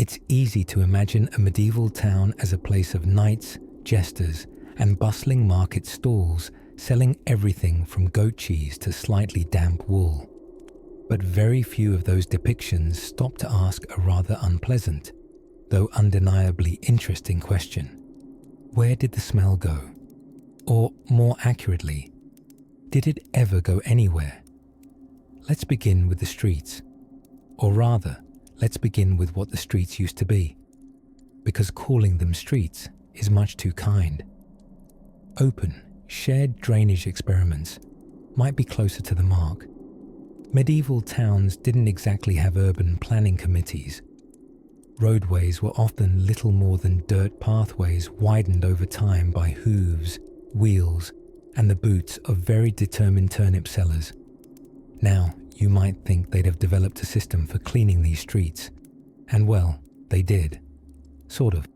It's easy to imagine a medieval town as a place of knights, jesters, and bustling market stalls selling everything from goat cheese to slightly damp wool. But very few of those depictions stop to ask a rather unpleasant, though undeniably interesting question. Where did the smell go? Or more accurately, did it ever go anywhere? Let's begin with the streets. Or rather, let's begin with what the streets used to be, because calling them streets is much too kind. Open, shared drainage experiments might be closer to the mark. Medieval towns didn't exactly have urban planning committees. Roadways were often little more than dirt pathways widened over time by hooves, wheels, and the boots of very determined turnip sellers. Now, you might think they'd have developed a system for cleaning these streets. And well, they did. Sort of.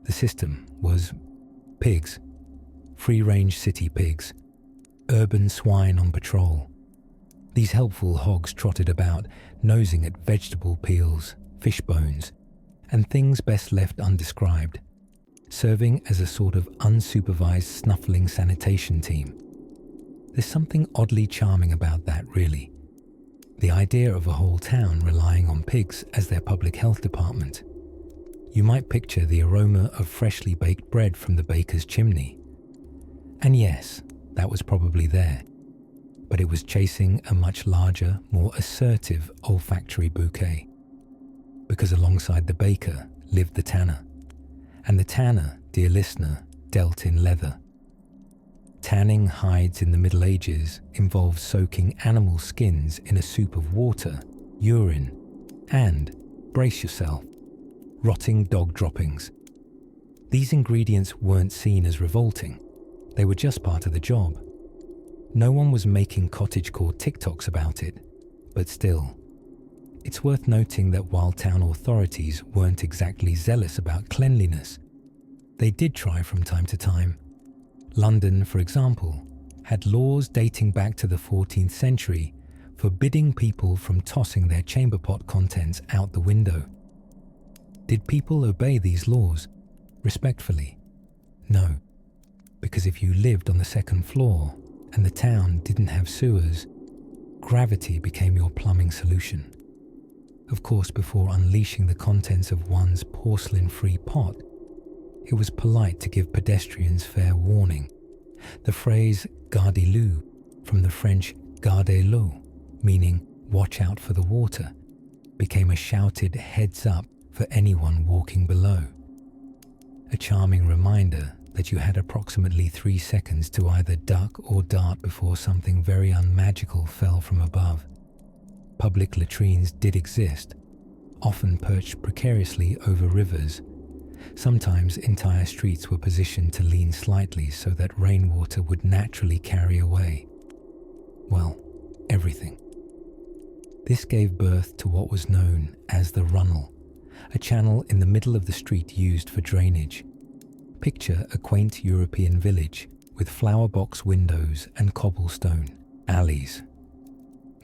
The system was pigs. Free-range city pigs. Urban swine on patrol. These helpful hogs trotted about, nosing at vegetable peels, fish bones, and things best left undescribed, serving as a sort of unsupervised snuffling sanitation team. There's something oddly charming about that, really. The idea of a whole town relying on pigs as their public health department. You might picture the aroma of freshly baked bread from the baker's chimney. And yes, that was probably there, but it was chasing a much larger, more assertive olfactory bouquet. Because alongside the baker lived the tanner. And the tanner, dear listener, dealt in leather. Tanning hides in the Middle Ages involved soaking animal skins in a soup of water, urine, and, brace yourself, rotting dog droppings. These ingredients weren't seen as revolting. They were just part of the job. No one was making cottagecore TikToks about it, but still. It's worth noting that while town authorities weren't exactly zealous about cleanliness, they did try from time to time. London, for example, had laws dating back to the 14th century forbidding people from tossing their chamber pot contents out the window. Did people obey these laws? Respectfully, no. Because if you lived on the second floor and the town didn't have sewers, gravity became your plumbing solution. Of course, before unleashing the contents of one's porcelain-free pot, it was polite to give pedestrians fair warning. The phrase "gardez-le," from the French "gardez l'eau," meaning "watch out for the water," became a shouted heads-up for anyone walking below. A charming reminder that you had approximately 3 seconds to either duck or dart before something very unmagical fell from above. Public latrines did exist, often perched precariously over rivers. Sometimes entire streets were positioned to lean slightly so that rainwater would naturally carry away, well, everything. This gave birth to what was known as the runnel, a channel in the middle of the street used for drainage. Picture a quaint European village with flower box windows and cobblestone alleys.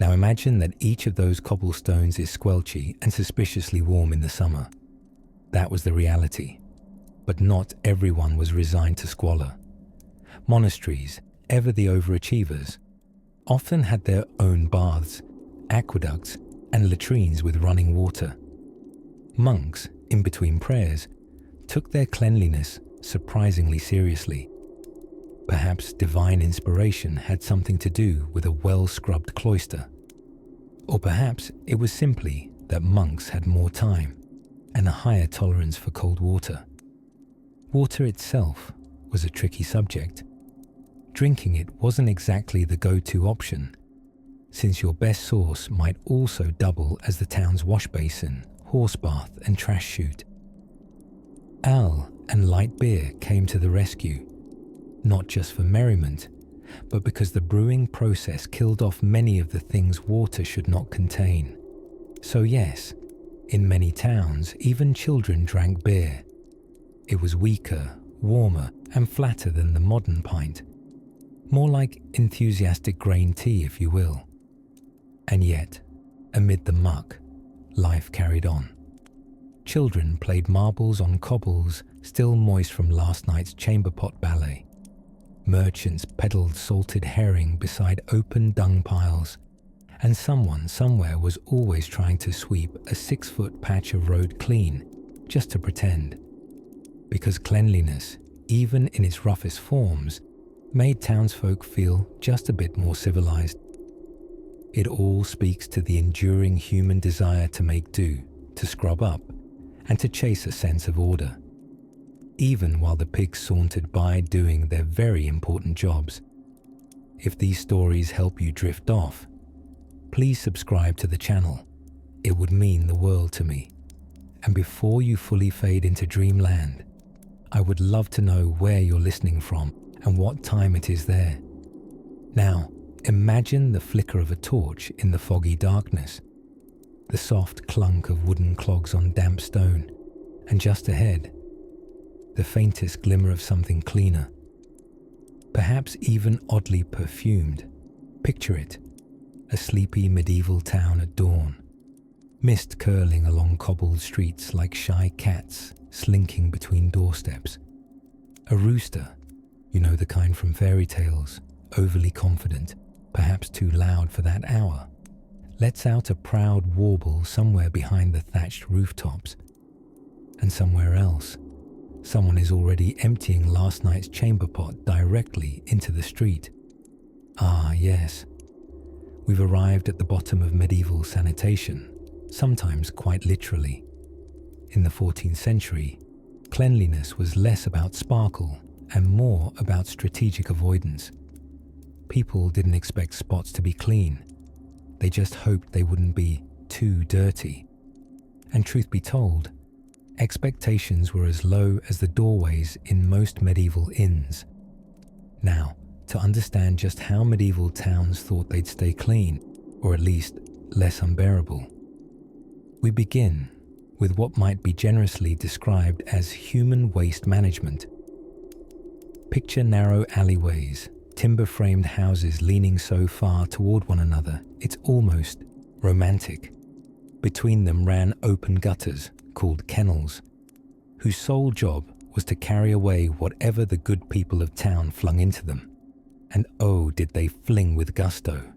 Now imagine that each of those cobblestones is squelchy and suspiciously warm in the summer. That was the reality. But not everyone was resigned to squalor. Monasteries, ever the overachievers, often had their own baths, aqueducts, and latrines with running water. Monks, in between prayers, took their cleanliness surprisingly seriously. Perhaps divine inspiration had something to do with a well-scrubbed cloister. Or perhaps it was simply that monks had more time and a higher tolerance for cold water. Water itself was a tricky subject. Drinking it wasn't exactly the go-to option, since your best source might also double as the town's wash basin, horse bath, and trash chute. Ale and light beer came to the rescue, not just for merriment, but because the brewing process killed off many of the things water should not contain. So yes, in many towns, even children drank beer. It was weaker, warmer, and flatter than the modern pint. More like enthusiastic grain tea, if you will. And yet, amid the muck, life carried on. Children played marbles on cobbles still moist from last night's chamber pot ballet. Merchants peddled salted herring beside open dung piles, and someone somewhere was always trying to sweep a 6-foot patch of road clean, just to pretend. Because cleanliness, even in its roughest forms, made townsfolk feel just a bit more civilized. It all speaks to the enduring human desire to make do, to scrub up, and to chase a sense of order. Even while the pigs sauntered by doing their very important jobs. If these stories help you drift off, please subscribe to the channel. It would mean the world to me. And before you fully fade into dreamland, I would love to know where you're listening from and what time it is there. Now, imagine the flicker of a torch in the foggy darkness, the soft clunk of wooden clogs on damp stone, and just ahead, the faintest glimmer of something cleaner, perhaps even oddly perfumed. Picture it, a sleepy medieval town at dawn, mist curling along cobbled streets like shy cats slinking between doorsteps. A rooster, you know, the kind from fairy tales, overly confident, perhaps too loud for that hour, lets out a proud warble somewhere behind the thatched rooftops. And somewhere else, someone is already emptying last night's chamber pot directly into the street. Ah, yes. We've arrived at the bottom of medieval sanitation, sometimes quite literally. In the 14th century, cleanliness was less about sparkle and more about strategic avoidance. People didn't expect spots to be clean. They just hoped they wouldn't be too dirty. And truth be told, expectations were as low as the doorways in most medieval inns. Now, to understand just how medieval towns thought they'd stay clean, or at least less unbearable, we begin with what might be generously described as human waste management. Picture narrow alleyways, timber-framed houses leaning so far toward one another, it's almost romantic. Between them ran open gutters, called kennels, whose sole job was to carry away whatever the good people of town flung into them. And oh, did they fling with gusto.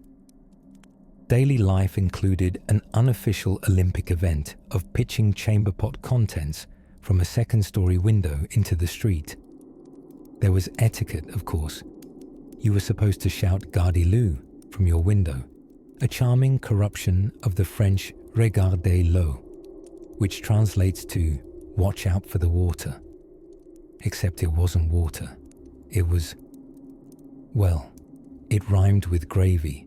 Daily life included an unofficial Olympic event of pitching chamber pot contents from a second-story window into the street. There was etiquette, of course. You were supposed to shout "Gardez-le" from your window, a charming corruption of the French "Regardez-l'eau," which translates to "watch out for the water." Except it wasn't water. It was, well, it rhymed with gravy.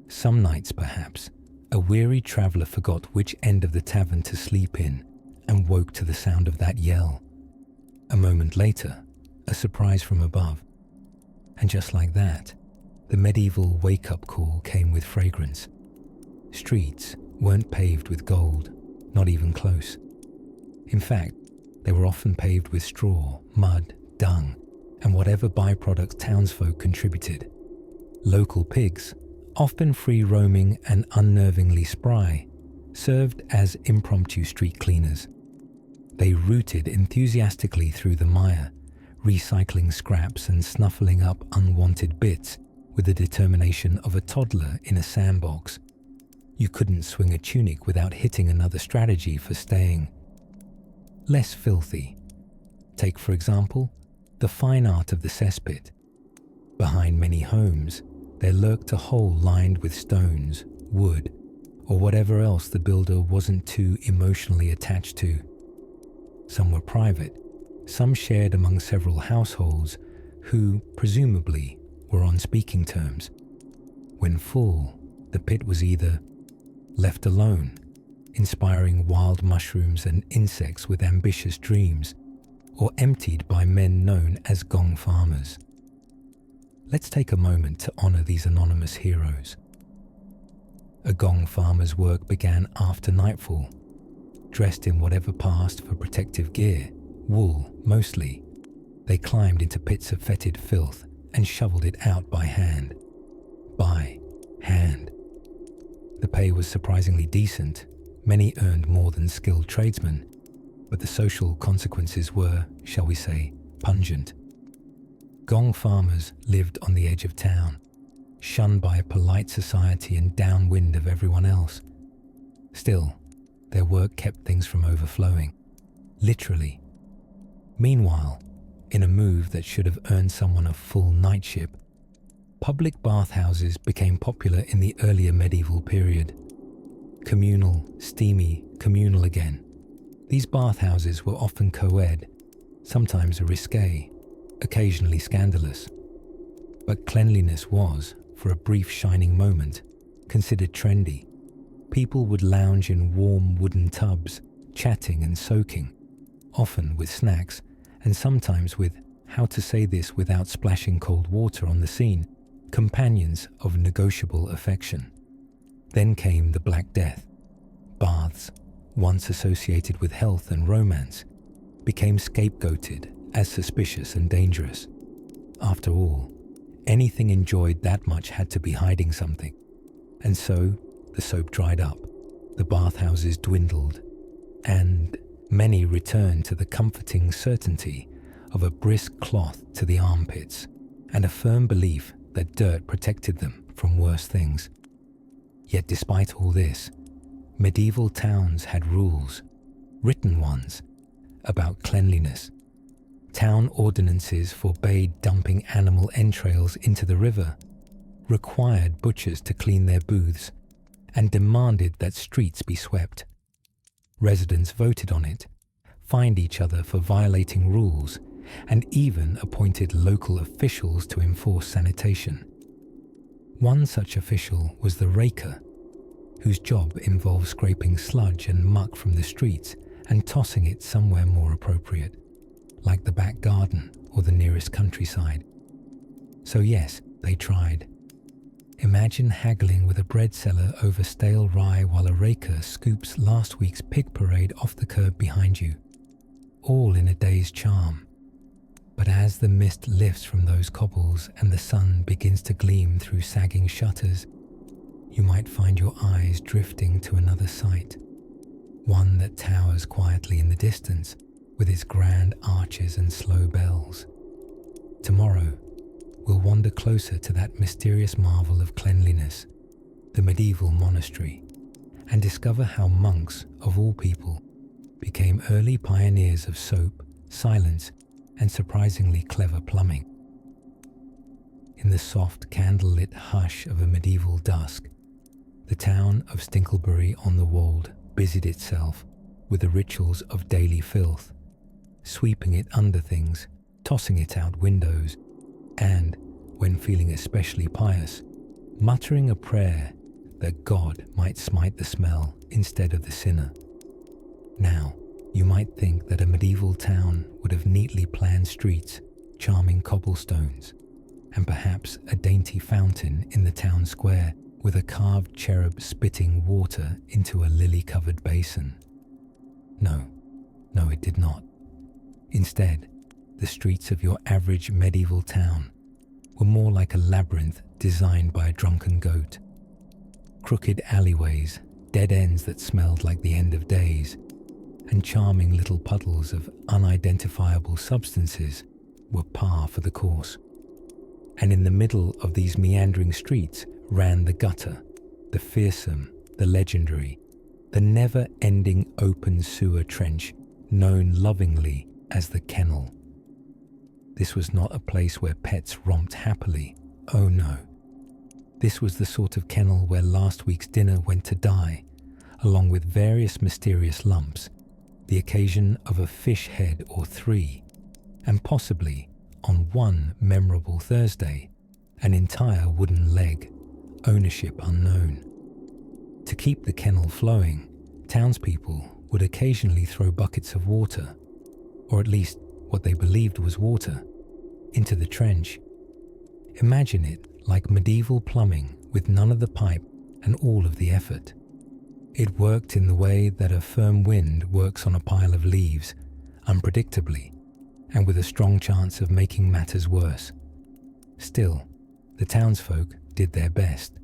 Some nights, perhaps, a weary traveller forgot which end of the tavern to sleep in and woke to the sound of that yell. A moment later, a surprise from above. And just like that, the medieval wake-up call came with fragrance. Streets weren't paved with gold, not even close. In fact, they were often paved with straw, mud, dung, and whatever byproducts townsfolk contributed. Local pigs, often free-roaming and unnervingly spry, served as impromptu street cleaners. They rooted enthusiastically through the mire, recycling scraps and snuffling up unwanted bits with the determination of a toddler in a sandbox. You couldn't swing a tunic without hitting another strategy for staying less filthy. Take, for example, the fine art of the cesspit. Behind many homes, there lurked a hole lined with stones, wood, or whatever else the builder wasn't too emotionally attached to. Some were private, some shared among several households who, presumably, were on speaking terms. When full, the pit was either left alone, inspiring wild mushrooms and insects with ambitious dreams, or emptied by men known as gong farmers. Let's take a moment to honor these anonymous heroes. A gong farmer's work began after nightfall. Dressed in whatever passed for protective gear, wool mostly, they climbed into pits of fetid filth and shoveled it out by hand. By hand. The pay was surprisingly decent. Many earned more than skilled tradesmen, but the social consequences were, shall we say, pungent. Gong farmers lived on the edge of town, shunned by polite society and downwind of everyone else. Still, their work kept things from overflowing, literally. Meanwhile, in a move that should have earned someone a full nightship, public bathhouses became popular in the earlier medieval period. Communal, steamy, communal again. These bathhouses were often co-ed, sometimes risque, occasionally scandalous. But cleanliness was, for a brief shining moment, considered trendy. People would lounge in warm wooden tubs, chatting and soaking, often with snacks, and sometimes with, how to say this without splashing cold water on the scene, companions of negotiable affection. Then came the Black Death. Baths, once associated with health and romance, became scapegoated as suspicious and dangerous. After all, anything enjoyed that much had to be hiding something. And so, the soap dried up, the bathhouses dwindled, and many returned to the comforting certainty of a brisk cloth to the armpits and a firm belief that dirt protected them from worse things. Yet despite all this, medieval towns had rules, written ones, about cleanliness. Town ordinances forbade dumping animal entrails into the river, required butchers to clean their booths, and demanded that streets be swept. Residents voted on it, fined each other for violating rules, and even appointed local officials to enforce sanitation. One such official was the raker, whose job involved scraping sludge and muck from the streets and tossing it somewhere more appropriate, like the back garden or the nearest countryside. So yes, they tried. Imagine haggling with a bread seller over stale rye while a raker scoops last week's pig parade off the curb behind you, all in a day's charm. But as the mist lifts from those cobbles and the sun begins to gleam through sagging shutters, you might find your eyes drifting to another sight, one that towers quietly in the distance with its grand arches and slow bells. Tomorrow, we'll wander closer to that mysterious marvel of cleanliness, the medieval monastery, and discover how monks, of all people, became early pioneers of soap, silence, and surprisingly clever plumbing. In the soft candle-lit hush of a medieval dusk, the town of Stinklebury-on-the-Wold busied itself with the rituals of daily filth, sweeping it under things, tossing it out windows, and, when feeling especially pious, muttering a prayer that God might smite the smell instead of the sinner. Now, you might think that a medieval town would have neatly planned streets, charming cobblestones, and perhaps a dainty fountain in the town square with a carved cherub spitting water into a lily-covered basin. No, it did not. Instead, the streets of your average medieval town were more like a labyrinth designed by a drunken goat. Crooked alleyways, dead ends that smelled like the end of days, and charming little puddles of unidentifiable substances were par for the course. And in the middle of these meandering streets ran the gutter, the fearsome, the legendary, the never-ending open sewer trench known lovingly as the kennel. This was not a place where pets romped happily, oh no. This was the sort of kennel where last week's dinner went to die, along with various mysterious lumps, the occasion of a fish head or three, and possibly, on one memorable Thursday, an entire wooden leg, ownership unknown. To keep the kennel flowing, townspeople would occasionally throw buckets of water, or at least what they believed was water, into the trench. Imagine it like medieval plumbing with none of the pipe and all of the effort. It worked in the way that a firm wind works on a pile of leaves, unpredictably, and with a strong chance of making matters worse. Still, the townsfolk did their best.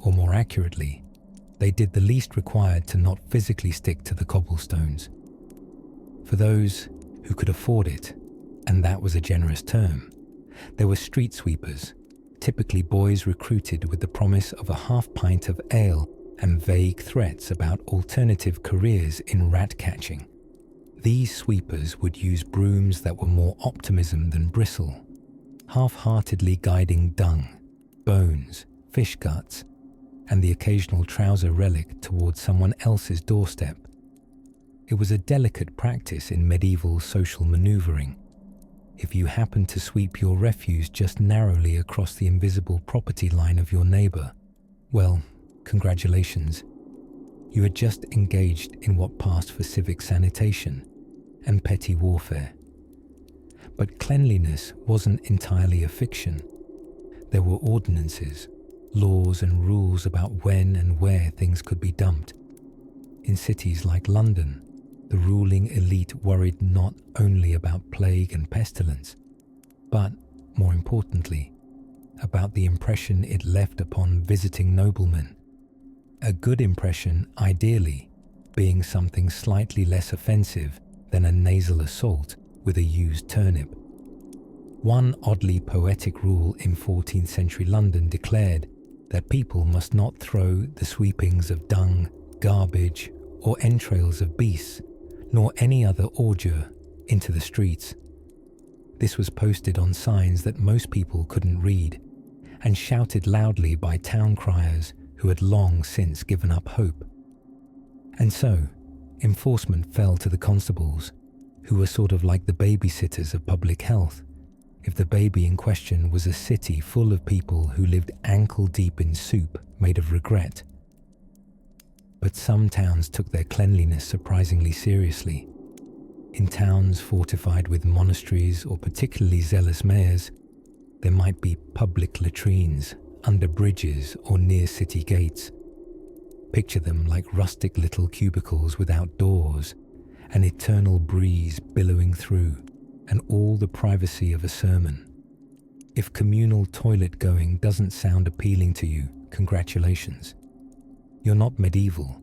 Or more accurately, they did the least required to not physically stick to the cobblestones. For those who could afford it, and that was a generous term, there were street sweepers, typically boys recruited with the promise of a half pint of ale and vague threats about alternative careers in rat catching. These sweepers would use brooms that were more optimism than bristle, half-heartedly guiding dung, bones, fish guts, and the occasional trouser relic towards someone else's doorstep. It was a delicate practice in medieval social maneuvering. If you happened to sweep your refuse just narrowly across the invisible property line of your neighbour, well, congratulations. You had just engaged in what passed for civic sanitation and petty warfare. But cleanliness wasn't entirely a fiction. There were ordinances, laws and rules about when and where things could be dumped. In cities like London, the ruling elite worried not only about plague and pestilence, but, more importantly, about the impression it left upon visiting noblemen. A good impression, ideally, being something slightly less offensive than a nasal assault with a used turnip. One oddly poetic rule in 14th century London declared that people must not throw the sweepings of dung, garbage, or entrails of beasts, nor any other ordure, into the streets. This was posted on signs that most people couldn't read, and shouted loudly by town criers who had long since given up hope. And so, enforcement fell to the constables, who were sort of like the babysitters of public health, if the baby in question was a city full of people who lived ankle-deep in soup made of regret. But some towns took their cleanliness surprisingly seriously. In towns fortified with monasteries or particularly zealous mayors, there might be public latrines under bridges or near city gates. Picture them like rustic little cubicles without doors, an eternal breeze billowing through, and all the privacy of a sermon. If communal toilet going doesn't sound appealing to you, congratulations. You're not medieval.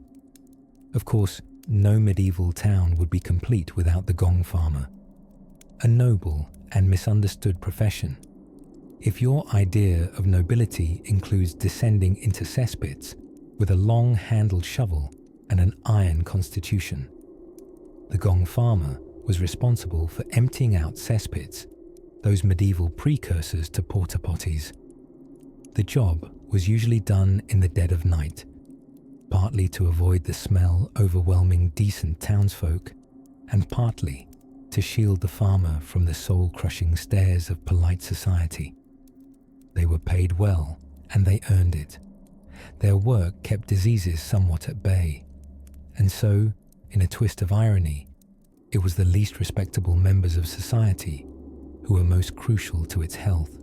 Of course, no medieval town would be complete without the gong farmer. A noble and misunderstood profession. If your idea of nobility includes descending into cesspits with a long-handled shovel and an iron constitution, the gong farmer was responsible for emptying out cesspits, those medieval precursors to porta potties. The job was usually done in the dead of night, partly to avoid the smell overwhelming decent townsfolk, and partly to shield the farmer from the soul-crushing stares of polite society. They were paid well, and they earned it. Their work kept diseases somewhat at bay, and so, in a twist of irony, it was the least respectable members of society who were most crucial to its health.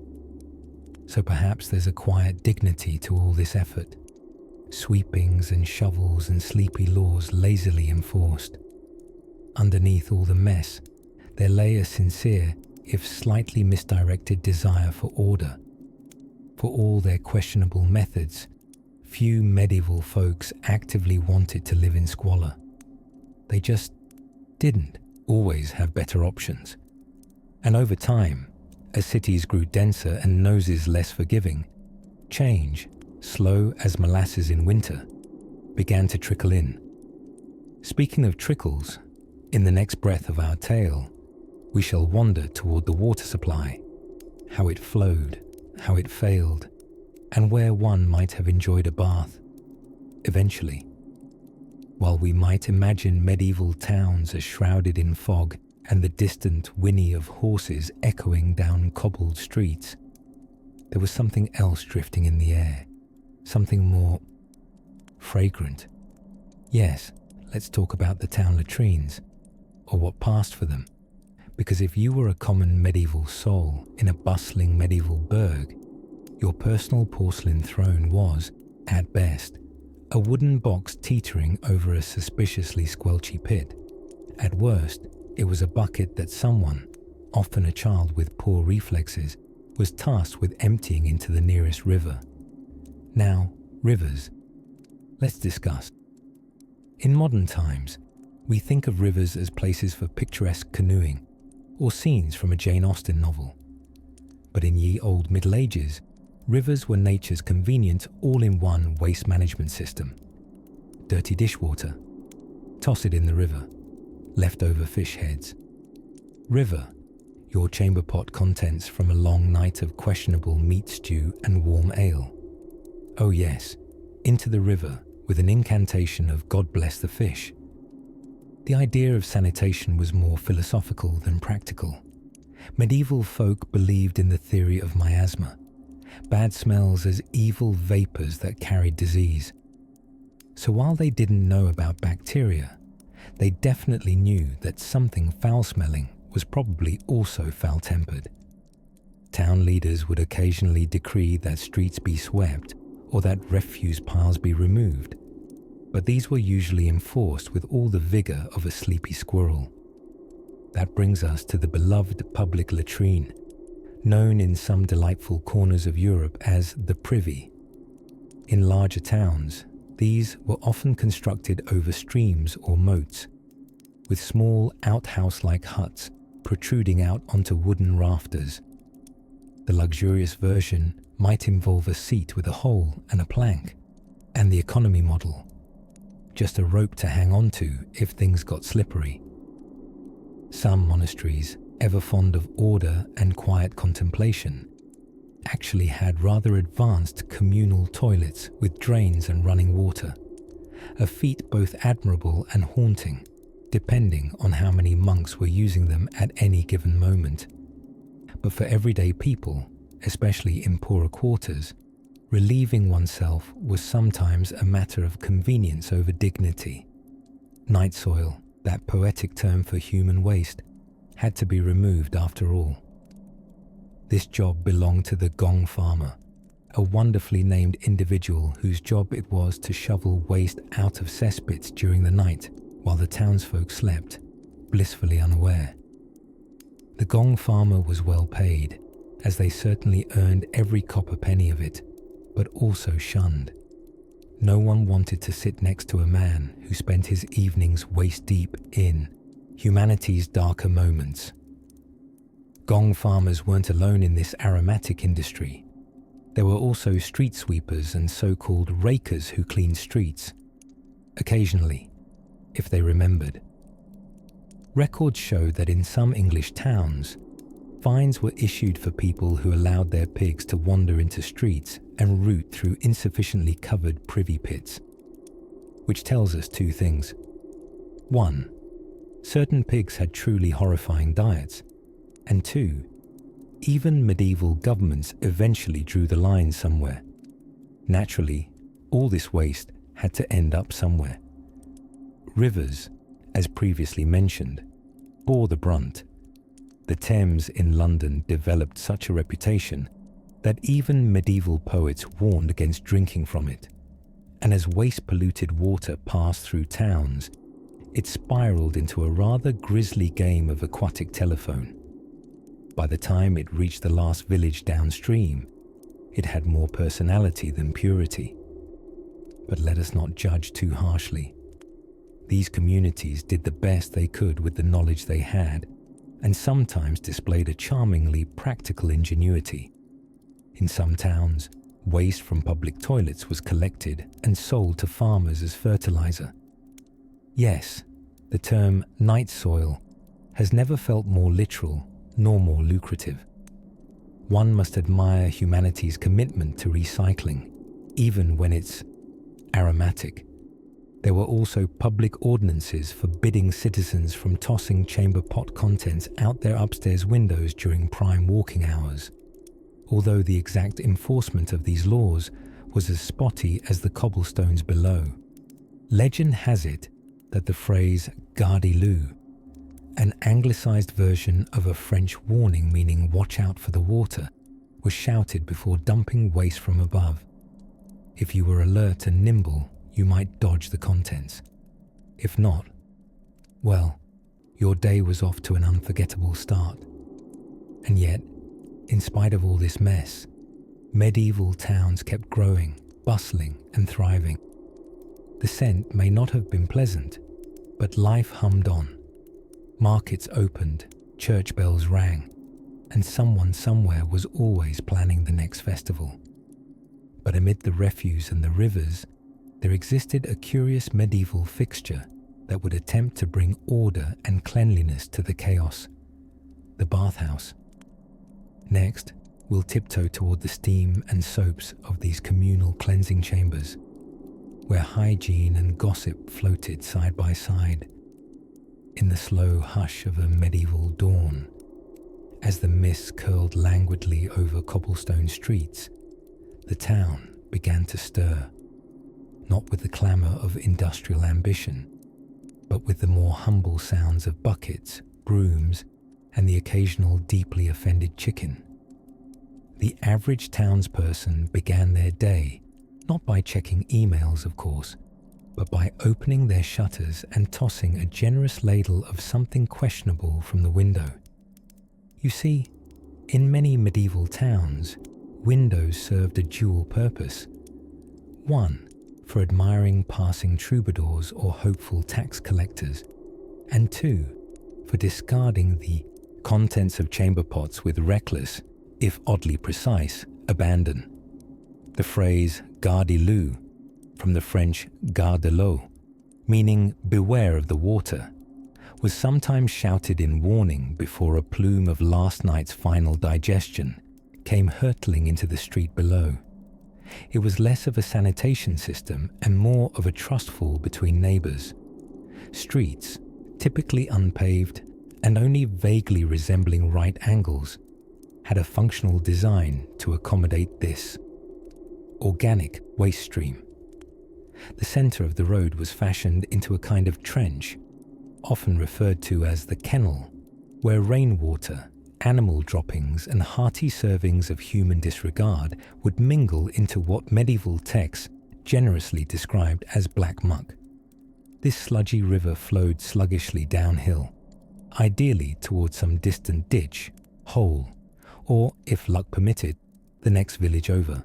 So perhaps there's a quiet dignity to all this effort, sweepings and shovels and sleepy laws lazily enforced. Underneath all the mess, there lay a sincere, if slightly misdirected desire for order. For all their questionable methods, few medieval folks actively wanted to live in squalor. They just didn't always have better options. And over time, as cities grew denser and noses less forgiving, change, slow as molasses in winter, began to trickle in. Speaking of trickles, in the next breath of our tale, we shall wander toward the water supply, how it flowed, how it failed, and where one might have enjoyed a bath, eventually. While we might imagine medieval towns as shrouded in fog and the distant whinny of horses echoing down cobbled streets, there was something else drifting in the air, something more fragrant. Yes, let's talk about the town latrines, or what passed for them, because if you were a common medieval soul in a bustling medieval burg, your personal porcelain throne was, at best, a wooden box teetering over a suspiciously squelchy pit. At worst, it was a bucket that someone, often a child with poor reflexes, was tasked with emptying into the nearest river. Now, rivers. Let's discuss. In modern times, We think of rivers as places for picturesque canoeing or scenes from a Jane Austen novel. But in ye old Middle Ages, rivers were nature's convenient all-in-one waste management system. Dirty dishwater, toss it in the river. Leftover fish heads. River, your chamber pot contents from a long night of questionable meat stew and warm ale. Oh yes, into the river with an incantation of God bless the fish. The idea of sanitation was more philosophical than practical. Medieval folk believed in the theory of miasma, bad smells as evil vapors that carried disease. So while they didn't know about bacteria, they definitely knew that something foul-smelling was probably also foul-tempered. Town leaders would occasionally decree that streets be swept or that refuse piles be removed, but these were usually enforced with all the vigor of a sleepy squirrel. That brings us to the beloved public latrine, known in some delightful corners of Europe as the privy. In larger towns, these were often constructed over streams or moats, with small outhouse-like huts protruding out onto wooden rafters. The luxurious version might involve a seat with a hole and a plank, and the economy model, just a rope to hang onto if things got slippery. Some monasteries, ever fond of order and quiet contemplation, actually had rather advanced communal toilets with drains and running water, a feat both admirable and haunting, depending on how many monks were using them at any given moment. But for everyday people, especially in poorer quarters, relieving oneself was sometimes a matter of convenience over dignity. Night soil, that poetic term for human waste, had to be removed after all. This job belonged to the gong farmer, a wonderfully named individual whose job it was to shovel waste out of cesspits during the night while the townsfolk slept, blissfully unaware. The gong farmer was well paid, as they certainly earned every copper penny of it, but also shunned. No one wanted to sit next to a man who spent his evenings waist-deep in humanity's darker moments. Gong farmers weren't alone in this aromatic industry. There were also street sweepers and so-called rakers who cleaned streets. Occasionally, if they remembered. Records show that in some English towns, fines were issued for people who allowed their pigs to wander into streets and root through insufficiently covered privy pits. Which tells us two things. One, certain pigs had truly horrifying diets. And two, even medieval governments eventually drew the line somewhere. Naturally, all this waste had to end up somewhere. Rivers, as previously mentioned, bore the brunt. The Thames in London developed such a reputation that even medieval poets warned against drinking from it. And as waste-polluted water passed through towns, it spiraled into a rather grisly game of aquatic telephone. By the time it reached the last village downstream, it had more personality than purity. But let us not judge too harshly. These communities did the best they could with the knowledge they had, and sometimes displayed a charmingly practical ingenuity. In some towns, waste from public toilets was collected and sold to farmers as fertilizer. Yes, the term night soil has never felt more literal nor more lucrative. One must admire humanity's commitment to recycling, even when it's aromatic. There were also public ordinances forbidding citizens from tossing chamber pot contents out their upstairs windows during prime walking hours, although the exact enforcement of these laws was as spotty as the cobblestones below. Legend has it that the phrase "gardez-le," an anglicised version of a French warning meaning "watch out for the water," was shouted before dumping waste from above. If you were alert and nimble, you might dodge the contents. If not, well, your day was off to an unforgettable start. And yet, in spite of all this mess, medieval towns kept growing, bustling and thriving. The scent may not have been pleasant, But life hummed on. Markets opened, church bells rang, and someone somewhere was always planning the next festival. But amid the refuse and the rivers, there existed a curious medieval fixture that would attempt to bring order and cleanliness to the chaos: the bathhouse. Next, we'll tiptoe toward the steam and soaps of these communal cleansing chambers, where hygiene and gossip floated side by side in the slow hush of a medieval dawn. As the mist curled languidly over cobblestone streets, the town began to stir, not with the clamour of industrial ambition, but with the more humble sounds of buckets, brooms, and the occasional deeply offended chicken. The average townsperson began their day not by checking emails, of course, but by opening their shutters and tossing a generous ladle of something questionable from the window. You see, in many medieval towns, windows served a dual purpose. One, for admiring passing troubadours or hopeful tax collectors, and two, for discarding the contents of chamber pots with reckless, if oddly precise, abandon. The phrase "gardez-le," from the French "gare de l'eau," meaning beware of the water, was sometimes shouted in warning before a plume of last night's final digestion came hurtling into the street below. It was less of a sanitation system and more of a trustful between neighbours. Streets, typically unpaved and only vaguely resembling right angles, had a functional design to accommodate this organic waste stream. The centre of the road was fashioned into a kind of trench, often referred to as the kennel, where rainwater, animal droppings, and hearty servings of human disregard would mingle into what medieval texts generously described as black muck. This sludgy river flowed sluggishly downhill, ideally towards some distant ditch, hole, or, if luck permitted, the next village over.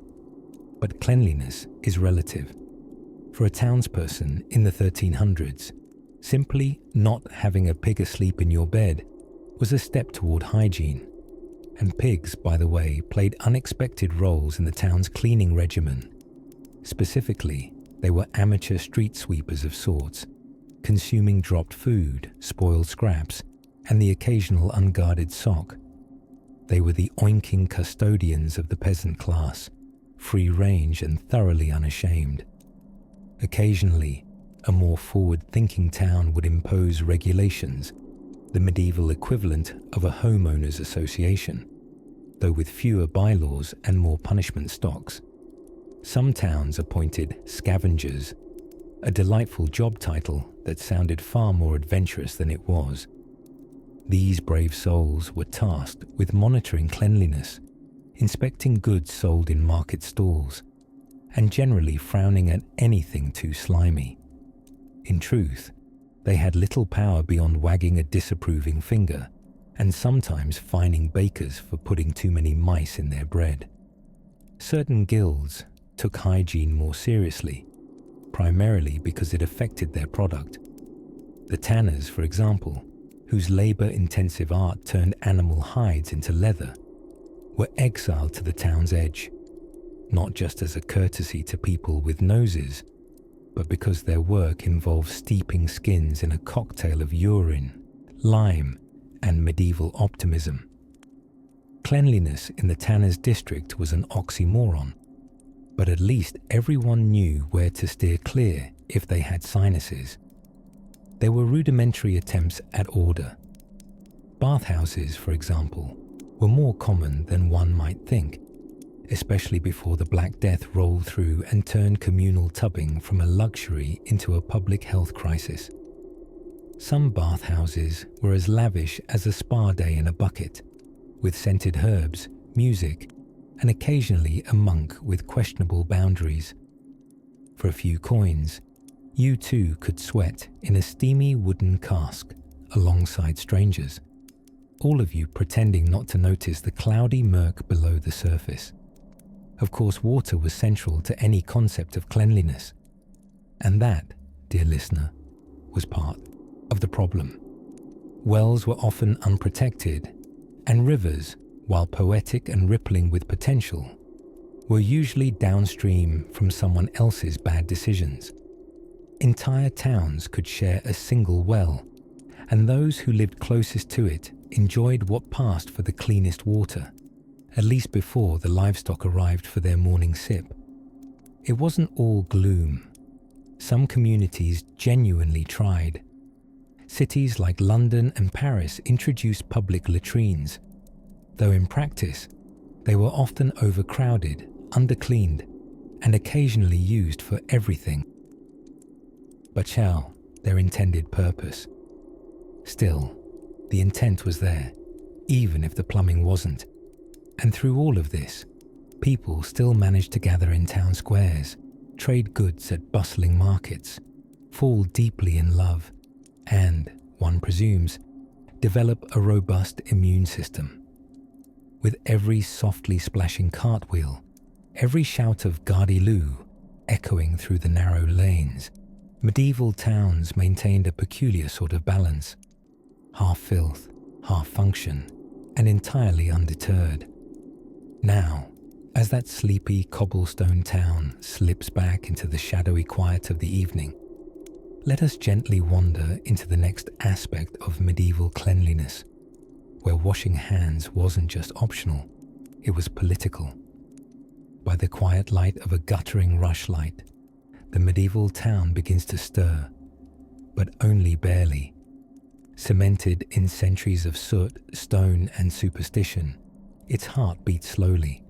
But cleanliness is relative. For a townsperson in the 1300s, simply not having a pig asleep in your bed was a step toward hygiene. And pigs, by the way, played unexpected roles in the town's cleaning regimen. Specifically, they were amateur street sweepers of sorts, consuming dropped food, spoiled scraps, and the occasional unguarded sock. They were the oinking custodians of the peasant class, free range and thoroughly unashamed. Occasionally, a more forward-thinking town would impose regulations, the medieval equivalent of a homeowners association, though with fewer bylaws and more punishment stocks. Some towns appointed scavengers, a delightful job title that sounded far more adventurous than it was. These brave souls were tasked with monitoring cleanliness, inspecting goods sold in market stalls, and generally frowning at anything too slimy. In truth, they had little power beyond wagging a disapproving finger and sometimes fining bakers for putting too many mice in their bread. Certain guilds took hygiene more seriously, primarily because it affected their product. The tanners, for example, whose labour-intensive art turned animal hides into leather, were exiled to the town's edge, not just as a courtesy to people with noses, but because their work involved steeping skins in a cocktail of urine, lime, and medieval optimism. Cleanliness in the tanner's district was an oxymoron, but at least everyone knew where to steer clear if they had sinuses. There were rudimentary attempts at order. Bathhouses, for example, were more common than one might think, especially before the Black Death rolled through and turned communal tubbing from a luxury into a public health crisis. Some bathhouses were as lavish as a spa day in a bucket, with scented herbs, music, and occasionally a monk with questionable boundaries. For a few coins, you too could sweat in a steamy wooden cask alongside strangers, all of you pretending not to notice the cloudy murk below the surface. Of course, water was central to any concept of cleanliness, and that, dear listener, was part of the problem. Wells were often unprotected, and rivers, while poetic and rippling with potential, were usually downstream from someone else's bad decisions. Entire towns could share a single well, and those who lived closest to it enjoyed what passed for the cleanest water, at least before the livestock arrived for their morning sip. It wasn't all gloom. Some communities genuinely tried. Cities like London and Paris introduced public latrines, though in practice, they were often overcrowded, undercleaned, and occasionally used for everything but shall their intended purpose. Still, the intent was there, even if the plumbing wasn't. And through all of this, people still managed to gather in town squares, trade goods at bustling markets, fall deeply in love, and, one presumes, develop a robust immune system. With every softly splashing cartwheel, every shout of "Gardy-loo" echoing through the narrow lanes, medieval towns maintained a peculiar sort of balance, half filth, half function, and entirely undeterred. Now, as that sleepy cobblestone town slips back into the shadowy quiet of the evening, let us gently wander into the next aspect of medieval cleanliness, where washing hands wasn't just optional, it was political. By the quiet light of a guttering rushlight, the medieval town begins to stir, but only barely. Cemented in centuries of soot, stone, and superstition, its heart beats slowly.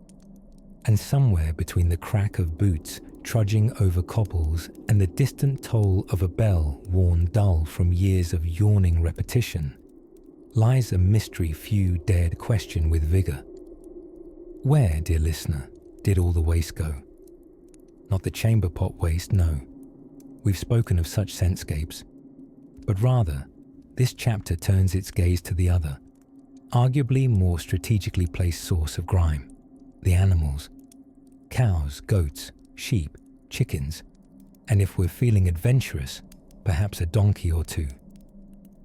And somewhere between the crack of boots trudging over cobbles and the distant toll of a bell worn dull from years of yawning repetition, lies a mystery few dared question with vigor. Where, dear listener, did all the waste go? Not the chamber pot waste, no. We've spoken of such scentscapes. But rather, this chapter turns its gaze to the other, arguably more strategically placed source of grime: the animals. Cows, goats, sheep, chickens, and if we're feeling adventurous, perhaps a donkey or two.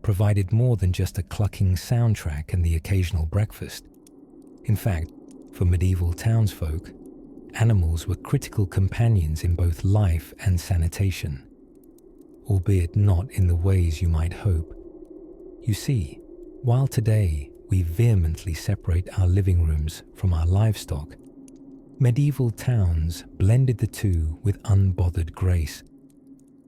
Provided more than just a clucking soundtrack and the occasional breakfast. In fact, for medieval townsfolk, animals were critical companions in both life and sanitation, albeit not in the ways you might hope. You see, while today we vehemently separate our living rooms from our livestock, medieval towns blended the two with unbothered grace.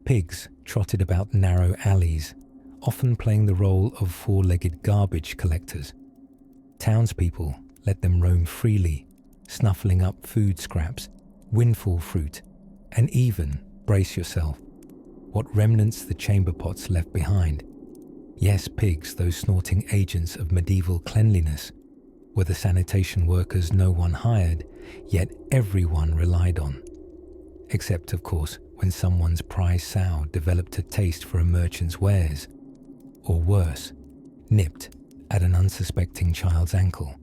Pigs trotted about narrow alleys, often playing the role of four-legged garbage collectors. Townspeople let them roam freely, snuffling up food scraps, windfall fruit, and even, brace yourself, what remnants the chamber pots left behind. Yes, pigs, those snorting agents of medieval cleanliness, were the sanitation workers no one hired, yet everyone relied on. Except, of course, when someone's prize sow developed a taste for a merchant's wares, or worse, nipped at an unsuspecting child's ankle.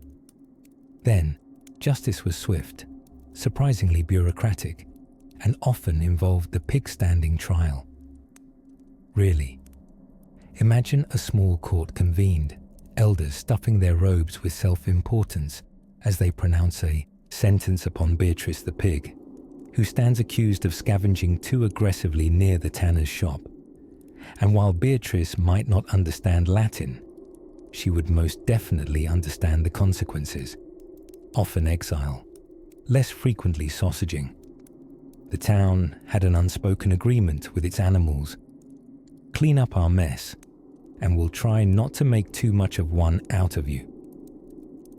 Then, justice was swift, surprisingly bureaucratic, and often involved the pig-standing trial. Really, imagine a small court convened, elders stuffing their robes with self-importance as they pronounce a sentence upon Beatrice the pig, who stands accused of scavenging too aggressively near the tanner's shop. And while Beatrice might not understand Latin, she would most definitely understand the consequences. Often exile, less frequently sausaging. The town had an unspoken agreement with its animals. Clean up our mess, and we'll try not to make too much of one out of you.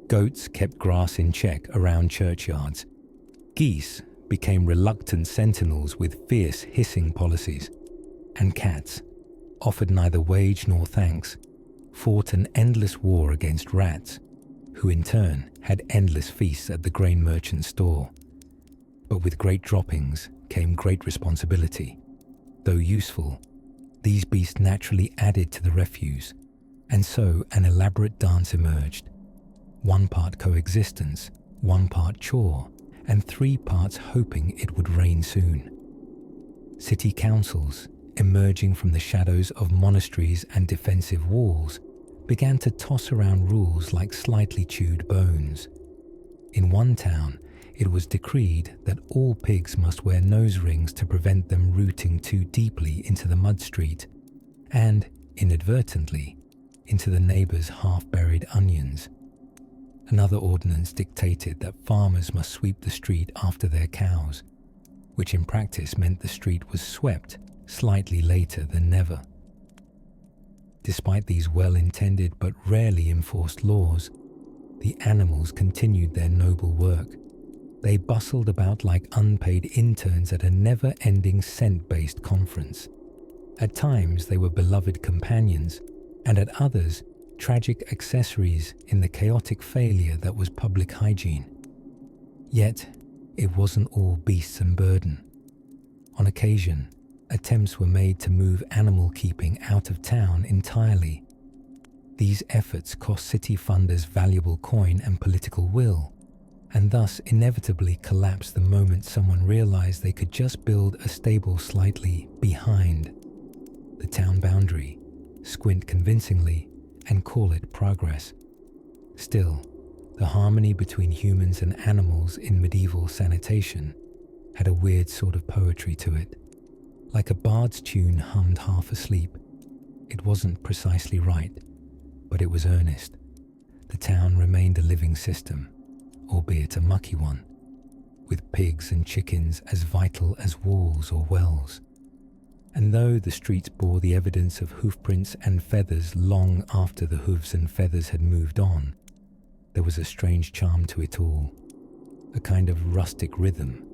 Goats kept grass in check around churchyards. Geese became reluctant sentinels with fierce hissing policies. And cats, offered neither wage nor thanks, fought an endless war against rats, who in turn had endless feasts at the grain merchant's store. But with great droppings came great responsibility. Though useful, these beasts naturally added to the refuse, and so an elaborate dance emerged. 1 part coexistence, 1 part chore, and 3 parts hoping it would rain soon. City councils, emerging from the shadows of monasteries and defensive walls, began to toss around rules like slightly chewed bones. In one town, it was decreed that all pigs must wear nose rings to prevent them rooting too deeply into the mud street and, inadvertently, into the neighbour's half-buried onions. Another ordinance dictated that farmers must sweep the street after their cows, which in practice meant the street was swept slightly later than never. Despite these well-intended but rarely enforced laws, the animals continued their noble work. They bustled about like unpaid interns at a never-ending scent-based conference. At times they were beloved companions, and at others, tragic accessories in the chaotic failure that was public hygiene. Yet, it wasn't all beasts and burden. On occasion, attempts were made to move animal keeping out of town entirely. These efforts cost city funders valuable coin and political will, and thus inevitably collapsed the moment someone realized they could just build a stable slightly behind the town boundary, squint convincingly, and call it progress. Still, the harmony between humans and animals in medieval sanitation had a weird sort of poetry to it. Like a bard's tune hummed half asleep. It wasn't precisely right, but it was earnest. The town remained a living system, albeit a mucky one, with pigs and chickens as vital as walls or wells. And though the streets bore the evidence of hoofprints and feathers long after the hooves and feathers had moved on, there was a strange charm to it all, a kind of rustic rhythm,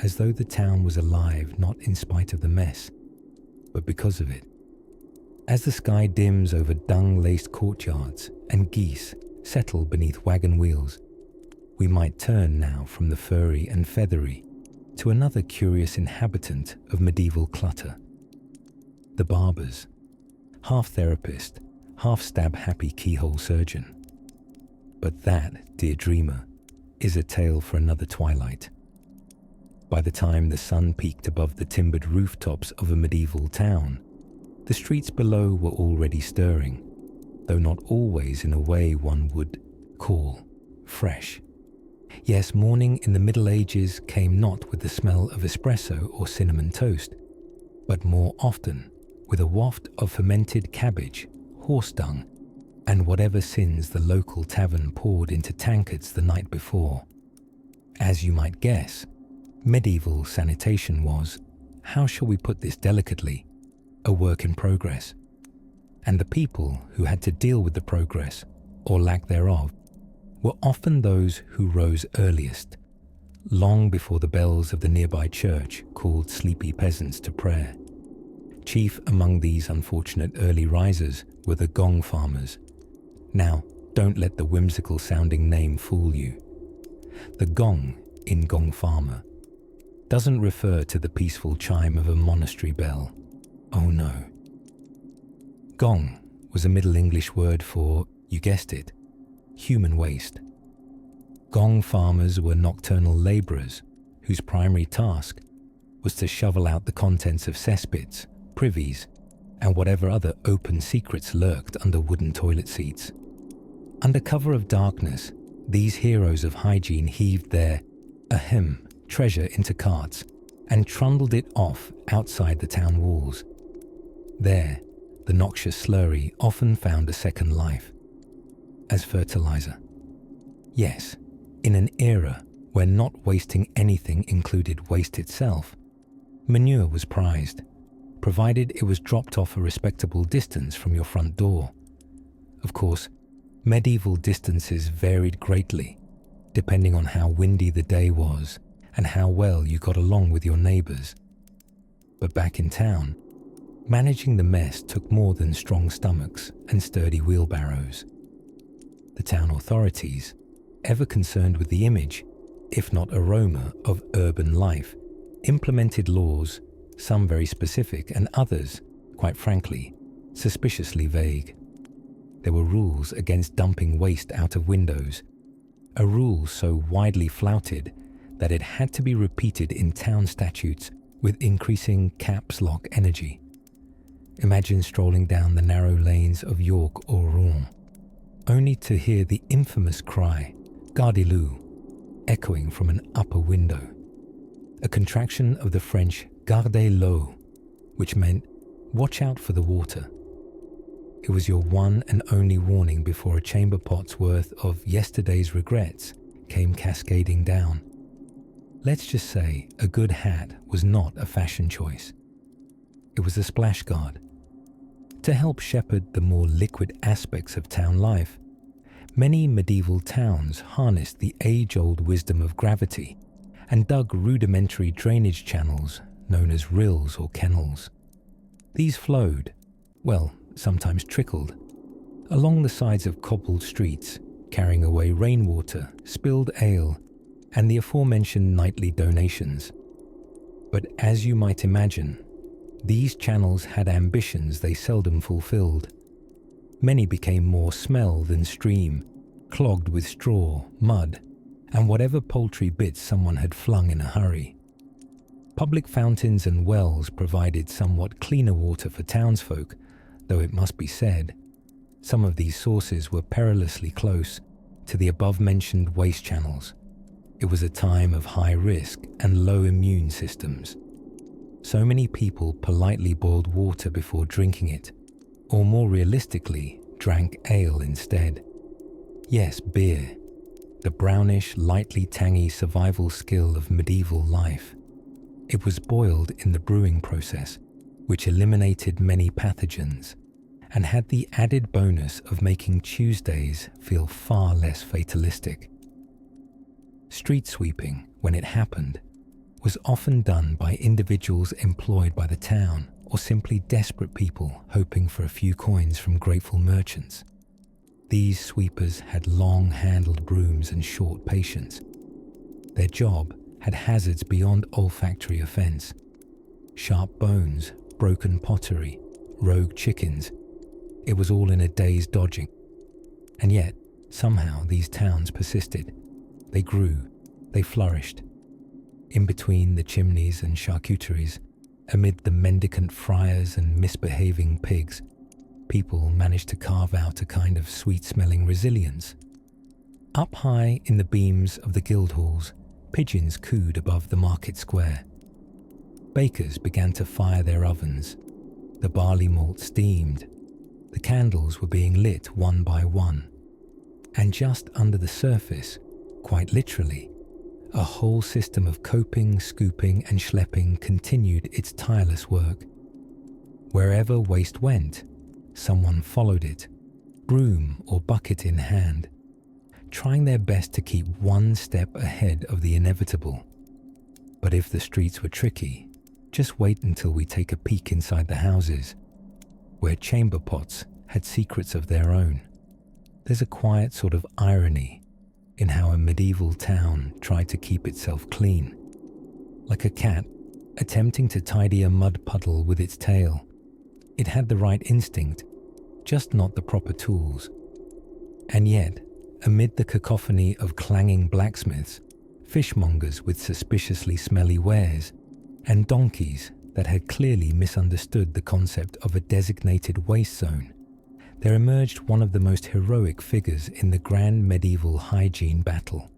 as though the town was alive not in spite of the mess, but because of it. As the sky dims over dung-laced courtyards and geese settle beneath wagon wheels, we might turn now from the furry and feathery to another curious inhabitant of medieval clutter. The barbers, half therapist, half stab-happy keyhole surgeon. But that, dear dreamer, is a tale for another twilight. By the time the sun peaked above the timbered rooftops of a medieval town, the streets below were already stirring, though not always in a way one would call fresh. Yes, morning in the Middle Ages came not with the smell of espresso or cinnamon toast, but more often with a waft of fermented cabbage, horse dung, and whatever sins the local tavern poured into tankards the night before. As you might guess, medieval sanitation was, how shall we put this delicately, a work in progress. And the people who had to deal with the progress, or lack thereof, were often those who rose earliest, long before the bells of the nearby church called sleepy peasants to prayer. Chief among these unfortunate early risers were the gong farmers. Now, don't let the whimsical-sounding name fool you. The gong in gong farmer doesn't refer to the peaceful chime of a monastery bell. Oh no. Gong was a Middle English word for, you guessed it, human waste. Gong farmers were nocturnal labourers whose primary task was to shovel out the contents of cesspits, privies, and whatever other open secrets lurked under wooden toilet seats. Under cover of darkness, these heroes of hygiene heaved their treasure into carts and trundled it off outside the town walls. There, the noxious slurry often found a second life, as fertilizer. Yes, in an era where not wasting anything included waste itself, manure was prized, provided it was dropped off a respectable distance from your front door. Of course, medieval distances varied greatly, depending on how windy the day was and how well you got along with your neighbours. But back in town, managing the mess took more than strong stomachs and sturdy wheelbarrows. The town authorities, ever concerned with the image, if not aroma, of urban life, implemented laws, some very specific and others, quite frankly, suspiciously vague. There were rules against dumping waste out of windows, a rule so widely flouted that it had to be repeated in town statutes with increasing caps lock energy. Imagine strolling down the narrow lanes of York or Rouen, only to hear the infamous cry, "Gardez-le," echoing from an upper window, a contraction of the French "Gardez l'eau," which meant watch out for the water. It was your one and only warning before a chamber pot's worth of yesterday's regrets came cascading down. Let's just say a good hat was not a fashion choice. It was a splash guard. To help shepherd the more liquid aspects of town life, many medieval towns harnessed the age-old wisdom of gravity and dug rudimentary drainage channels known as rills or kennels. These flowed, well, sometimes trickled, along the sides of cobbled streets, carrying away rainwater, spilled ale, and the aforementioned nightly donations. But as you might imagine, these channels had ambitions they seldom fulfilled. Many became more smell than stream, clogged with straw, mud, and whatever paltry bits someone had flung in a hurry. Public fountains and wells provided somewhat cleaner water for townsfolk, though it must be said, some of these sources were perilously close to the above-mentioned waste channels. It was a time of high risk and low immune systems. So many people politely boiled water before drinking it, or more realistically, drank ale instead. Yes, beer, the brownish, lightly tangy survival skill of medieval life. It was boiled in the brewing process, which eliminated many pathogens, and had the added bonus of making Tuesdays feel far less fatalistic. Street sweeping, when it happened, was often done by individuals employed by the town or simply desperate people hoping for a few coins from grateful merchants. These sweepers had long-handled brooms and short patience. Their job had hazards beyond olfactory offense. Sharp bones, broken pottery, rogue chickens. It was all in a day's dodging. And yet, somehow these towns persisted. They grew, they flourished. In between the chimneys and charcuteries, amid the mendicant friars and misbehaving pigs, people managed to carve out a kind of sweet-smelling resilience. Up high in the beams of the guild halls, pigeons cooed above the market square. Bakers began to fire their ovens. The barley malt steamed. The candles were being lit one by one. And just under the surface, quite literally, a whole system of coping, scooping, and schlepping continued its tireless work. Wherever waste went, someone followed it, broom or bucket in hand, trying their best to keep one step ahead of the inevitable. But if the streets were tricky, just wait until we take a peek inside the houses, where chamber pots had secrets of their own. There's a quiet sort of irony in how a medieval town tried to keep itself clean. Like a cat attempting to tidy a mud puddle with its tail. It had the right instinct, just not the proper tools. And yet, amid the cacophony of clanging blacksmiths, fishmongers with suspiciously smelly wares, and donkeys that had clearly misunderstood the concept of a designated waste zone, there emerged one of the most heroic figures in the grand medieval hygiene battle,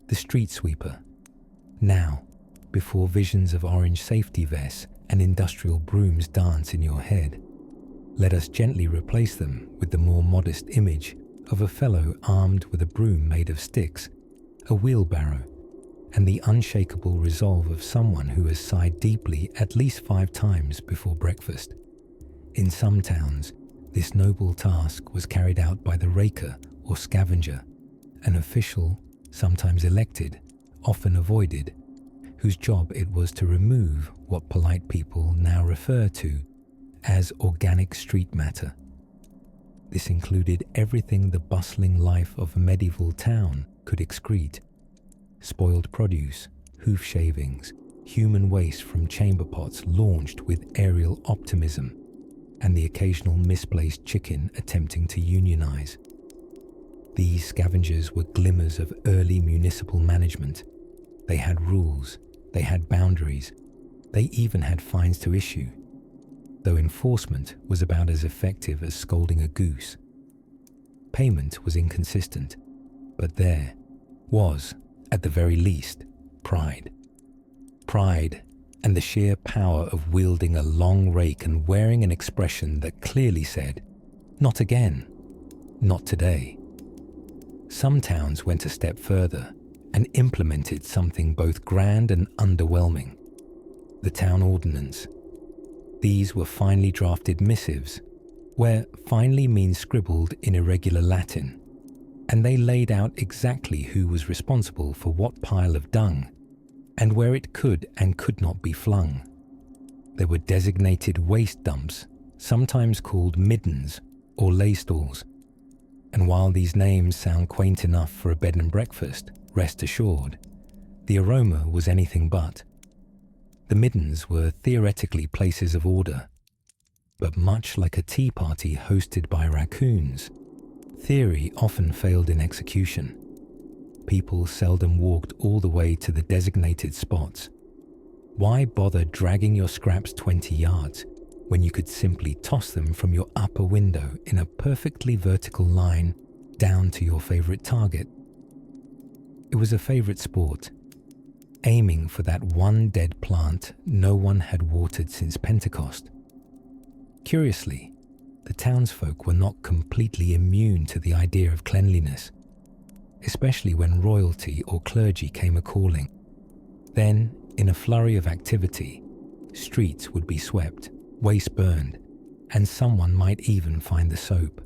the street sweeper. Now, before visions of orange safety vests and industrial brooms dance in your head, let us gently replace them with the more modest image of a fellow armed with a broom made of sticks, a wheelbarrow, and the unshakable resolve of someone who has sighed deeply at least 5 times before breakfast. In some towns, this noble task was carried out by the raker or scavenger, an official, sometimes elected, often avoided, whose job it was to remove what polite people now refer to as organic street matter. This included everything the bustling life of a medieval town could excrete: spoiled produce, hoof shavings, human waste from chamber pots launched with aerial optimism, and the occasional misplaced chicken attempting to unionize. These scavengers were glimmers of early municipal management. They had rules, they had boundaries, they even had fines to issue. though enforcement was about as effective as scolding a goose. Payment was inconsistent, but there was, at the very least, pride. Pride and the sheer power of wielding a long rake and wearing an expression that clearly said, "Not again, not today." Some towns went a step further and implemented something both grand and underwhelming: the town ordinance. These were finely drafted missives, where finely means scribbled in irregular Latin, and they laid out exactly who was responsible for what pile of dung, and where it could and could not be flung. There were designated waste dumps, sometimes called middens or lay stalls, and while these names sound quaint enough for a bed and breakfast, rest assured, the aroma was anything but. The middens were theoretically places of order, but much like a tea party hosted by raccoons, theory often failed in execution. People seldom walked all the way to the designated spots. Why bother dragging your scraps 20 yards when you could simply toss them from your upper window in a perfectly vertical line down to your favorite target? It was a favorite sport, aiming for that one dead plant no one had watered since Pentecost. Curiously, the townsfolk were not completely immune to the idea of cleanliness, especially when royalty or clergy came a-calling. Then, in a flurry of activity, streets would be swept, waste burned, and someone might even find the soap.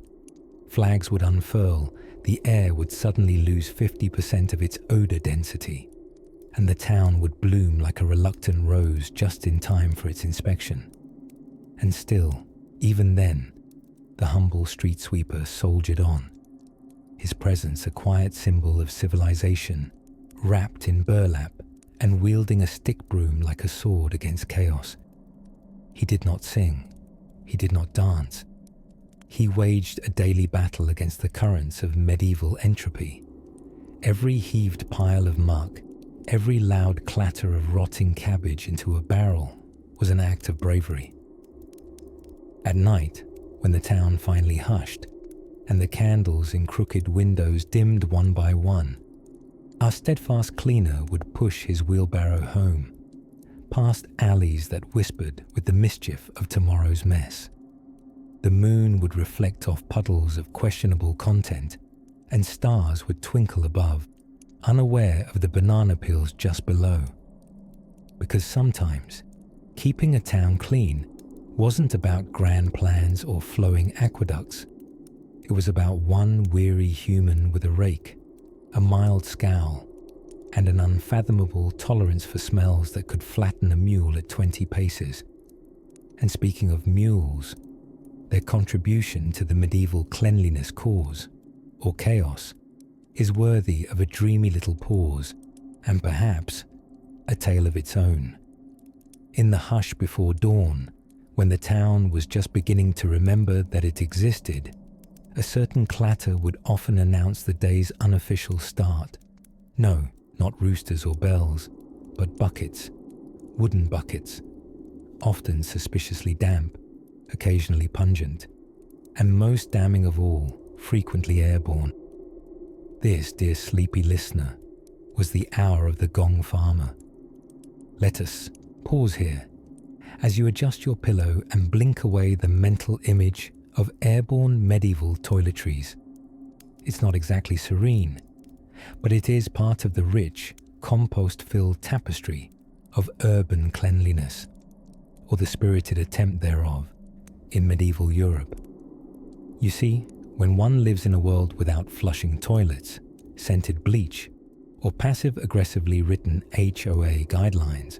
Flags would unfurl, the air would suddenly lose 50% of its odor density, and the town would bloom like a reluctant rose just in time for its inspection. And still, even then, the humble street sweeper soldiered on, his presence a quiet symbol of civilization, wrapped in burlap and wielding a stick broom like a sword against chaos. He did not sing, he did not dance. He waged a daily battle against the currents of medieval entropy. Every heaved pile of muck, every loud clatter of rotting cabbage into a barrel was an act of bravery. At night, when the town finally hushed, and the candles in crooked windows dimmed one by one, our steadfast cleaner would push his wheelbarrow home, past alleys that whispered with the mischief of tomorrow's mess. The moon would reflect off puddles of questionable content, and stars would twinkle above, unaware of the banana peels just below. Because sometimes, keeping a town clean wasn't about grand plans or flowing aqueducts. It was about one weary human with a rake, a mild scowl, and an unfathomable tolerance for smells that could flatten a mule at 20 paces. And speaking of mules, their contribution to the medieval cleanliness cause, or chaos, is worthy of a dreamy little pause, and perhaps a tale of its own. In the hush before dawn, when the town was just beginning to remember that it existed, a certain clatter would often announce the day's unofficial start. No, not roosters or bells, but buckets, wooden buckets, often suspiciously damp, occasionally pungent, and most damning of all, frequently airborne. This, dear sleepy listener, was the hour of the gong farmer. Let us pause here as you adjust your pillow and blink away the mental image of airborne medieval toiletries. It's not exactly serene, but it is part of the rich, compost-filled tapestry of urban cleanliness, or the spirited attempt thereof, in medieval Europe. You see, when one lives in a world without flushing toilets, scented bleach, or passive-aggressively written HOA guidelines,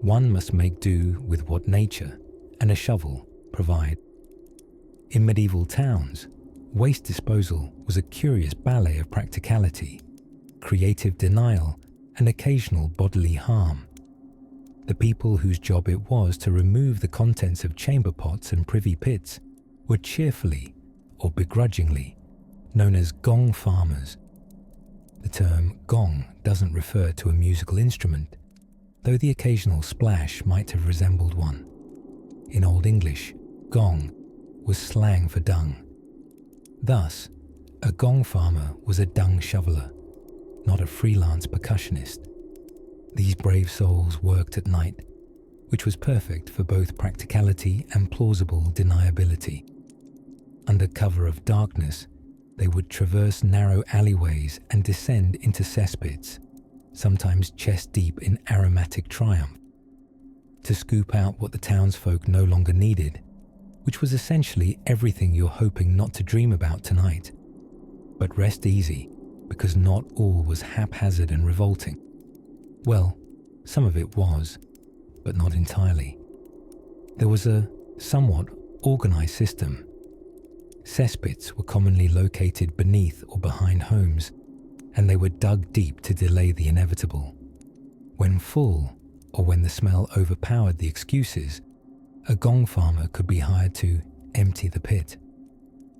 one must make do with what nature and a shovel provide. In medieval towns, waste disposal was a curious ballet of practicality, creative denial, and occasional bodily harm. The people whose job it was to remove the contents of chamber pots and privy pits were cheerfully, or begrudgingly, known as gong farmers. The term gong doesn't refer to a musical instrument, though the occasional splash might have resembled one. in Old English, gong, was slang for dung. Thus, a gong farmer was a dung shoveler, not a freelance percussionist. These brave souls worked at night, which was perfect for both practicality and plausible deniability. Under cover of darkness, they would traverse narrow alleyways and descend into cesspits, sometimes chest-deep in aromatic triumph, to scoop out what the townsfolk no longer needed, which was essentially everything you're hoping not to dream about tonight. But rest easy, because not all was haphazard and revolting. Well, some of it was, but not entirely. There was a somewhat organized system. Cesspits were commonly located beneath or behind homes, and they were dug deep to delay the inevitable. When full, or when the smell overpowered the excuses, a gong farmer could be hired to empty the pit.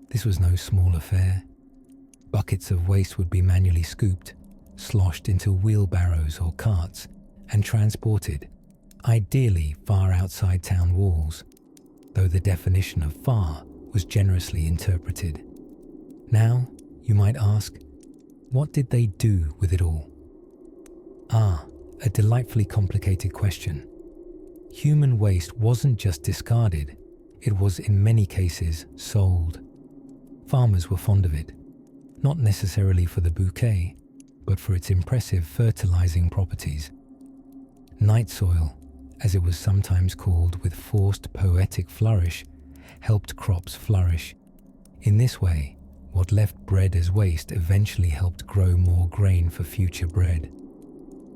This was no small affair. Buckets of waste would be manually scooped, sloshed into wheelbarrows or carts, and transported, ideally far outside town walls, though the definition of far was generously interpreted. Now, you might ask, what did they do with it all? A delightfully complicated question. Human waste wasn't just discarded, it was in many cases sold. Farmers were fond of it, not necessarily for the bouquet, but for its impressive fertilizing properties. Night soil, as it was sometimes called with forced poetic flourish, helped crops flourish. In this way, what left bread as waste eventually helped grow more grain for future bread.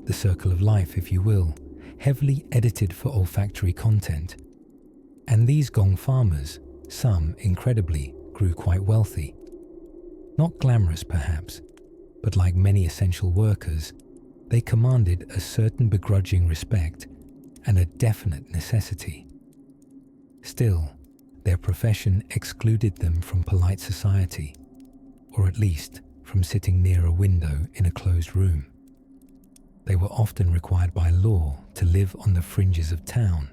The circle of life, if you will, heavily edited for olfactory content. And these gong farmers, some incredibly, grew quite wealthy. Not glamorous perhaps, but like many essential workers, they commanded a certain begrudging respect and a definite necessity. Still, their profession excluded them from polite society, or at least from sitting near a window in a closed room. They were often required by law to live on the fringes of town,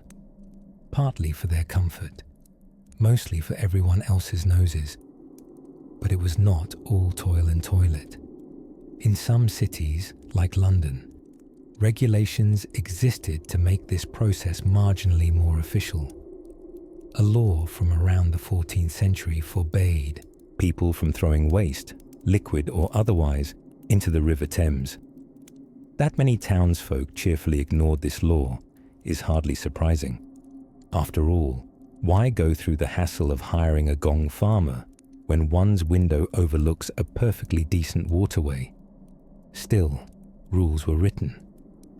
partly for their comfort, mostly for everyone else's noses. But it was not all toil and toilet. In some cities, like London, regulations existed to make this process marginally more official. A law from around the 14th century forbade people from throwing waste, liquid or otherwise, into the River Thames. That many townsfolk cheerfully ignored this law is hardly surprising. After all, why go through the hassle of hiring a gong farmer when one's window overlooks a perfectly decent waterway? Still, rules were written,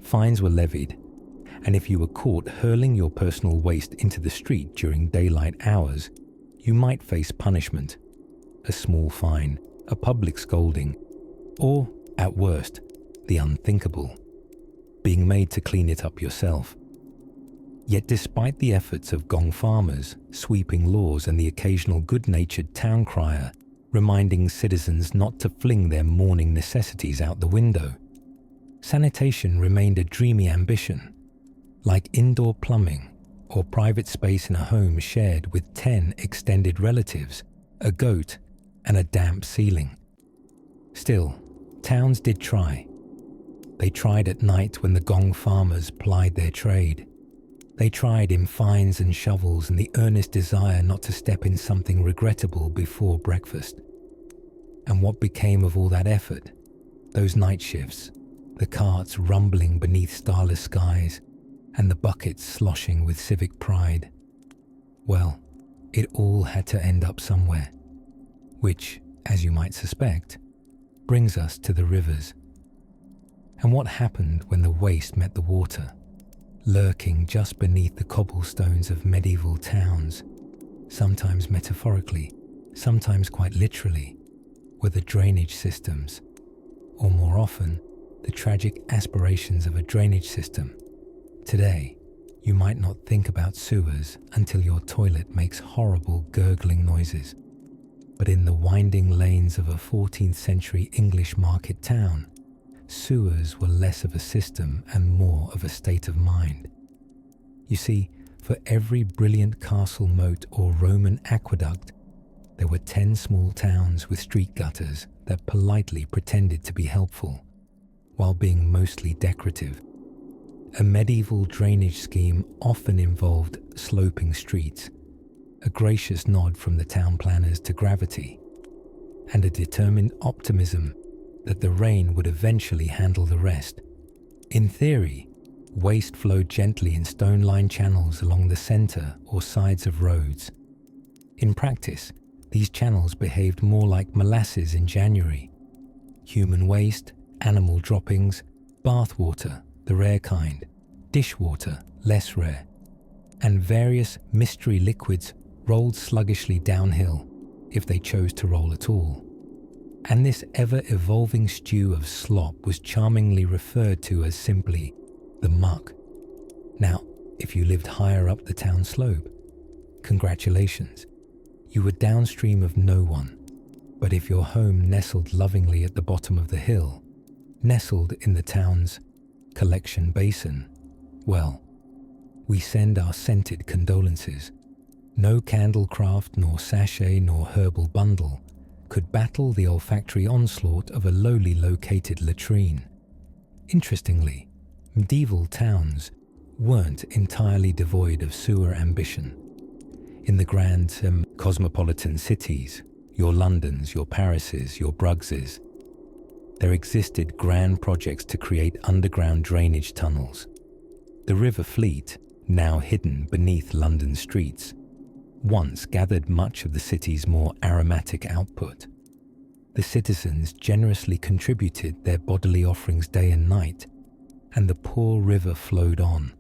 fines were levied, and if you were caught hurling your personal waste into the street during daylight hours, you might face punishment, a small fine, a public scolding, or, at worst, the unthinkable, being made to clean it up yourself. Yet despite the efforts of gong farmers, sweeping laws and the occasional good-natured town crier reminding citizens not to fling their morning necessities out the window, sanitation remained a dreamy ambition, like indoor plumbing or private space in a home shared with 10 extended relatives, a goat, and a damp ceiling. Still, towns did try. They tried at night when the gong farmers plied their trade. They tried in fines and shovels and the earnest desire not to step in something regrettable before breakfast. And what became of all that effort? Those night shifts, the carts rumbling beneath starless skies, and the buckets sloshing with civic pride. Well, it all had to end up somewhere. Which, as you might suspect, brings us to the rivers. And what happened when the waste met the water, lurking just beneath the cobblestones of medieval towns, sometimes metaphorically, sometimes quite literally, were the drainage systems, or more often, the tragic aspirations of a drainage system. Today, you might not think about sewers until your toilet makes horrible gurgling noises. But in the winding lanes of a 14th century English market town, sewers were less of a system and more of a state of mind. You see, For every brilliant castle moat or Roman aqueduct, there were 10 small towns with street gutters that politely pretended to be helpful, while being mostly decorative. A medieval drainage scheme often involved sloping streets, a gracious nod from the town planners to gravity, and a determined optimism that the rain would eventually handle the rest. In theory, waste flowed gently in stone-lined channels along the center or sides of roads. In practice, these channels behaved more like molasses in January. Human waste, animal droppings, bathwater, the rare kind, dishwater, less rare, and various mystery liquids rolled sluggishly downhill, if they chose to roll at all. And this ever-evolving stew of slop was charmingly referred to as simply the muck. Now, if you lived higher up the town slope, congratulations, you were downstream of no one. But if your home nestled lovingly at the bottom of the hill, nestled in the town's collection basin, well, we send our scented condolences. No candlecraft nor sachet nor herbal bundle could battle the olfactory onslaught of a lowly located latrine. Interestingly, medieval towns weren't entirely devoid of sewer ambition. In the grand cosmopolitan cities, your Londons, your Parises, your Bruggses, there existed grand projects to create underground drainage tunnels. The River Fleet, now hidden beneath London streets, once gathered much of the city's more aromatic output. The citizens generously contributed their bodily offerings day and night, and the poor river flowed on,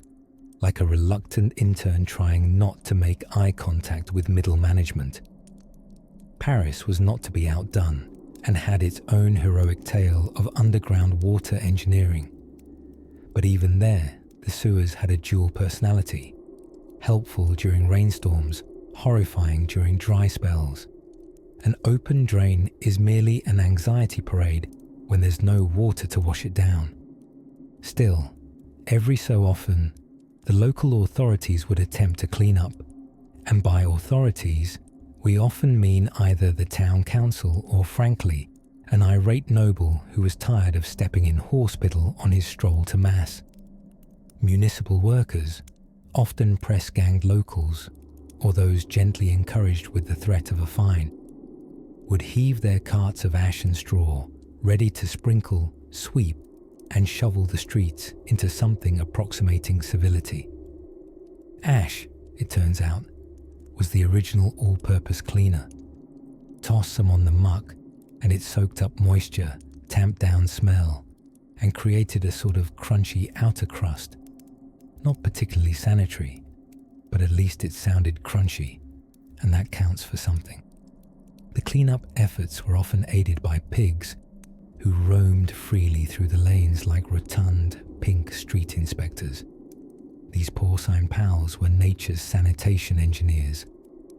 like a reluctant intern trying not to make eye contact with middle management. Paris was not to be outdone and had its own heroic tale of underground water engineering. But even there, the sewers had a dual personality, helpful during rainstorms, horrifying during dry spells. An open drain is merely an anxiety parade when there's no water to wash it down. Still, every so often, the local authorities would attempt to clean up, and by authorities, we often mean either the town council or, frankly, an irate noble who was tired of stepping in horse-piddle on his stroll to mass. Municipal workers, often press-ganged locals, or those gently encouraged with the threat of a fine, would heave their carts of ash and straw, ready to sprinkle, sweep, and shovel the streets into something approximating civility. Ash, it turns out, was the original all-purpose cleaner. Toss some on the muck, and it soaked up moisture, tamped down smell, and created a sort of crunchy outer crust. Not particularly sanitary, but at least it sounded crunchy, and that counts for something. The cleanup efforts were often aided by pigs, who roamed freely through the lanes like rotund, pink street inspectors. These porcine pals were nature's sanitation engineers,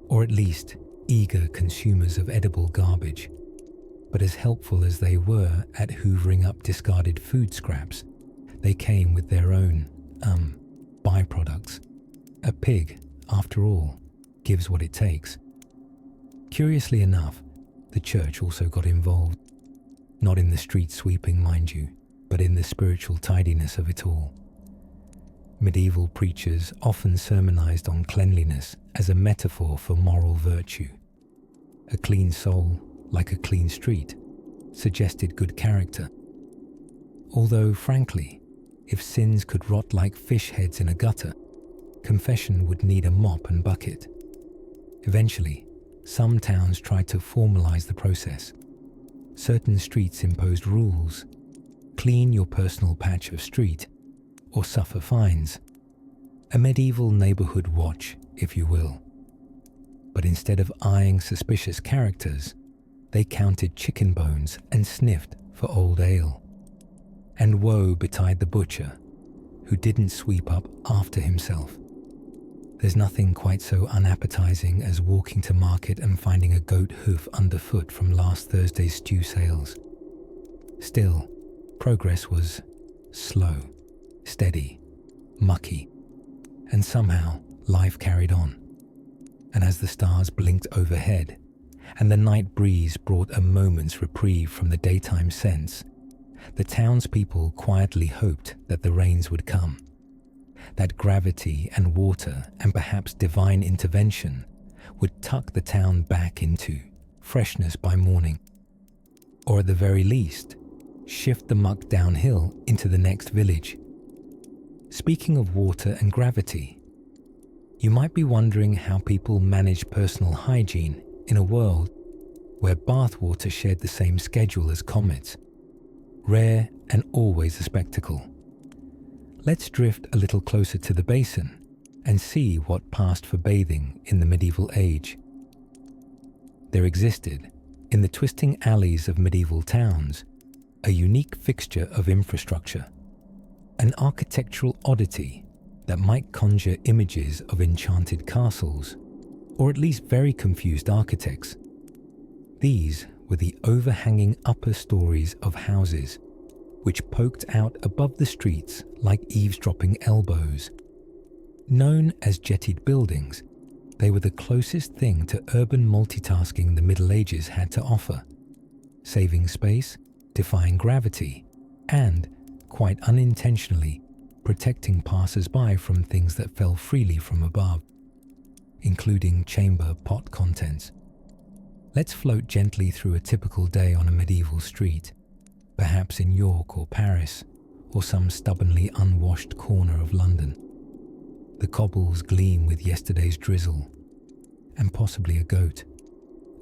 or at least eager consumers of edible garbage. But as helpful as they were at hoovering up discarded food scraps, they came with their own, byproducts. A pig, after all, gives what it takes. Curiously enough, the church also got involved. Not in the street sweeping, mind you, but in the spiritual tidiness of it all. Medieval preachers often sermonized on cleanliness as a metaphor for moral virtue. A clean soul, like a clean street, suggested good character. Although, frankly, if sins could rot like fish heads in a gutter, confession would need a mop and bucket. Eventually, some towns tried to formalize the process. Certain streets imposed rules. Clean your personal patch of street, or suffer fines. A medieval neighborhood watch, if you will. But instead of eyeing suspicious characters, they counted chicken bones and sniffed for old ale. And woe betide the butcher, who didn't sweep up after himself. There's nothing quite so unappetizing as walking to market and finding a goat hoof underfoot from last Thursday's stew sales. Still, progress was slow, steady, mucky, and somehow life carried on. And as the stars blinked overhead, and the night breeze brought a moment's reprieve from the daytime sense, the townspeople quietly hoped that the rains would come, that gravity and water and perhaps divine intervention would tuck the town back into freshness by morning, or at the very least, shift the muck downhill into the next village. Speaking of water and gravity, you might be wondering how people manage personal hygiene in a world where bathwater shared the same schedule as comets, rare and always a spectacle. Let's drift a little closer to the basin and see what passed for bathing in the medieval age. There existed, in the twisting alleys of medieval towns, a unique fixture of infrastructure, an architectural oddity that might conjure images of enchanted castles, or at least very confused architects. These were the overhanging upper stories of houses, which poked out above the streets like eavesdropping elbows. Known as jettied buildings, they were the closest thing to urban multitasking the Middle Ages had to offer, saving space, defying gravity, and, quite unintentionally, protecting passers-by from things that fell freely from above, including chamber pot contents. Let's float gently through a typical day on a medieval street, perhaps in York or Paris, or some stubbornly unwashed corner of London. The cobbles gleam with yesterday's drizzle, and possibly a goat.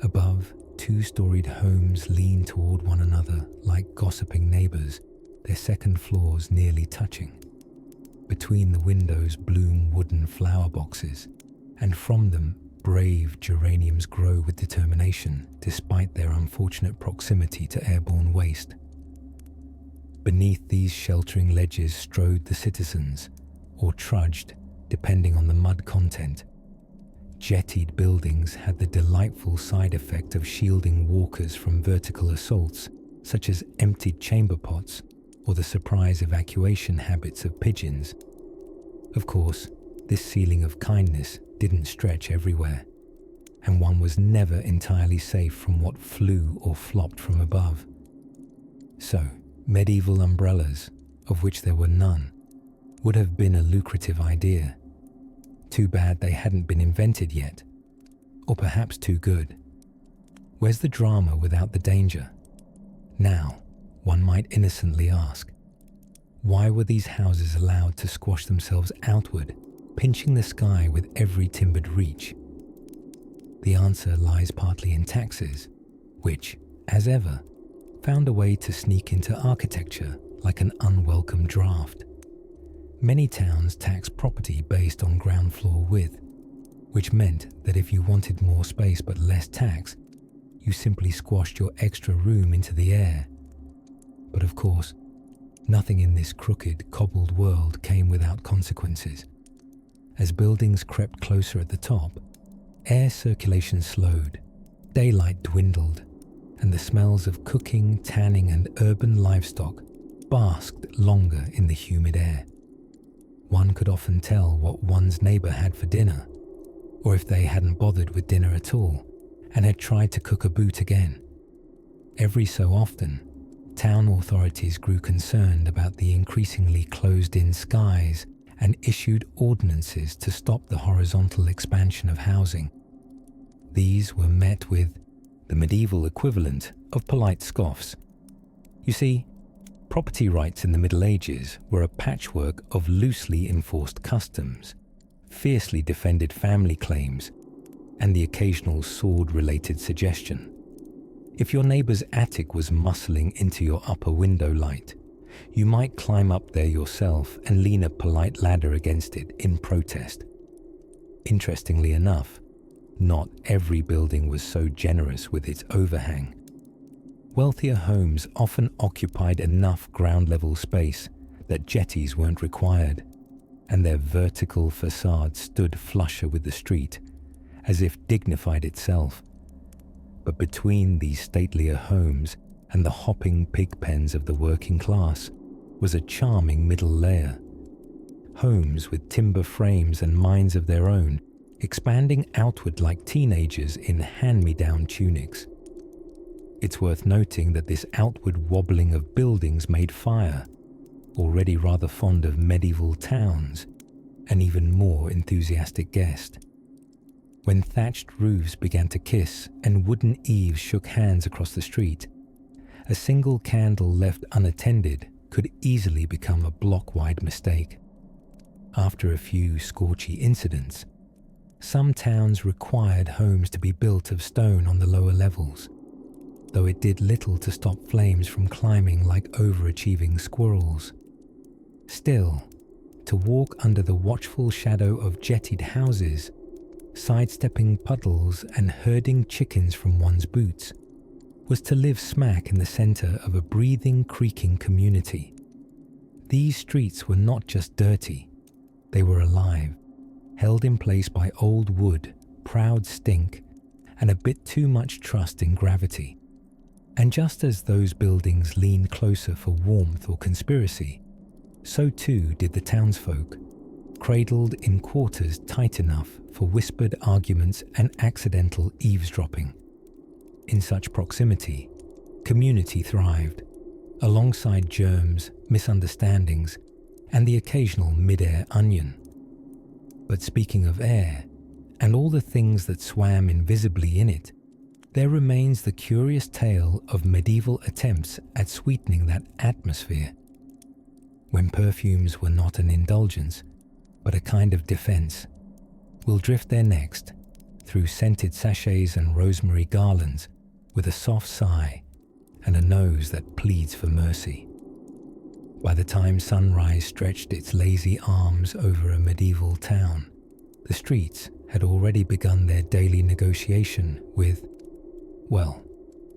Above, two-storied homes lean toward one another like gossiping neighbors, their second floors nearly touching. Between the windows bloom wooden flower boxes, and from them brave geraniums grow with determination despite their unfortunate proximity to airborne waste. Beneath these sheltering ledges strode the citizens, or trudged, depending on the mud content. Jettied buildings had the delightful side effect of shielding walkers from vertical assaults, such as emptied chamber pots or the surprise evacuation habits of pigeons. Of course, this ceiling of kindness didn't stretch everywhere, and one was never entirely safe from what flew or flopped from above. So, medieval umbrellas, of which there were none, would have been a lucrative idea. Too bad they hadn't been invented yet, or perhaps too good. Where's the drama without the danger? Now, one might innocently ask, why were these houses allowed to squash themselves outward, pinching the sky with every timbered reach? The answer lies partly in taxes, which, as ever, found a way to sneak into architecture like an unwelcome draft. Many towns tax property based on ground floor width, which meant that if you wanted more space but less tax, you simply squashed your extra room into the air. But of course, nothing in this crooked, cobbled world came without consequences. As buildings crept closer at the top, air circulation slowed, daylight dwindled, and the smells of cooking, tanning, and urban livestock basked longer in the humid air. One could often tell what one's neighbor had for dinner, or if they hadn't bothered with dinner at all and had tried to cook a boot again. Every so often, town authorities grew concerned about the increasingly closed-in skies and issued ordinances to stop the horizontal expansion of housing. These were met with the medieval equivalent of polite scoffs. You see, property rights in the Middle Ages were a patchwork of loosely enforced customs, fiercely defended family claims, and the occasional sword-related suggestion. If your neighbor's attic was muscling into your upper window light, you might climb up there yourself and lean a polite ladder against it in protest. Interestingly enough, not every building was so generous with its overhang. Wealthier homes often occupied enough ground-level space that jetties weren't required, and their vertical facade stood flusher with the street, as if dignified itself. But between these statelier homes and the hopping pig pens of the working class was a charming middle layer. homes with timber frames and minds of their own, expanding outward like teenagers in hand-me-down tunics. It's worth noting that this outward wobbling of buildings made Fire, already rather fond of medieval towns, an even more enthusiastic guest. When thatched roofs began to kiss and wooden eaves shook hands across the street, a single candle left unattended could easily become a block-wide mistake. After a few scorchy incidents, some towns required homes to be built of stone on the lower levels, though it did little to stop flames from climbing like overachieving squirrels. Still, to walk under the watchful shadow of jettied houses, sidestepping puddles and herding chickens from one's boots, was to live smack in the center of a breathing, creaking community. These streets were not just dirty, they were alive, held in place by old wood, proud stink, and a bit too much trust in gravity. And just as those buildings leaned closer for warmth or conspiracy, so too did the townsfolk, cradled in quarters tight enough for whispered arguments and accidental eavesdropping. In such proximity, community thrived, alongside germs, misunderstandings, and the occasional mid-air onion. But speaking of air, and all the things that swam invisibly in it, there remains the curious tale of medieval attempts at sweetening that atmosphere. When perfumes were not an indulgence, but a kind of defense, we'll drift there next, through scented sachets and rosemary garlands, with a soft sigh and a nose that pleads for mercy. By the time sunrise stretched its lazy arms over a medieval town, the streets had already begun their daily negotiation with, well,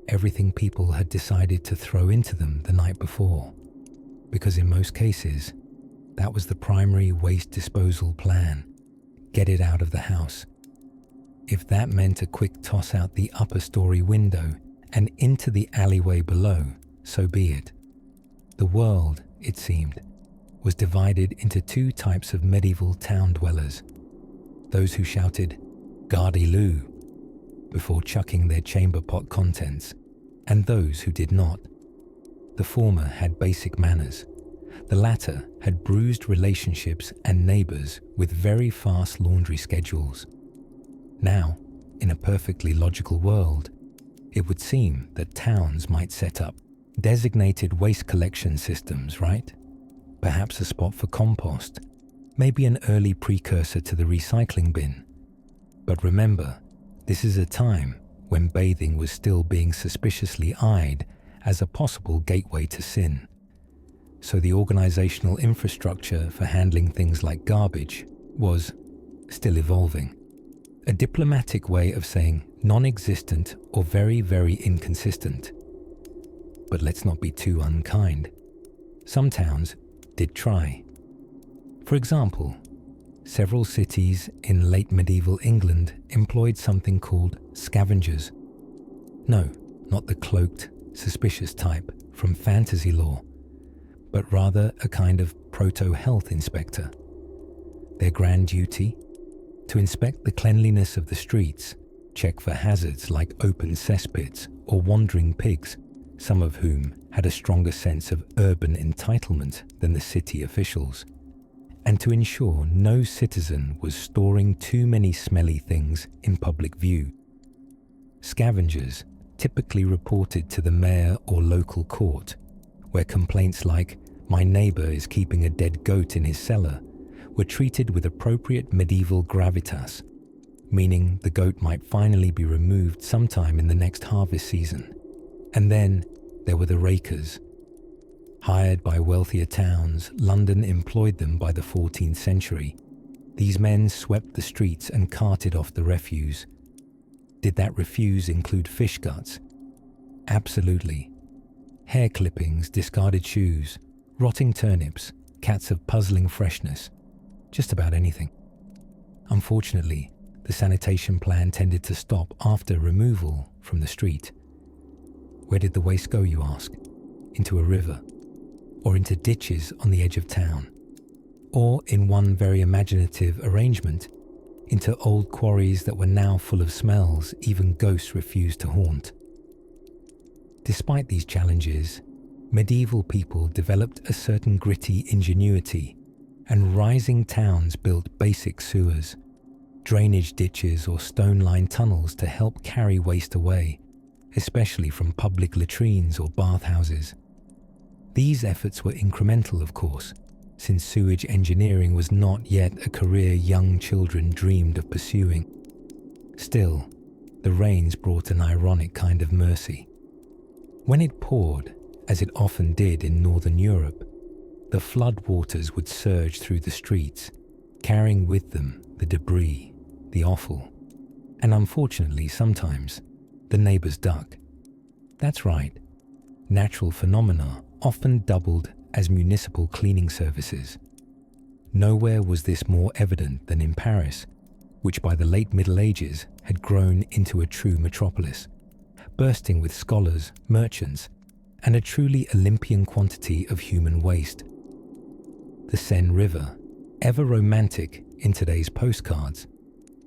everything people had decided to throw into them the night before, because in most cases, that was the primary waste disposal plan. Get it out of the house. If that meant a quick toss out the upper story window and into the alleyway below, so be it. The world, it seemed, was divided into two types of medieval town dwellers. Those who shouted, "Gardy-loo," before chucking their chamber pot contents, and those who did not. The former had basic manners. The latter had bruised relationships and neighbors with very fast laundry schedules. Now, in a perfectly logical world, it would seem that towns might set up designated waste collection systems, right? Perhaps a spot for compost, maybe an early precursor to the recycling bin. But remember, this is a time when bathing was still being suspiciously eyed as a possible gateway to sin. So the organizational infrastructure for handling things like garbage was still evolving. A diplomatic way of saying non-existent or very, very inconsistent. But let's not be too unkind. Some towns did try. For example, several cities in late medieval England employed something called scavengers. No, not the cloaked, suspicious type from fantasy lore, but rather a kind of proto-health inspector. Their grand duty? To inspect the cleanliness of the streets, check for hazards like open cesspits or wandering pigs, some of whom had a stronger sense of urban entitlement than the city officials, and to ensure no citizen was storing too many smelly things in public view. Scavengers typically reported to the mayor or local court, where complaints like, "My neighbor is keeping a dead goat in his cellar," were treated with appropriate medieval gravitas, meaning the goat might finally be removed sometime in the next harvest season. And then there were the rakers. Hired by wealthier towns, London employed them by the 14th century. These men swept the streets and carted off the refuse. Did that refuse include fish guts? Absolutely. Hair clippings, discarded shoes, rotting turnips, cats of puzzling freshness, just about anything. Unfortunately, the sanitation plan tended to stop after removal from the street. Where did the waste go, you ask? Into a river? Or into ditches on the edge of town? or in one very imaginative arrangement, into old quarries that were now full of smells even ghosts refused to haunt. Despite these challenges, medieval people developed a certain gritty ingenuity, and rising towns built basic sewers, drainage ditches or stone-lined tunnels to help carry waste away, especially from public latrines or bathhouses. These efforts were incremental, of course, since sewage engineering was not yet a career young children dreamed of pursuing. Still, the rains brought an ironic kind of mercy. When it poured, as it often did in Northern Europe, the flood waters would surge through the streets, carrying with them the debris, the offal, and unfortunately sometimes, the neighbour's duck. That's right, natural phenomena often doubled as municipal cleaning services. Nowhere was this more evident than in Paris, which by the late Middle Ages had grown into a true metropolis, bursting with scholars, merchants, and a truly Olympian quantity of human waste. The Seine River, ever romantic in today's postcards,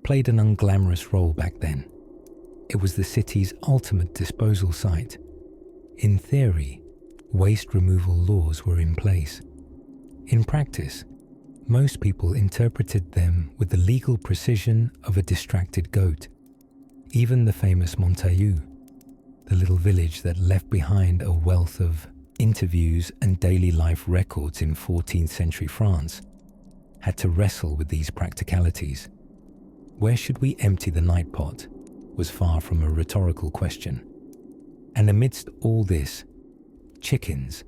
played an unglamorous role back then. It was the city's ultimate disposal site. In theory, waste removal laws were in place. In practice, most people interpreted them with the legal precision of a distracted goat. Even the famous Montaillou, the little village that left behind a wealth of interviews and daily life records in 14th century France, had to wrestle with these practicalities. Where should we empty the night pot was far from a rhetorical question. And amidst all this, chickens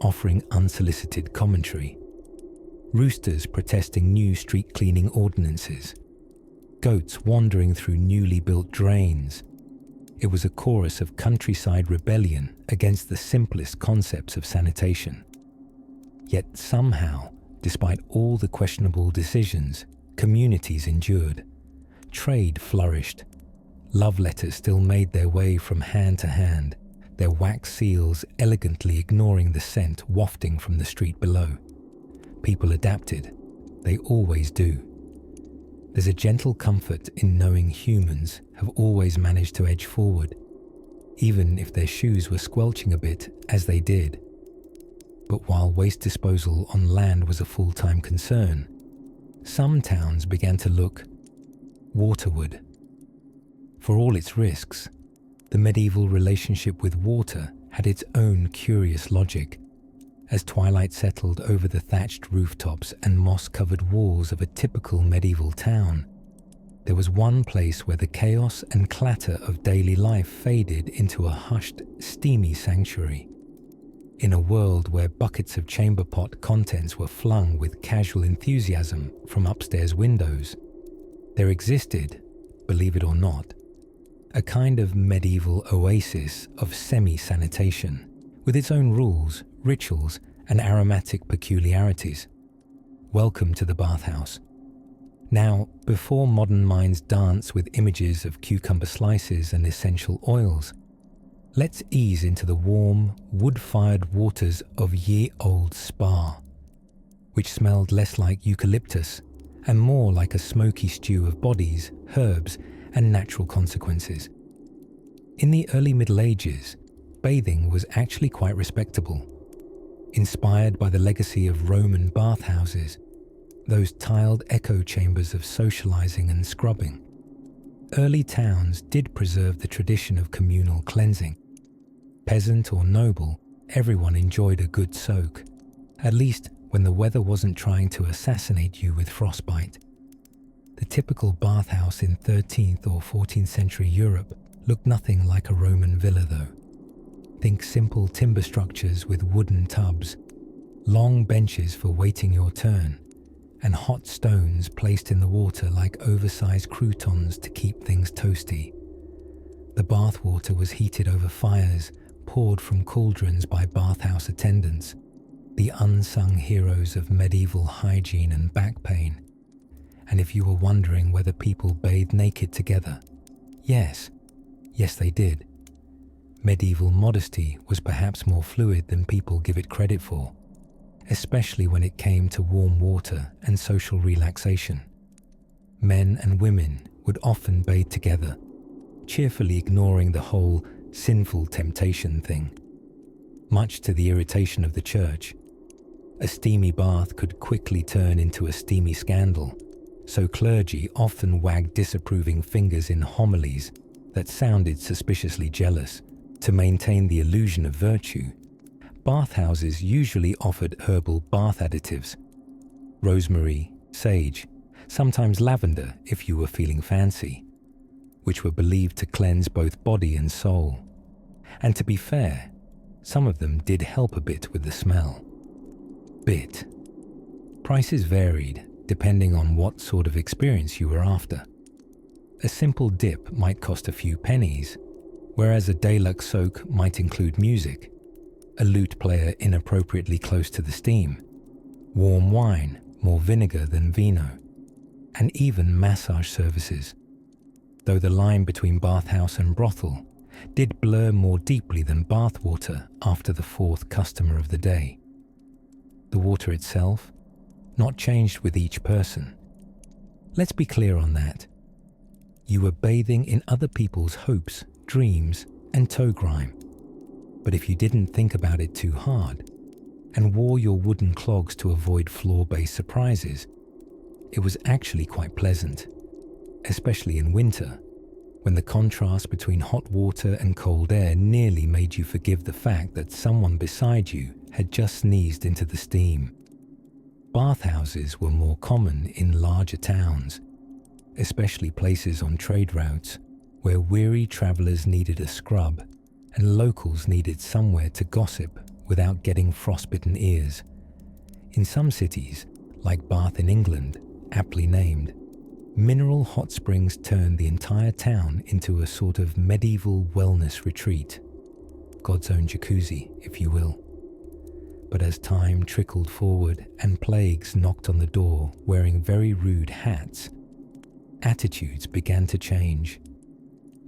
offering unsolicited commentary, roosters protesting new street cleaning ordinances, goats wandering through newly built drains. It was a chorus of countryside rebellion against the simplest concepts of sanitation. Yet somehow, despite all the questionable decisions, communities endured. Trade flourished. Love letters still made their way from hand to hand, their wax seals elegantly ignoring the scent wafting from the street below. People adapted. They always do. There's a gentle comfort in knowing humans have always managed to edge forward, even if their shoes were squelching a bit as they did. But while waste disposal on land was a full-time concern, some towns began to look waterward. For all its risks, the medieval relationship with water had its own curious logic. As twilight settled over the thatched rooftops and moss-covered walls of a typical medieval town, there was one place where the chaos and clatter of daily life faded into a hushed, steamy sanctuary. In a world where buckets of chamber pot contents were flung with casual enthusiasm from upstairs windows, there existed, believe it or not, a kind of medieval oasis of semi-sanitation, with its own rules, rituals, and aromatic peculiarities. Welcome to the bathhouse. Now, before modern minds dance with images of cucumber slices and essential oils, let's ease into the warm, wood-fired waters of ye-old spa, which smelled less like eucalyptus and more like a smoky stew of bodies, herbs, and natural consequences. In the early Middle Ages, bathing was actually quite respectable. Inspired by the legacy of Roman bathhouses, those tiled echo chambers of socializing and scrubbing, early towns did preserve the tradition of communal cleansing. Peasant or noble, everyone enjoyed a good soak, at least when the weather wasn't trying to assassinate you with frostbite. The typical bathhouse in 13th or 14th century Europe looked nothing like a Roman villa though. Think simple timber structures with wooden tubs, long benches for waiting your turn, and hot stones placed in the water like oversized croutons to keep things toasty. The bath water was heated over fires poured from cauldrons by bathhouse attendants, the unsung heroes of medieval hygiene and back pain. And if you were wondering whether people bathed naked together, yes they did. Medieval modesty was perhaps more fluid than people give it credit for, especially when it came to warm water and social relaxation. Men and women would often bathe together, cheerfully ignoring the whole sinful temptation thing. Much to the irritation of the church, a steamy bath could quickly turn into a steamy scandal, so clergy often wagged disapproving fingers in homilies that sounded suspiciously jealous. To maintain the illusion of virtue, bathhouses usually offered herbal bath additives: rosemary, sage, sometimes lavender if you were feeling fancy, which were believed to cleanse both body and soul. And to be fair, some of them did help a bit with the smell. Prices varied depending on what sort of experience you were after. A simple dip might cost a few pennies, whereas a deluxe soak might include music, a lute player inappropriately close to the steam, warm wine, more vinegar than vino, and even massage services, though the line between bathhouse and brothel did blur more deeply than bathwater after the fourth customer of the day. The water itself, not changed with each person. Let's be clear on that. You were bathing in other people's hopes, dreams, and toe grime. But if you didn't think about it too hard and wore your wooden clogs to avoid floor-based surprises, it was actually quite pleasant, especially in winter, when the contrast between hot water and cold air nearly made you forgive the fact that someone beside you had just sneezed into the steam. Bathhouses were more common in larger towns, especially places on trade routes where weary travelers needed a scrub and locals needed somewhere to gossip without getting frostbitten ears. In some cities, like Bath in England, aptly named, mineral hot springs turned the entire town into a sort of medieval wellness retreat. God's own jacuzzi, if you will. But as time trickled forward and plagues knocked on the door wearing very rude hats, attitudes began to change.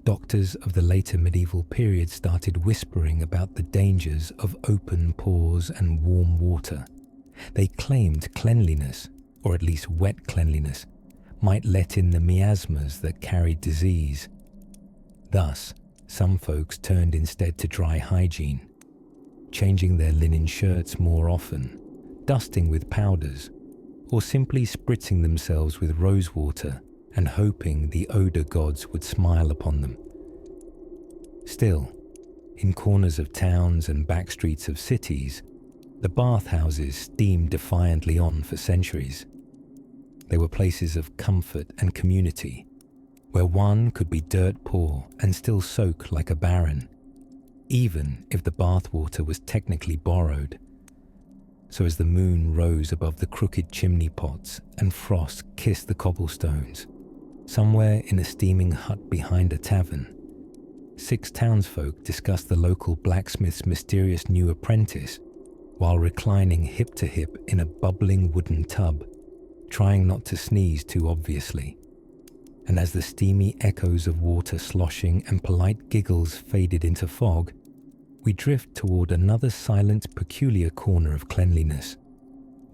Doctors of the later medieval period started whispering about the dangers of open pores and warm water. They claimed cleanliness, or at least wet cleanliness, might let in the miasmas that carried disease. Thus, some folks turned instead to dry hygiene, changing their linen shirts more often, dusting with powders, or simply spritzing themselves with rosewater and hoping the odor gods would smile upon them. Still, in corners of towns and back streets of cities, the bathhouses steamed defiantly on for centuries. They were places of comfort and community, where one could be dirt poor and still soak like a baron, even if the bathwater was technically borrowed. So as the moon rose above the crooked chimney pots and frost kissed the cobblestones, somewhere in a steaming hut behind a tavern, 6 townsfolk discussed the local blacksmith's mysterious new apprentice while reclining hip to hip in a bubbling wooden tub, trying not to sneeze too obviously. And as the steamy echoes of water sloshing and polite giggles faded into fog, we drift toward another silent, peculiar corner of cleanliness.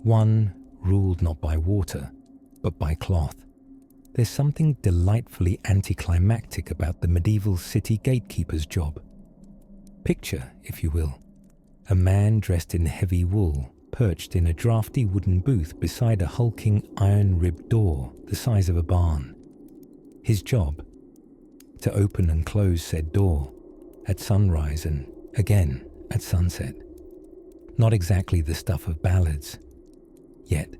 One ruled not by water, but by cloth. There's something delightfully anticlimactic about the medieval city gatekeeper's job. Picture, if you will, a man dressed in heavy wool, perched in a drafty wooden booth beside a hulking iron-ribbed door the size of a barn. His job? To open and close said door, at sunrise and again at sunset. Not exactly the stuff of ballads. Yet,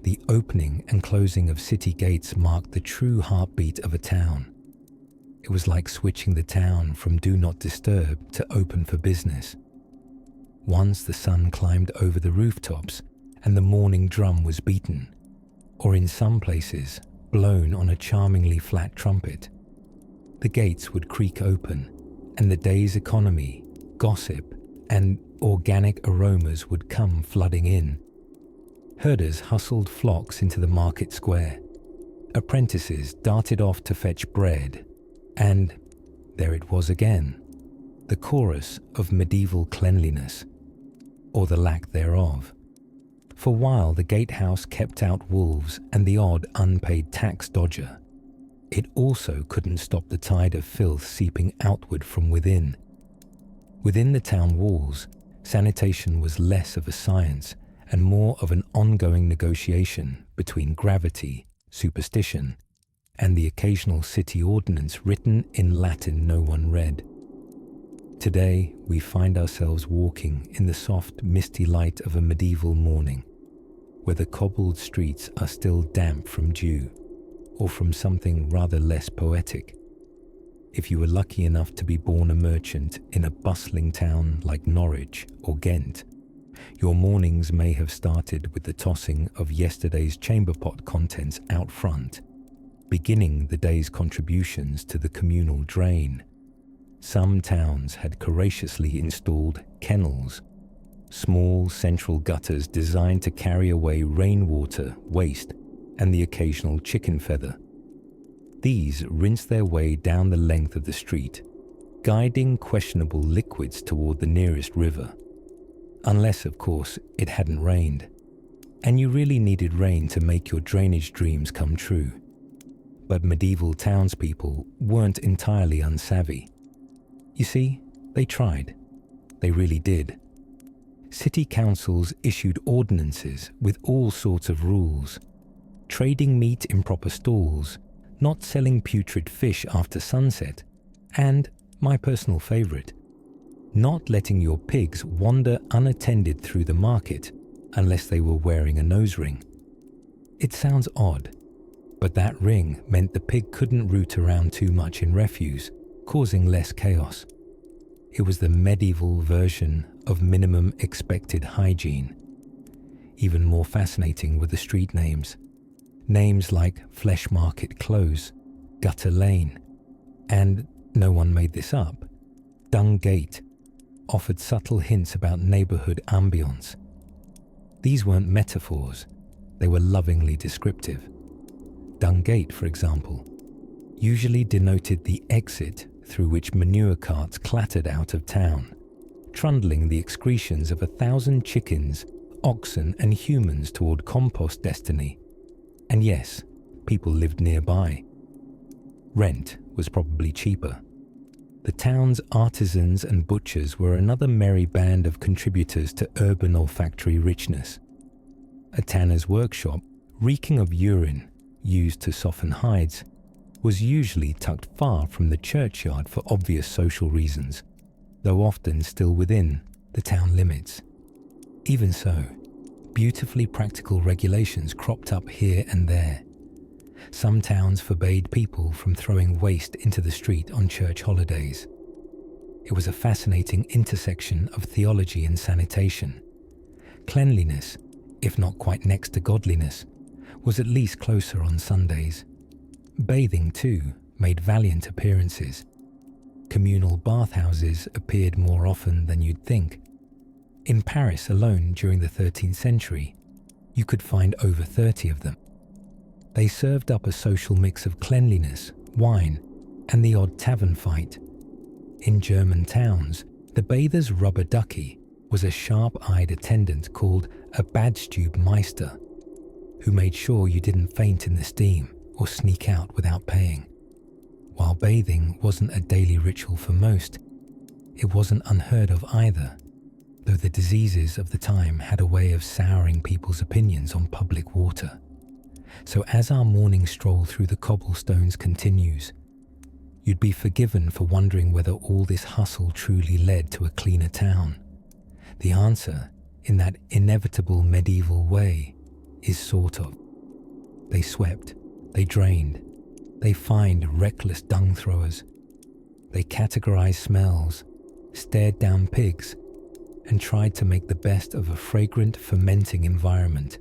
the opening and closing of city gates marked the true heartbeat of a town. It was like switching the town from do not disturb to open for business. Once the sun climbed over the rooftops and the morning drum was beaten, or in some places, blown on a charmingly flat trumpet, the gates would creak open and the day's economy, gossip, and organic aromas would come flooding in. Herders hustled flocks into the market square. Apprentices darted off to fetch bread. And there it was again, the chorus of medieval cleanliness, or the lack thereof. For a while, the gatehouse kept out wolves and the odd unpaid tax dodger. It also couldn't stop the tide of filth seeping outward from within. Within the town walls, sanitation was less of a science and more of an ongoing negotiation between gravity, superstition, and the occasional city ordinance written in Latin no one read. Today, we find ourselves walking in the soft, misty light of a medieval morning, where the cobbled streets are still damp from dew, or from something rather less poetic. If you were lucky enough to be born a merchant in a bustling town like Norwich or Ghent, your mornings may have started with the tossing of yesterday's chamber pot contents out front, beginning the day's contributions to the communal drain. Some towns had courageously installed kennels, small central gutters designed to carry away rainwater, waste, and the occasional chicken feather. These rinsed their way down the length of the street, guiding questionable liquids toward the nearest river. Unless, of course, it hadn't rained, and you really needed rain to make your drainage dreams come true. But medieval townspeople weren't entirely unsavvy. You see, they tried. They really did. City councils issued ordinances with all sorts of rules. Trading meat in proper stalls, not selling putrid fish after sunset, and, my personal favourite, not letting your pigs wander unattended through the market unless they were wearing a nose ring. It sounds odd, but that ring meant the pig couldn't root around too much in refuse, causing less chaos. It was the medieval version of minimum expected hygiene. Even more fascinating were the street names. Names like Flesh Market Close, Gutter Lane, and, no one made this up, Dung Gate, offered subtle hints about neighbourhood ambience. These weren't metaphors, they were lovingly descriptive. Dung Gate, for example, usually denoted the exit through which manure carts clattered out of town, trundling the excretions of 1,000 chickens, oxen and humans toward compost destiny. And yes, people lived nearby. Rent was probably cheaper. The town's artisans and butchers were another merry band of contributors to urban olfactory richness. A tanner's workshop, reeking of urine, used to soften hides, was usually tucked far from the churchyard for obvious social reasons, though often still within the town limits. Even so, beautifully practical regulations cropped up here and there. Some towns forbade people from throwing waste into the street on church holidays. It was a fascinating intersection of theology and sanitation. Cleanliness, if not quite next to godliness, was at least closer on Sundays. Bathing, too, made valiant appearances. Communal bathhouses appeared more often than you'd think. In Paris alone during the 13th century, you could find over 30 of them. They served up a social mix of cleanliness, wine, and the odd tavern fight. In German towns, the bather's rubber ducky was a sharp-eyed attendant called a Badstube-Meister, who made sure you didn't faint in the steam or sneak out without paying. While bathing wasn't a daily ritual for most, it wasn't unheard of either, though the diseases of the time had a way of souring people's opinions on public water. So as our morning stroll through the cobblestones continues, you'd be forgiven for wondering whether all this hustle truly led to a cleaner town. The answer, in that inevitable medieval way, is sort of. They swept, they drained, they fined reckless dung throwers, they categorized smells, stared down pigs, and tried to make the best of a fragrant, fermenting environment.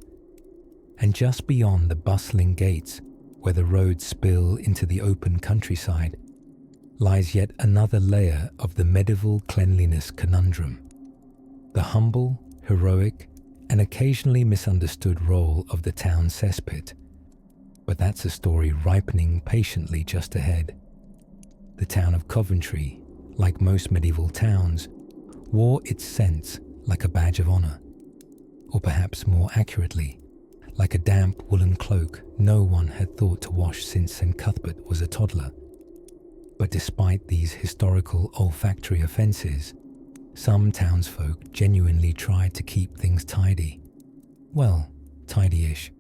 And just beyond the bustling gates, where the roads spill into the open countryside, lies yet another layer of the medieval cleanliness conundrum. The humble, heroic, and occasionally misunderstood role of the town cesspit. But that's a story ripening patiently just ahead. The town of Coventry, like most medieval towns, wore its scents like a badge of honour. or perhaps more accurately, like a damp woolen cloak no one had thought to wash since St. Cuthbert was a toddler. But despite these historical olfactory offences, some townsfolk genuinely tried to keep things tidy. Well, tidy-ish.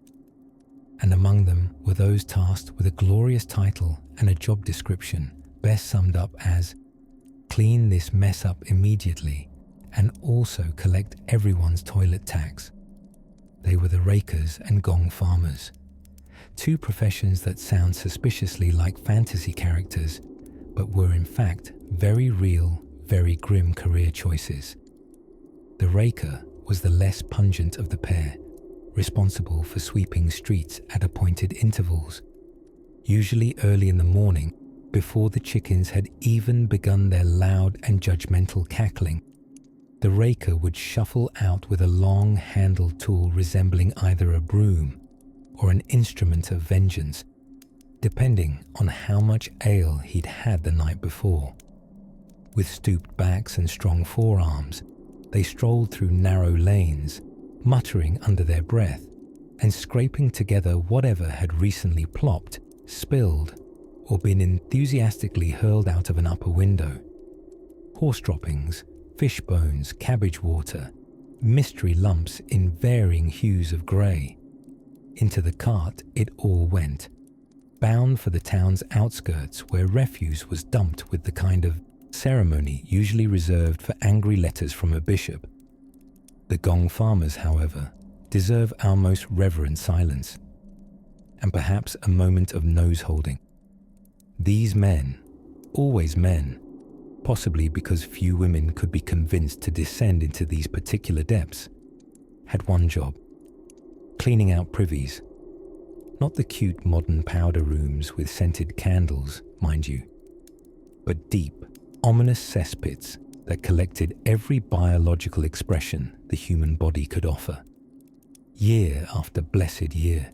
And among them were those tasked with a glorious title and a job description best summed up as "clean this mess up immediately and also collect everyone's toilet tax." They were the rakers and gong farmers, two professions that sound suspiciously like fantasy characters, but were in fact very real, very grim career choices. The raker was the less pungent of the pair, responsible for sweeping streets at appointed intervals, usually early in the morning before the chickens had even begun their loud and judgmental cackling. The raker would shuffle out with a long-handled tool resembling either a broom or an instrument of vengeance, depending on how much ale he'd had the night before. With stooped backs and strong forearms, they strolled through narrow lanes, muttering under their breath and scraping together whatever had recently plopped, spilled, or been enthusiastically hurled out of an upper window. Horse droppings, fish bones, cabbage water, mystery lumps in varying hues of grey. Into the cart it all went, bound for the town's outskirts where refuse was dumped with the kind of ceremony usually reserved for angry letters from a bishop. The gong farmers, however, deserve our most reverent silence, and perhaps a moment of nose-holding. These men, always men, possibly because few women could be convinced to descend into these particular depths, had one job: cleaning out privies. Not the cute modern powder rooms with scented candles, mind you, but deep, ominous cesspits that collected every biological expression the human body could offer, year after blessed year.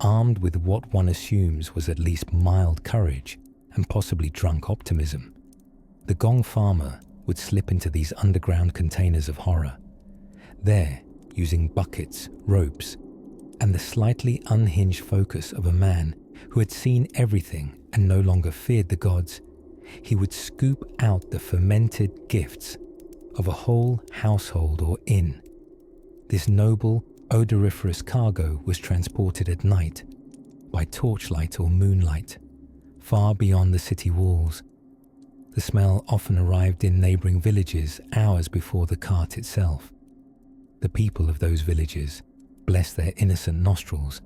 Armed with what one assumes was at least mild courage and possibly drunk optimism, the gong farmer would slip into these underground containers of horror. There, using buckets, ropes, and the slightly unhinged focus of a man who had seen everything and no longer feared the gods, he would scoop out the fermented gifts of a whole household or inn. This noble, odoriferous cargo was transported at night, by torchlight or moonlight, far beyond the city walls. The smell often arrived in neighbouring villages hours before the cart itself. The people of those villages, bless their innocent nostrils,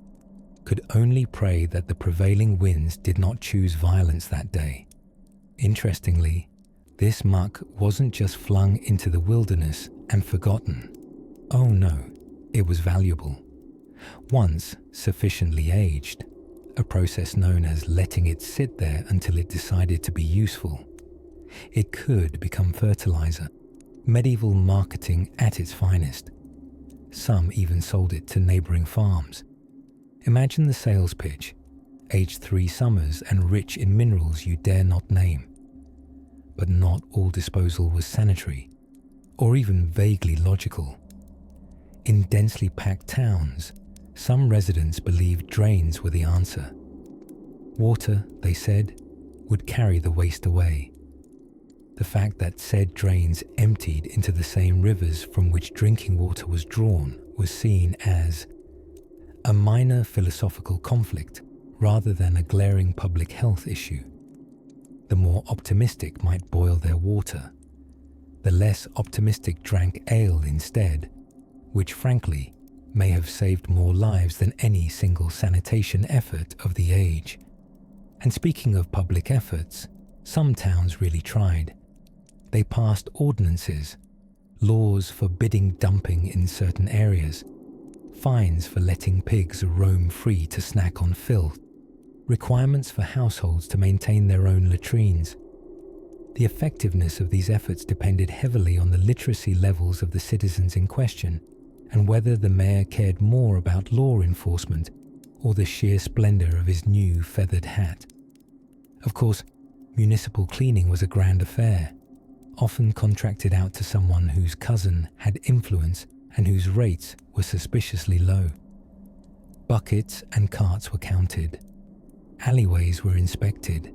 could only pray that the prevailing winds did not choose violence that day. Interestingly, this muck wasn't just flung into the wilderness and forgotten. Oh no, it was valuable. Once sufficiently aged, a process known as letting it sit there until it decided to be useful, it could become fertilizer, medieval marketing at its finest. Some even sold it to neighbouring farms. Imagine the sales pitch: aged 3 summers and rich in minerals you dare not name. But not all disposal was sanitary, or even vaguely logical. In densely packed towns, some residents believed drains were the answer. Water, they said, would carry the waste away. The fact that said drains emptied into the same rivers from which drinking water was drawn was seen as a minor philosophical conflict rather than a glaring public health issue. The more optimistic might boil their water. The less optimistic drank ale instead, which frankly may have saved more lives than any single sanitation effort of the age. And speaking of public efforts, some towns really tried. They passed ordinances, laws forbidding dumping in certain areas, fines for letting pigs roam free to snack on filth, requirements for households to maintain their own latrines. The effectiveness of these efforts depended heavily on the literacy levels of the citizens in question and whether the mayor cared more about law enforcement or the sheer splendour of his new feathered hat. Of course, municipal cleaning was a grand affair, often contracted out to someone whose cousin had influence and whose rates were suspiciously low. Buckets and carts were counted. Alleyways were inspected.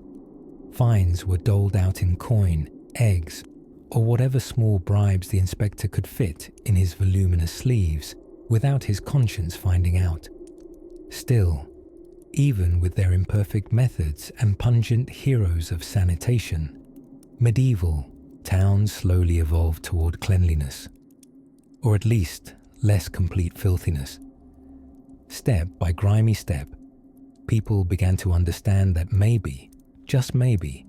Fines were doled out in coin, eggs, or whatever small bribes the inspector could fit in his voluminous sleeves without his conscience finding out. Still, even with their imperfect methods and pungent heroes of sanitation, medieval towns slowly evolved toward cleanliness, or at least less complete filthiness. Step by grimy step, people began to understand that maybe, just maybe,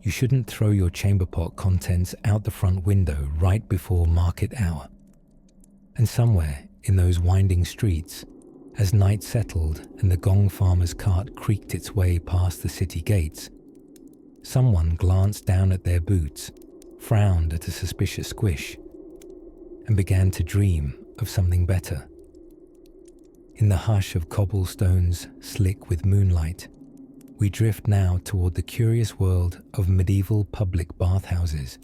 you shouldn't throw your chamber pot contents out the front window right before market hour. And somewhere in those winding streets, as night settled and the gong farmer's cart creaked its way past the city gates, someone glanced down at their boots, frowned at a suspicious squish, and began to dream of something better. In the hush of cobblestones slick with moonlight, we drift now toward the curious world of medieval public bathhouses,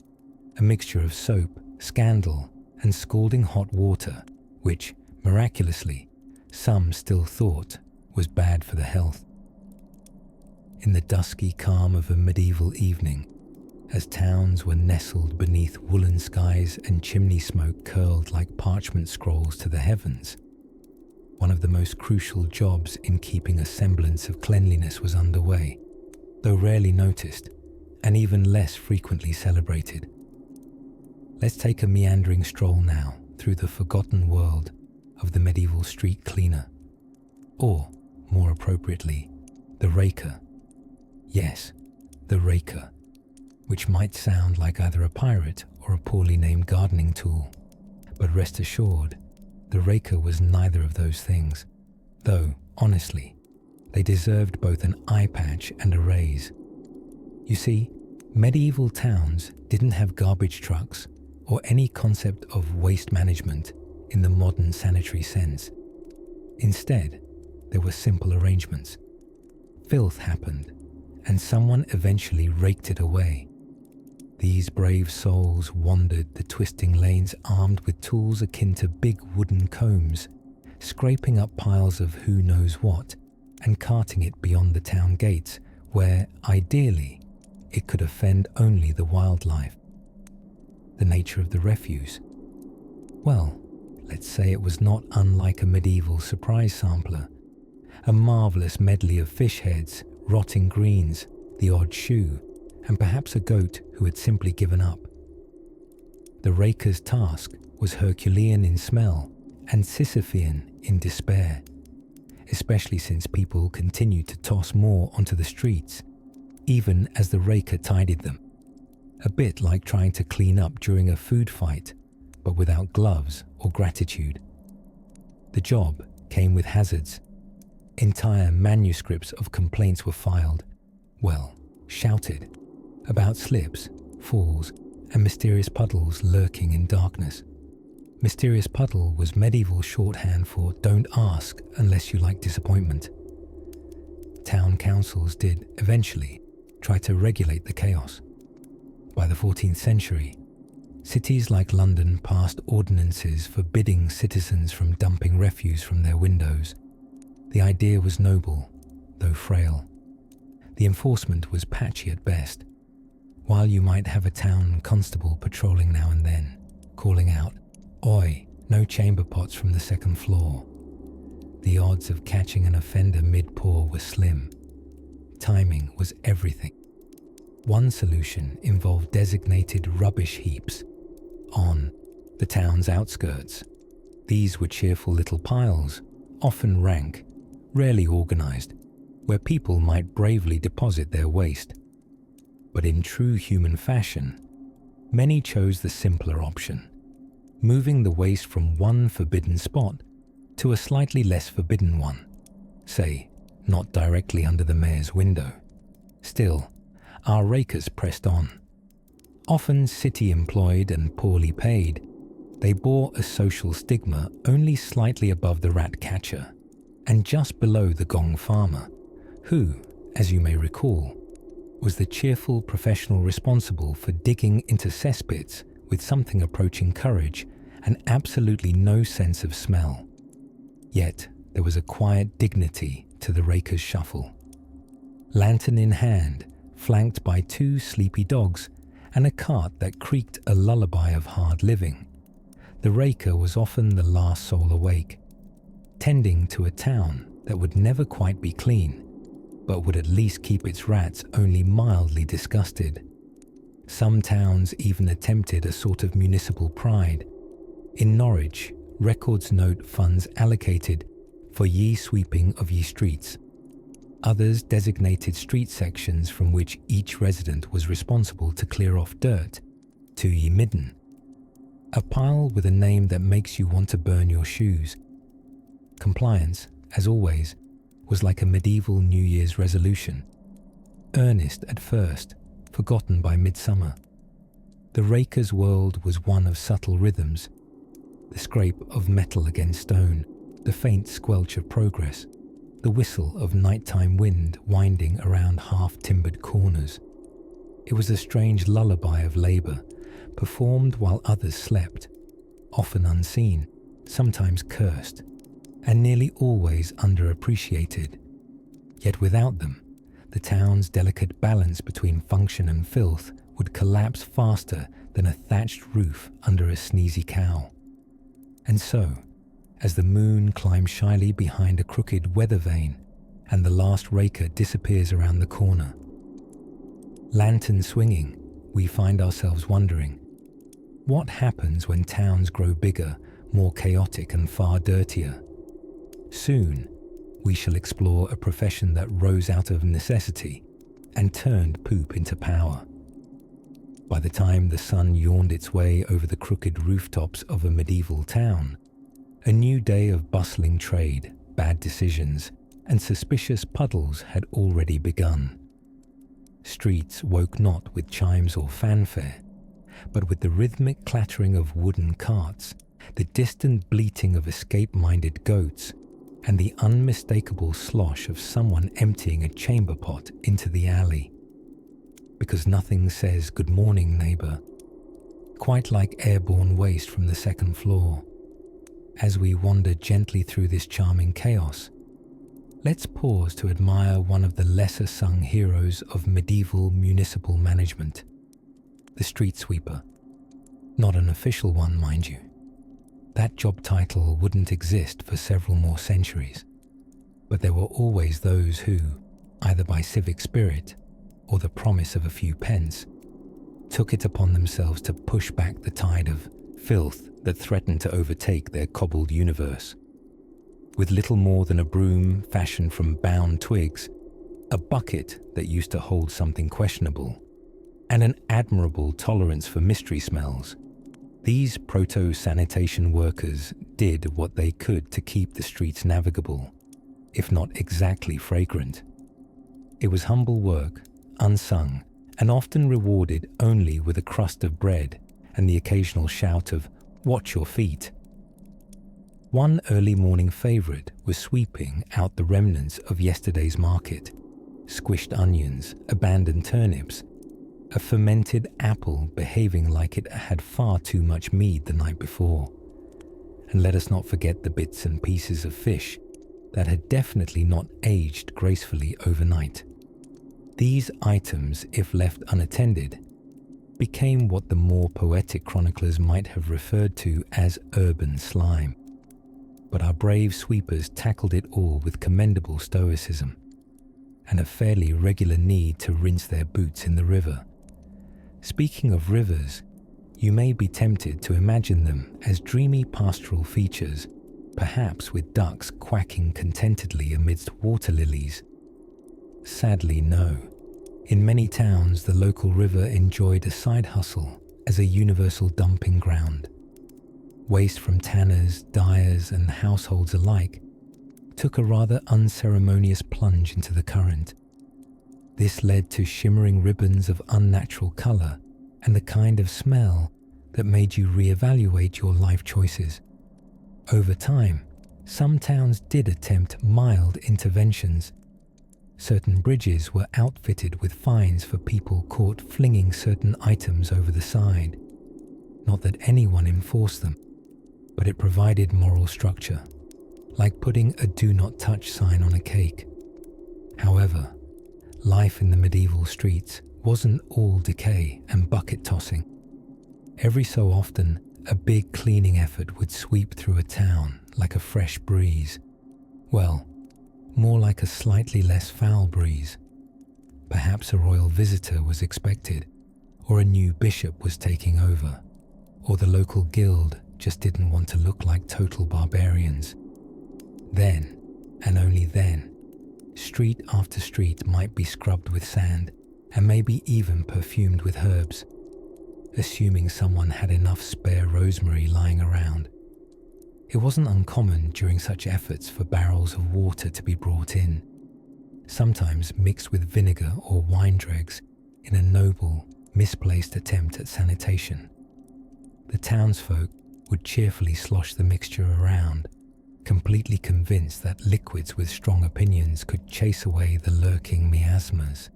a mixture of soap, scandal, and scalding hot water, which, miraculously, some still thought was bad for the health. In the dusky calm of a medieval evening, as towns were nestled beneath woolen skies and chimney smoke curled like parchment scrolls to the heavens, one of the most crucial jobs in keeping a semblance of cleanliness was underway, though rarely noticed and even less frequently celebrated. Let's take a meandering stroll now through the forgotten world of the medieval street cleaner, or, more appropriately, the raker. Yes, the raker, which might sound like either a pirate or a poorly named gardening tool, but rest assured, the raker was neither of those things, though, honestly, they deserved both an eye patch and a raise. You see, medieval towns didn't have garbage trucks or any concept of waste management in the modern sanitary sense. Instead, there were simple arrangements. Filth happened, and someone eventually raked it away. These brave souls wandered the twisting lanes armed with tools akin to big wooden combs, scraping up piles of who knows what and carting it beyond the town gates where, ideally, it could offend only the wildlife. The nature of the refuse? Well, let's say it was not unlike a medieval surprise sampler, a marvellous medley of fish heads, rotting greens, the odd shoe, and perhaps a goat who had simply given up. The raker's task was Herculean in smell and Sisyphean in despair, especially since people continued to toss more onto the streets, even as the raker tidied them. A bit like trying to clean up during a food fight, but without gloves or gratitude. The job came with hazards. Entire manuscripts of complaints were filed, shouted, about slips, falls, and mysterious puddles lurking in darkness. Mysterious puddle was medieval shorthand for don't ask unless you like disappointment. Town councils did, eventually, try to regulate the chaos. By the 14th century, cities like London passed ordinances forbidding citizens from dumping refuse from their windows. The idea was noble, though frail. The enforcement was patchy at best. While you might have a town constable patrolling now and then, calling out, "Oi, no chamber pots from the second floor," the odds of catching an offender mid-pour were slim. Timing was everything. One solution involved designated rubbish heaps on the town's outskirts. These were cheerful little piles, often rank, rarely organized, where people might bravely deposit their waste. But in true human fashion, many chose the simpler option, moving the waste from one forbidden spot to a slightly less forbidden one, say, not directly under the mayor's window. Still, our rakers pressed on. Often city-employed and poorly paid, they bore a social stigma only slightly above the rat catcher and just below the gong farmer, who, as you may recall, was the cheerful professional responsible for digging into cesspits with something approaching courage and absolutely no sense of smell. Yet there was a quiet dignity to the raker's shuffle. Lantern in hand, flanked by 2 sleepy dogs and a cart that creaked a lullaby of hard living, the raker was often the last soul awake, tending to a town that would never quite be clean, but would at least keep its rats only mildly disgusted. Some towns even attempted a sort of municipal pride. In Norwich, records note funds allocated for ye sweeping of ye streets. Others designated street sections from which each resident was responsible to clear off dirt, to ye midden. A pile with a name that makes you want to burn your shoes. Compliance, as always, was like a medieval New Year's resolution. Earnest at first, forgotten by midsummer. The raker's world was one of subtle rhythms, the scrape of metal against stone, the faint squelch of progress, the whistle of nighttime wind winding around half-timbered corners. It was a strange lullaby of labour, performed while others slept, often unseen, sometimes cursed, and nearly always underappreciated. Yet without them, the town's delicate balance between function and filth would collapse faster than a thatched roof under a sneezy cow. And so, as the moon climbs shyly behind a crooked weather vane and the last raker disappears around the corner, lantern swinging, we find ourselves wondering, what happens when towns grow bigger, more chaotic and far dirtier? Soon, we shall explore a profession that rose out of necessity and turned poop into power. By the time the sun yawned its way over the crooked rooftops of a medieval town, a new day of bustling trade, bad decisions, and suspicious puddles had already begun. Streets woke not with chimes or fanfare, but with the rhythmic clattering of wooden carts, the distant bleating of escape-minded goats, and the unmistakable slosh of someone emptying a chamber pot into the alley. Because nothing says "good morning, neighbour," quite like airborne waste from the second floor. As we wander gently through this charming chaos, let's pause to admire one of the lesser-sung heroes of medieval municipal management, the street sweeper. Not an official one, mind you. That job title wouldn't exist for several more centuries, but there were always those who, either by civic spirit or the promise of a few pence, took it upon themselves to push back the tide of filth that threatened to overtake their cobbled universe. With little more than a broom fashioned from bound twigs, a bucket that used to hold something questionable, and an admirable tolerance for mystery smells, these proto-sanitation workers did what they could to keep the streets navigable, if not exactly fragrant. It was humble work, unsung, and often rewarded only with a crust of bread and the occasional shout of "watch your feet." One early morning favourite was sweeping out the remnants of yesterday's market, squished onions, abandoned turnips, a fermented apple behaving like it had far too much mead the night before. And let us not forget the bits and pieces of fish that had definitely not aged gracefully overnight. These items, if left unattended, became what the more poetic chroniclers might have referred to as urban slime. But our brave sweepers tackled it all with commendable stoicism, and a fairly regular need to rinse their boots in the river. Speaking of rivers, you may be tempted to imagine them as dreamy pastoral features, perhaps with ducks quacking contentedly amidst water lilies. Sadly, no. In many towns, the local river enjoyed a side hustle as a universal dumping ground. Waste from tanners, dyers, and households alike took a rather unceremonious plunge into the current. This led to shimmering ribbons of unnatural colour and the kind of smell that made you reevaluate your life choices. Over time, some towns did attempt mild interventions. Certain bridges were outfitted with fines for people caught flinging certain items over the side. Not that anyone enforced them, but it provided moral structure, like putting a do not touch sign on a cake. However, life in the medieval streets wasn't all decay and bucket tossing. Every so often, a big cleaning effort would sweep through a town like a fresh breeze. Well, more like a slightly less foul breeze. Perhaps a royal visitor was expected, or a new bishop was taking over, or the local guild just didn't want to look like total barbarians. Then, and only then, street after street might be scrubbed with sand and maybe even perfumed with herbs, assuming someone had enough spare rosemary lying around. It wasn't uncommon during such efforts for barrels of water to be brought in, sometimes mixed with vinegar or wine dregs in a noble, misplaced attempt at sanitation. The townsfolk would cheerfully slosh the mixture around, completely convinced that liquids with strong opinions could chase away the lurking miasmas,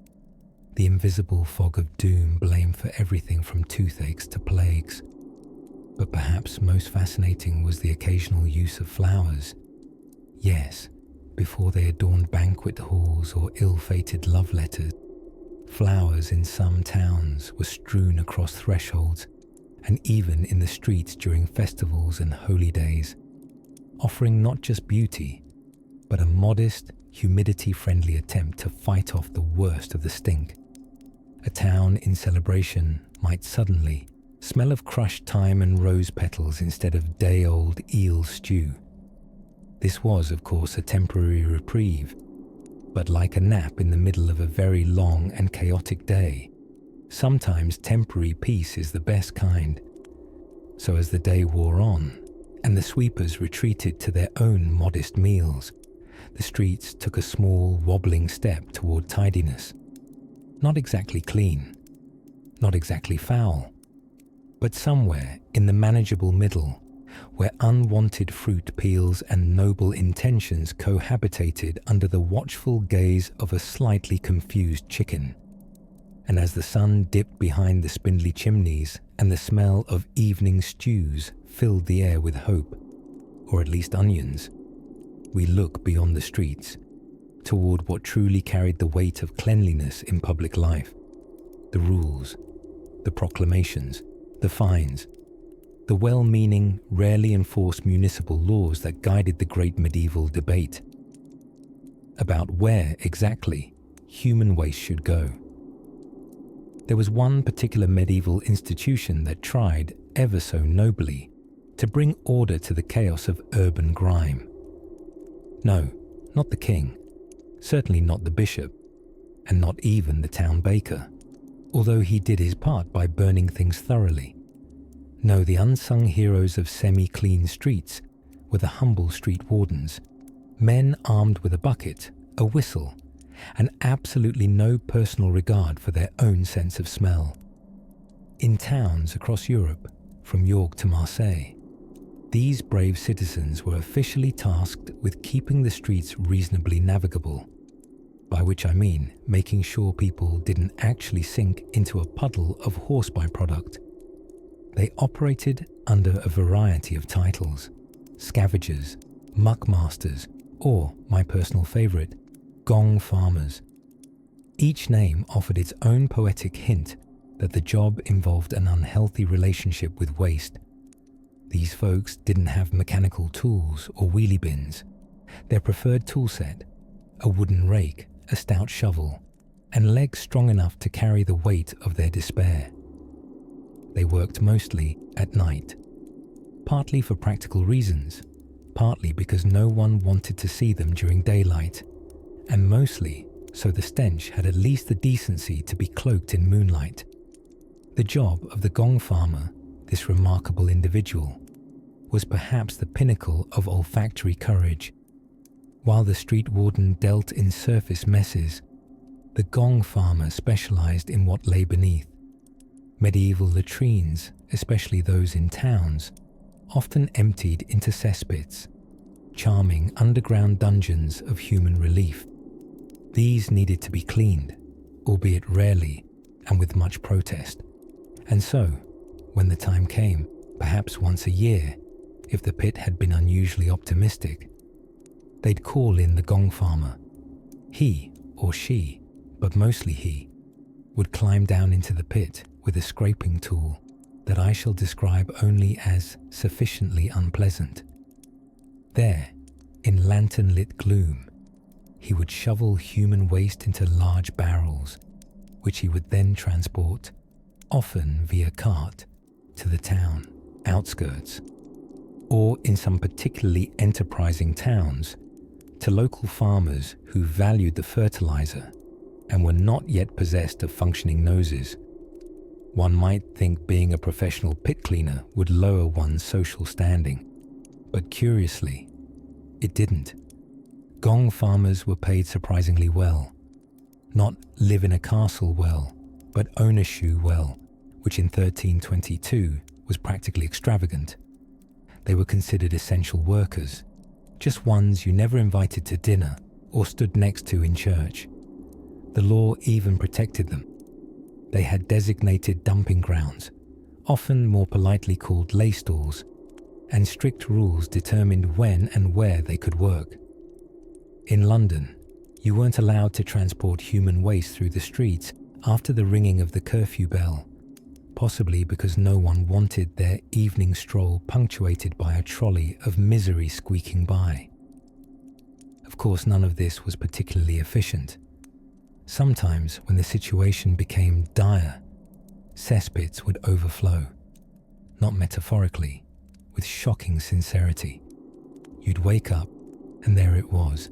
the invisible fog of doom blamed for everything from toothaches to plagues. But perhaps most fascinating was the occasional use of flowers. Yes, before they adorned banquet halls or ill-fated love letters, flowers in some towns were strewn across thresholds and even in the streets during festivals and holy days, offering not just beauty, but a modest, humidity-friendly attempt to fight off the worst of the stink. A town in celebration might suddenly smell of crushed thyme and rose petals instead of day-old eel stew. This was, of course, a temporary reprieve, but like a nap in the middle of a very long and chaotic day, sometimes temporary peace is the best kind. So as the day wore on, and the sweepers retreated to their own modest meals, the streets took a small, wobbling step toward tidiness. Not exactly clean, not exactly foul, but somewhere in the manageable middle, where unwanted fruit peels and noble intentions cohabitated under the watchful gaze of a slightly confused chicken. And as the sun dipped behind the spindly chimneys and the smell of evening stews filled the air with hope, or at least onions, we look beyond the streets, toward what truly carried the weight of cleanliness in public life. The rules, the proclamations, the fines, the well-meaning, rarely enforced municipal laws that guided the great medieval debate about where exactly human waste should go. There was one particular medieval institution that tried, ever so nobly, to bring order to the chaos of urban grime. No, not the king, certainly not the bishop, and not even the town baker, although he did his part by burning things thoroughly. No, the unsung heroes of semi-clean streets were the humble street wardens, men armed with a bucket, a whistle, and absolutely no personal regard for their own sense of smell. In towns across Europe, from York to Marseille, these brave citizens were officially tasked with keeping the streets reasonably navigable, by which I mean making sure people didn't actually sink into a puddle of horse byproduct. They operated under a variety of titles: scavengers, muckmasters, or, my personal favourite, gong farmers. Each name offered its own poetic hint that the job involved an unhealthy relationship with waste. These folks didn't have mechanical tools or wheelie bins. Their preferred toolset: a wooden rake, a stout shovel, and legs strong enough to carry the weight of their despair. They worked mostly at night, partly for practical reasons, partly because no one wanted to see them during daylight, and mostly so the stench had at least the decency to be cloaked in moonlight. The job of the gong farmer, this remarkable individual, was perhaps the pinnacle of olfactory courage. While the street warden dealt in surface messes, the gong farmer specialized in what lay beneath. Medieval latrines, especially those in towns, often emptied into cesspits, charming underground dungeons of human relief. These needed to be cleaned, albeit rarely and with much protest. And so, when the time came, perhaps once a year, If the pit had been unusually optimistic, they'd call in the gong farmer. He or she, but mostly he, would climb down into the pit with a scraping tool that I shall describe only as sufficiently unpleasant. There, in lantern-lit gloom, he would shovel human waste into large barrels, which he would then transport, often via cart, to the town outskirts, or in some particularly enterprising towns, to local farmers who valued the fertilizer and were not yet possessed of functioning noses. One might think being a professional pit cleaner would lower one's social standing, but curiously, it didn't. Gong farmers were paid surprisingly well. Not live in a castle well, but own a shoe well, which in 1322 was practically extravagant. They were considered essential workers, just ones you never invited to dinner or stood next to in church. The law even protected them. They had designated dumping grounds, often more politely called lay stalls, and strict rules determined when and where they could work. In London, you weren't allowed to transport human waste through the streets after the ringing of the curfew bell, possibly because no one wanted their evening stroll punctuated by a trolley of misery squeaking by. Of course, none of this was particularly efficient. Sometimes, when the situation became dire, cesspits would overflow, not metaphorically, with shocking sincerity. You'd wake up, and there it was,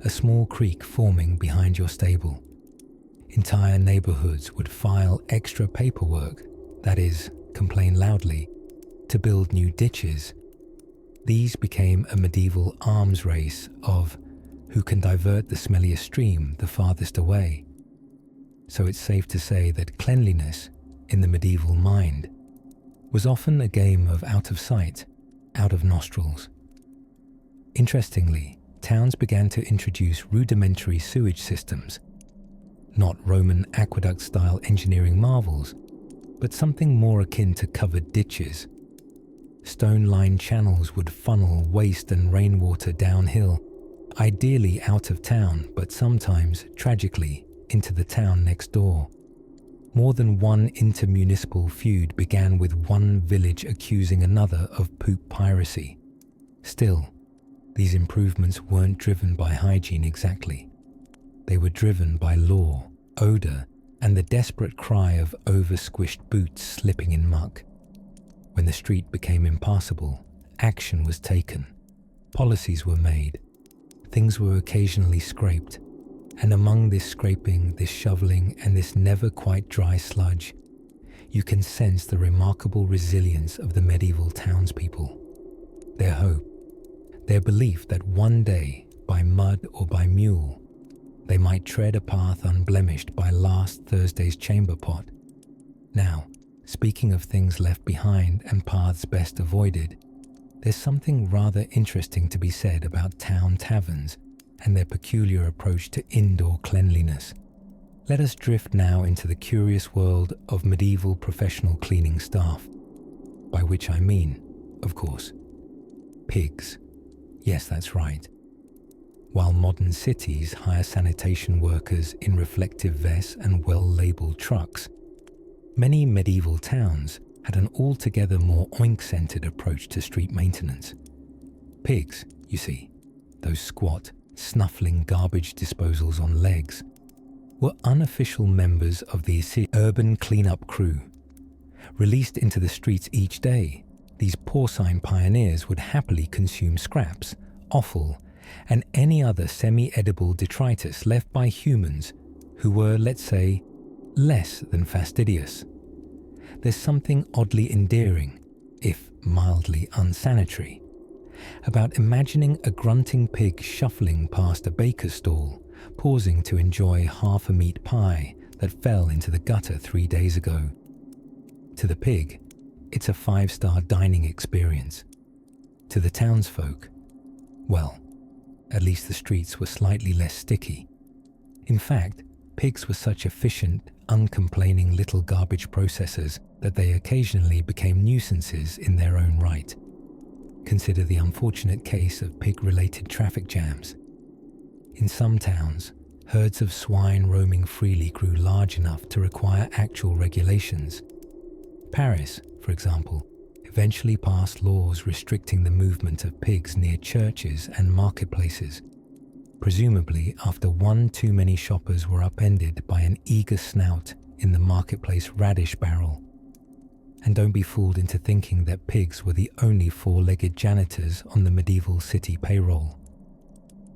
a small creek forming behind your stable. Entire neighborhoods would file extra paperwork, that is, complain loudly, to build new ditches. These became a medieval arms race of who can divert the smelliest stream the farthest away. So it's safe to say that cleanliness, in the medieval mind, was often a game of out of sight, out of nostrils. Interestingly, towns began to introduce rudimentary sewage systems, not Roman aqueduct-style engineering marvels, but something more akin to covered ditches. Stone-lined channels would funnel waste and rainwater downhill, ideally out of town, but sometimes, tragically, into the town next door. More than one intermunicipal feud began with one village accusing another of poop piracy. Still, these improvements weren't driven by hygiene exactly. They were driven by law, odor, and the desperate cry of over-squished boots slipping in muck. When the street became impassable, action was taken. Policies were made. Things were occasionally scraped. And among this scraping, this shoveling, and this never quite dry sludge, you can sense the remarkable resilience of the medieval townspeople. Their hope, their belief that one day, by mud or by mule, they might tread a path unblemished by last Thursday's chamber pot. Now, speaking of things left behind and paths best avoided, there's something rather interesting to be said about town taverns and their peculiar approach to indoor cleanliness. Let us drift now into the curious world of medieval professional cleaning staff, by which I mean, of course, pigs. Yes, that's right. While modern cities hire sanitation workers in reflective vests and well-labelled trucks, many medieval towns had an altogether more oink-scented approach to street maintenance. Pigs, you see, those squat, snuffling garbage disposals on legs, were unofficial members of the urban clean-up crew. Released into the streets each day, these porcine pioneers would happily consume scraps, offal, and any other semi-edible detritus left by humans who were, let's say, less than fastidious. There's something oddly endearing, if mildly unsanitary, about imagining a grunting pig shuffling past a baker's stall, pausing to enjoy half a meat pie that fell into the gutter 3 days ago. To the pig, it's a 5-star dining experience. To the townsfolk, well, at least the streets were slightly less sticky. In fact, pigs were such efficient, uncomplaining little garbage processors that they occasionally became nuisances in their own right. Consider the unfortunate case of pig-related traffic jams. In some towns, herds of swine roaming freely grew large enough to require actual regulations. Paris, for example, eventually passed laws restricting the movement of pigs near churches and marketplaces, presumably after one too many shoppers were upended by an eager snout in the marketplace radish barrel. And don't be fooled into thinking that pigs were the only four-legged janitors on the medieval city payroll.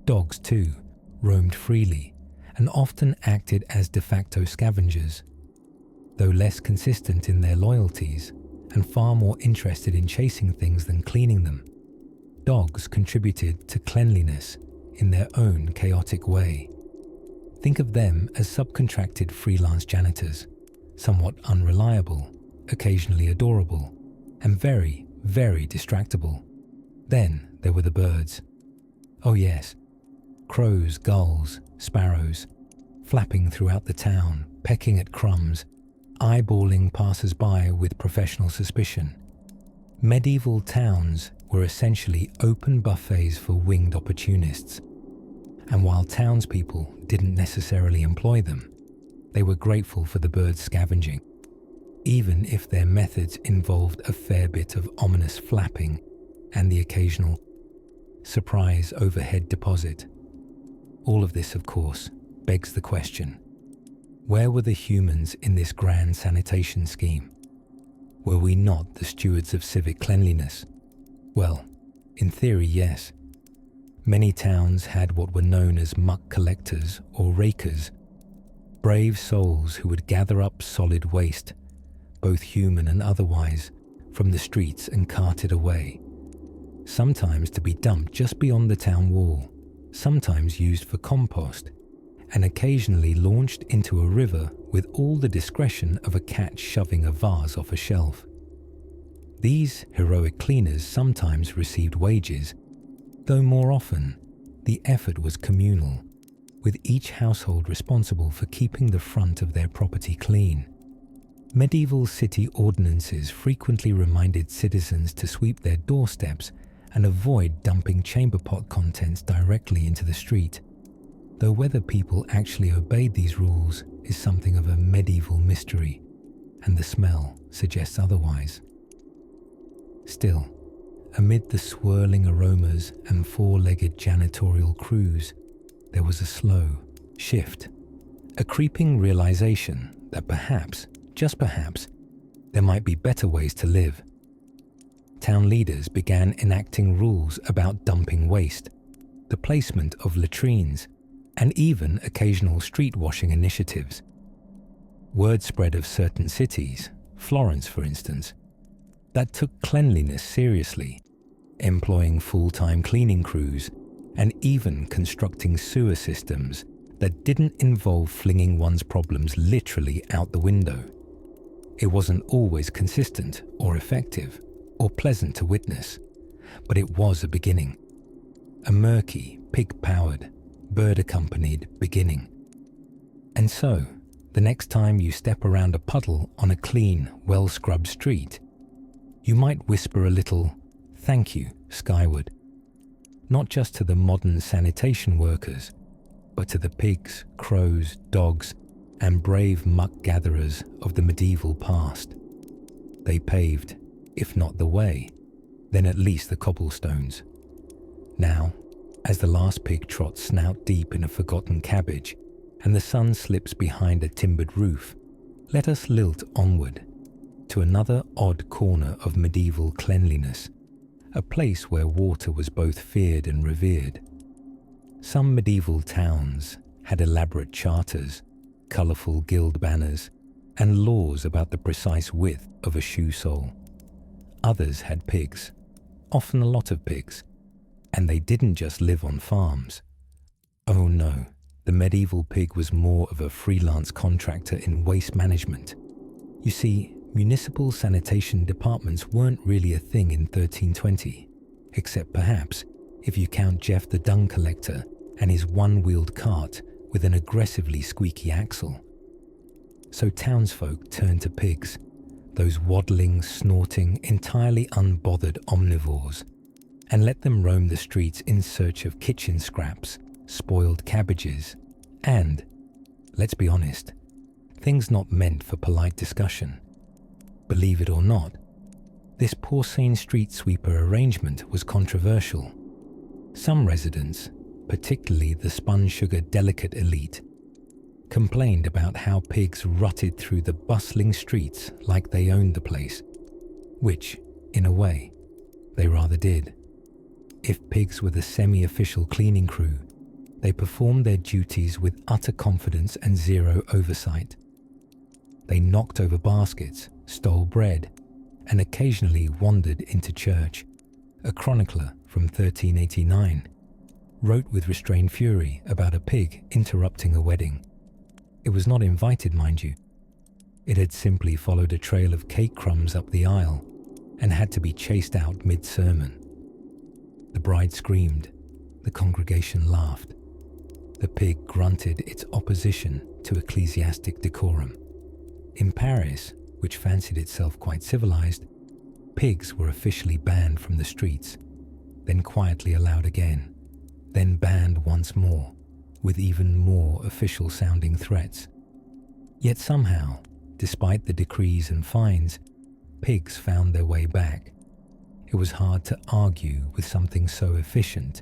Dogs, too, roamed freely and often acted as de facto scavengers. Though less consistent in their loyalties and far more interested in chasing things than cleaning them, dogs contributed to cleanliness in their own chaotic way. Think of them as subcontracted freelance janitors, somewhat unreliable, occasionally adorable, and very, very distractible. Then there were the birds. Oh yes, crows, gulls, sparrows, flapping throughout the town, pecking at crumbs, eyeballing passers-by with professional suspicion. Medieval towns were essentially open buffets for winged opportunists. And while townspeople didn't necessarily employ them, they were grateful for the birds scavenging, even if their methods involved a fair bit of ominous flapping and the occasional surprise overhead deposit. All of this, of course, begs the question: where were the humans in this grand sanitation scheme? Were we not the stewards of civic cleanliness? Well, in theory, yes. Many towns had what were known as muck collectors or rakers, brave souls who would gather up solid waste, both human and otherwise, from the streets and cart it away, sometimes to be dumped just beyond the town wall, sometimes used for compost, and occasionally launched into a river with all the discretion of a cat shoving a vase off a shelf. These heroic cleaners sometimes received wages, though more often the effort was communal, with each household responsible for keeping the front of their property clean. Medieval city ordinances frequently reminded citizens to sweep their doorsteps and avoid dumping chamber pot contents directly into the street, though whether people actually obeyed these rules is something of a medieval mystery, and the smell suggests otherwise. Still, amid the swirling aromas and four-legged janitorial crews, there was a slow shift, a creeping realization that perhaps, just perhaps, there might be better ways to live. Town leaders began enacting rules about dumping waste, the placement of latrines, and even occasional street washing initiatives. Word spread of certain cities, Florence for instance, that took cleanliness seriously, employing full-time cleaning crews and even constructing sewer systems that didn't involve flinging one's problems literally out the window. It wasn't always consistent or effective or pleasant to witness, but it was a beginning. A murky, pig-powered, bird-accompanied beginning. And so, the next time you step around a puddle on a clean, well-scrubbed street, you might whisper a little "thank you" skyward, not just to the modern sanitation workers, but to the pigs, crows, dogs, and brave muck gatherers of the medieval past. They paved, if not the way, then at least the cobblestones. Now, as the last pig trots snout deep in a forgotten cabbage and the sun slips behind a timbered roof, let us lilt onward to another odd corner of medieval cleanliness, a place where water was both feared and revered. Some medieval towns had elaborate charters, colourful guild banners, and laws about the precise width of a shoe sole. Others had pigs, often a lot of pigs, and they didn't just live on farms. Oh no, the medieval pig was more of a freelance contractor in waste management. You see, municipal sanitation departments weren't really a thing in 1320, except perhaps if you count Jeff the dung collector and his one-wheeled cart with an aggressively squeaky axle. So townsfolk turned to pigs, those waddling, snorting, entirely unbothered omnivores, and let them roam the streets in search of kitchen scraps, spoiled cabbages, and, let's be honest, things not meant for polite discussion. Believe it or not, this porcine street sweeper arrangement was controversial. Some residents, particularly the spun-sugar delicate elite, complained about how pigs rutted through the bustling streets like they owned the place, which, in a way, they rather did. If pigs were the semi-official cleaning crew, they performed their duties with utter confidence and zero oversight. They knocked over baskets, stole bread, and occasionally wandered into church. A chronicler from 1389 wrote with restrained fury about a pig interrupting a wedding. It was not invited, mind you. It had simply followed a trail of cake crumbs up the aisle and had to be chased out mid-sermon. The bride screamed. The congregation laughed. The pig grunted its opposition to ecclesiastic decorum. In Paris, which fancied itself quite civilized, pigs were officially banned from the streets, then quietly allowed again, then banned once more, with even more official-sounding threats. Yet somehow, despite the decrees and fines, pigs found their way back. It was hard to argue with something so efficient,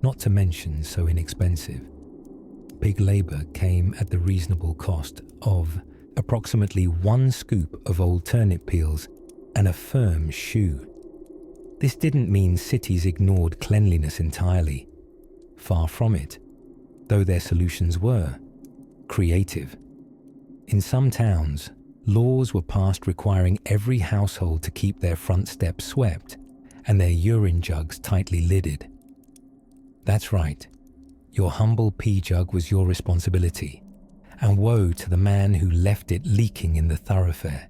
not to mention so inexpensive. Pig labor came at the reasonable cost of approximately 1 scoop of old turnip peels and a firm shoe. This didn't mean cities ignored cleanliness entirely. Far from it, though their solutions were creative. In some towns, laws were passed requiring every household to keep their front steps swept and their urine jugs tightly lidded. That's right, your humble pee jug was your responsibility, and woe to the man who left it leaking in the thoroughfare.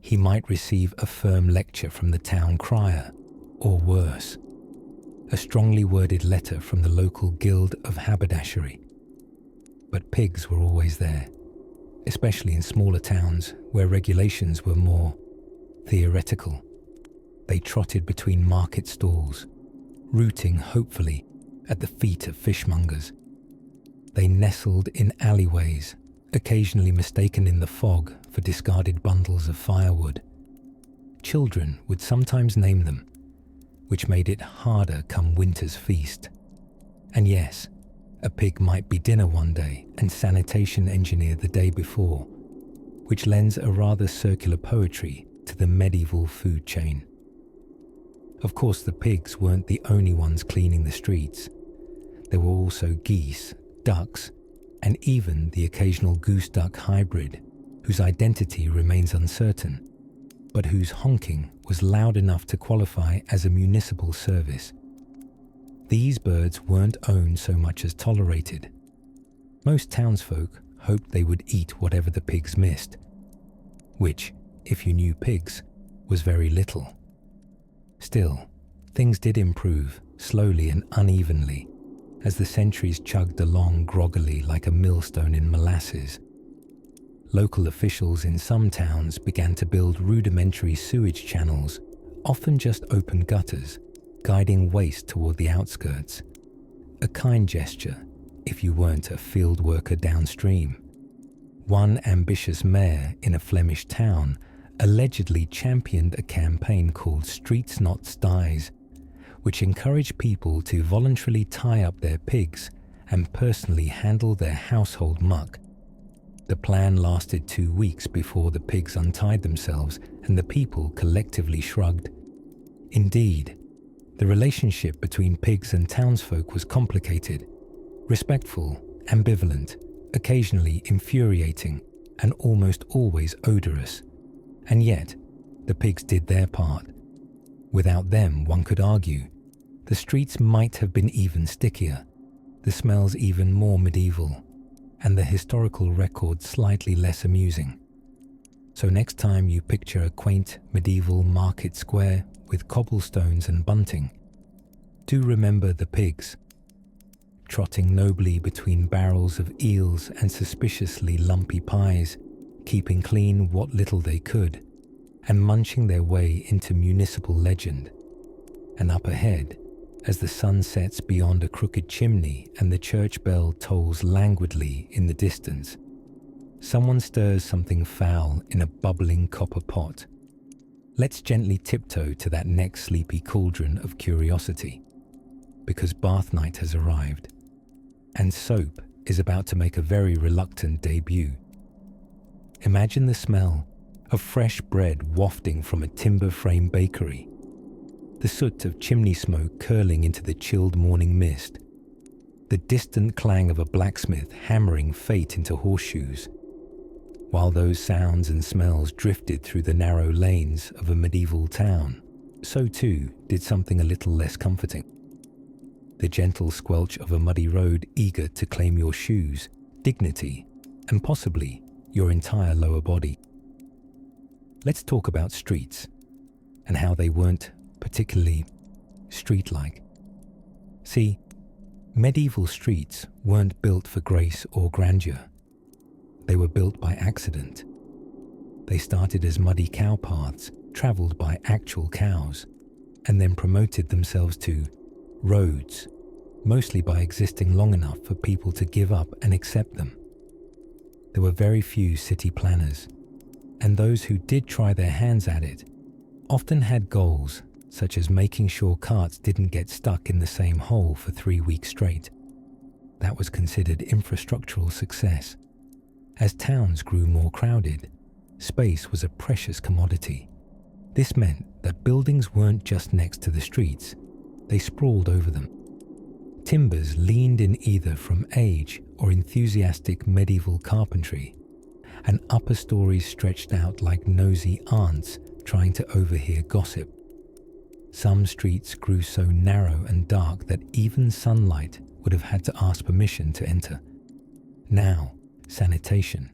He might receive a firm lecture from the town crier, or worse, a strongly worded letter from the local guild of haberdashery. But pigs were always there, especially in smaller towns where regulations were more theoretical. They trotted between market stalls, rooting hopefully at the feet of fishmongers. They nestled in alleyways, occasionally mistaken in the fog for discarded bundles of firewood. Children would sometimes name them, which made it harder come winter's feast. And yes, a pig might be dinner one day and sanitation engineer the day before, which lends a rather circular poetry to the medieval food chain. Of course, the pigs weren't the only ones cleaning the streets. There were also geese, ducks, and even the occasional goose-duck hybrid, whose identity remains uncertain, but whose honking was loud enough to qualify as a municipal service. These birds weren't owned so much as tolerated. Most townsfolk hoped they would eat whatever the pigs missed, which, if you knew pigs, was very little. Still, things did improve, slowly and unevenly, as the centuries chugged along groggily like a millstone in molasses. Local officials in some towns began to build rudimentary sewage channels, often just open gutters, guiding waste toward the outskirts. A kind gesture, if you weren't a field worker downstream. One ambitious mayor in a Flemish town allegedly championed a campaign called Streets Not Sties, which encouraged people to voluntarily tie up their pigs and personally handle their household muck. The plan lasted 2 weeks before the pigs untied themselves and the people collectively shrugged. Indeed, the relationship between pigs and townsfolk was complicated, respectful, ambivalent, occasionally infuriating, and almost always odorous. And yet, the pigs did their part. Without them, one could argue, the streets might have been even stickier, the smells even more medieval, and the historical record slightly less amusing. So next time you picture a quaint medieval market square with cobblestones and bunting, do remember the pigs, trotting nobly between barrels of eels and suspiciously lumpy pies, keeping clean what little they could, and munching their way into municipal legend. And up ahead, as the sun sets beyond a crooked chimney and the church bell tolls languidly in the distance, someone stirs something foul in a bubbling copper pot. Let's gently tiptoe to that next sleepy cauldron of curiosity, because bath night has arrived, and soap is about to make a very reluctant debut. Imagine the smell of fresh bread wafting from a timber frame bakery, the soot of chimney smoke curling into the chilled morning mist, the distant clang of a blacksmith hammering fate into horseshoes. While those sounds and smells drifted through the narrow lanes of a medieval town, so too did something a little less comforting. The gentle squelch of a muddy road eager to claim your shoes, dignity, and possibly your entire lower body. Let's talk about streets and how they weren't particularly street-like. See, medieval streets weren't built for grace or grandeur. They were built by accident. They started as muddy cow paths travelled by actual cows, and then promoted themselves to roads, mostly by existing long enough for people to give up and accept them. There were very few city planners, and those who did try their hands at it often had goals such as making sure carts didn't get stuck in the same hole for 3 weeks straight. That was considered infrastructural success. As towns grew more crowded, space was a precious commodity. This meant that buildings weren't just next to the streets, they sprawled over them. Timbers leaned in either from age or enthusiastic medieval carpentry, and upper stories stretched out like nosy aunts trying to overhear gossip. Some streets grew so narrow and dark that even sunlight would have had to ask permission to enter. Now, sanitation,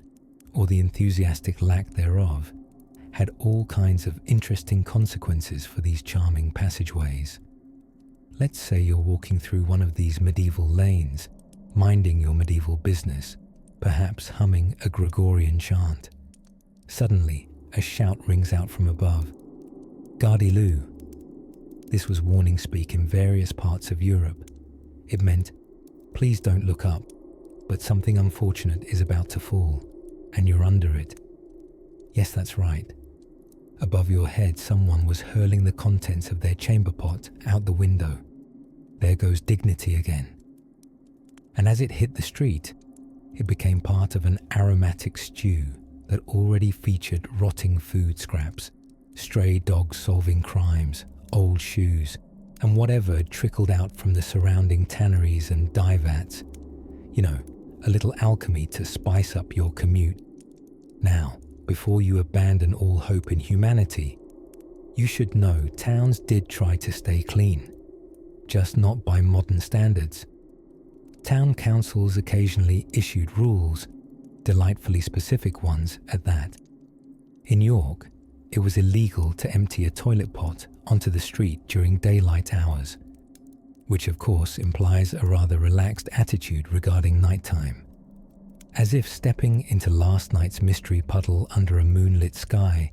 or the enthusiastic lack thereof, had all kinds of interesting consequences for these charming passageways. Let's say you're walking through one of these medieval lanes, minding your medieval business, perhaps humming a Gregorian chant. Suddenly, a shout rings out from above. Gardez-vous. This was warning speak in various parts of Europe. It meant, please don't look up, but something unfortunate is about to fall, and you're under it. Yes, that's right. Above your head, someone was hurling the contents of their chamber pot out the window. There goes dignity again. And as it hit the street, it became part of an aromatic stew that already featured rotting food scraps, stray dogs solving crimes, old shoes, and whatever had trickled out from the surrounding tanneries and dye vats. You know, a little alchemy to spice up your commute. Now, before you abandon all hope in humanity, you should know towns did try to stay clean, just not by modern standards. Town councils occasionally issued rules, delightfully specific ones at that. In York, it was illegal to empty a toilet pot onto the street during daylight hours, which of course implies a rather relaxed attitude regarding nighttime, as if stepping into last night's mystery puddle under a moonlit sky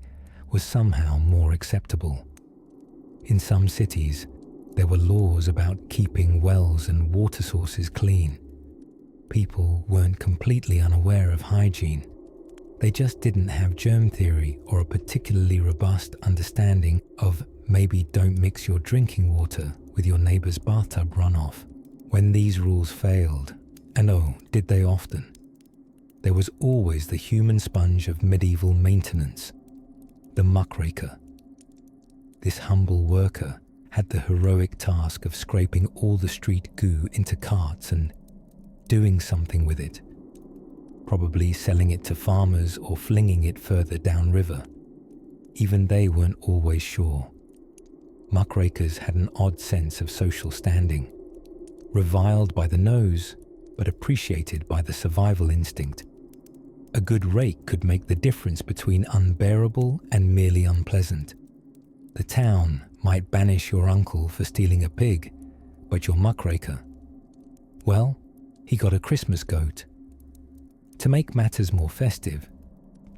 was somehow more acceptable. In some cities, there were laws about keeping wells and water sources clean. People weren't completely unaware of hygiene. They just didn't have germ theory or a particularly robust understanding of maybe don't mix your drinking water with your neighbor's bathtub runoff. When these rules failed, and oh, did they often, there was always the human sponge of medieval maintenance, the muckraker. This humble worker had the heroic task of scraping all the street goo into carts and doing something with it, probably selling it to farmers or flinging it further downriver. Even they weren't always sure. Muckrakers had an odd sense of social standing, reviled by the nose, but appreciated by the survival instinct. A good rake could make the difference between unbearable and merely unpleasant. The town might banish your uncle for stealing a pig, but your muckraker, well, he got a Christmas goat. To make matters more festive,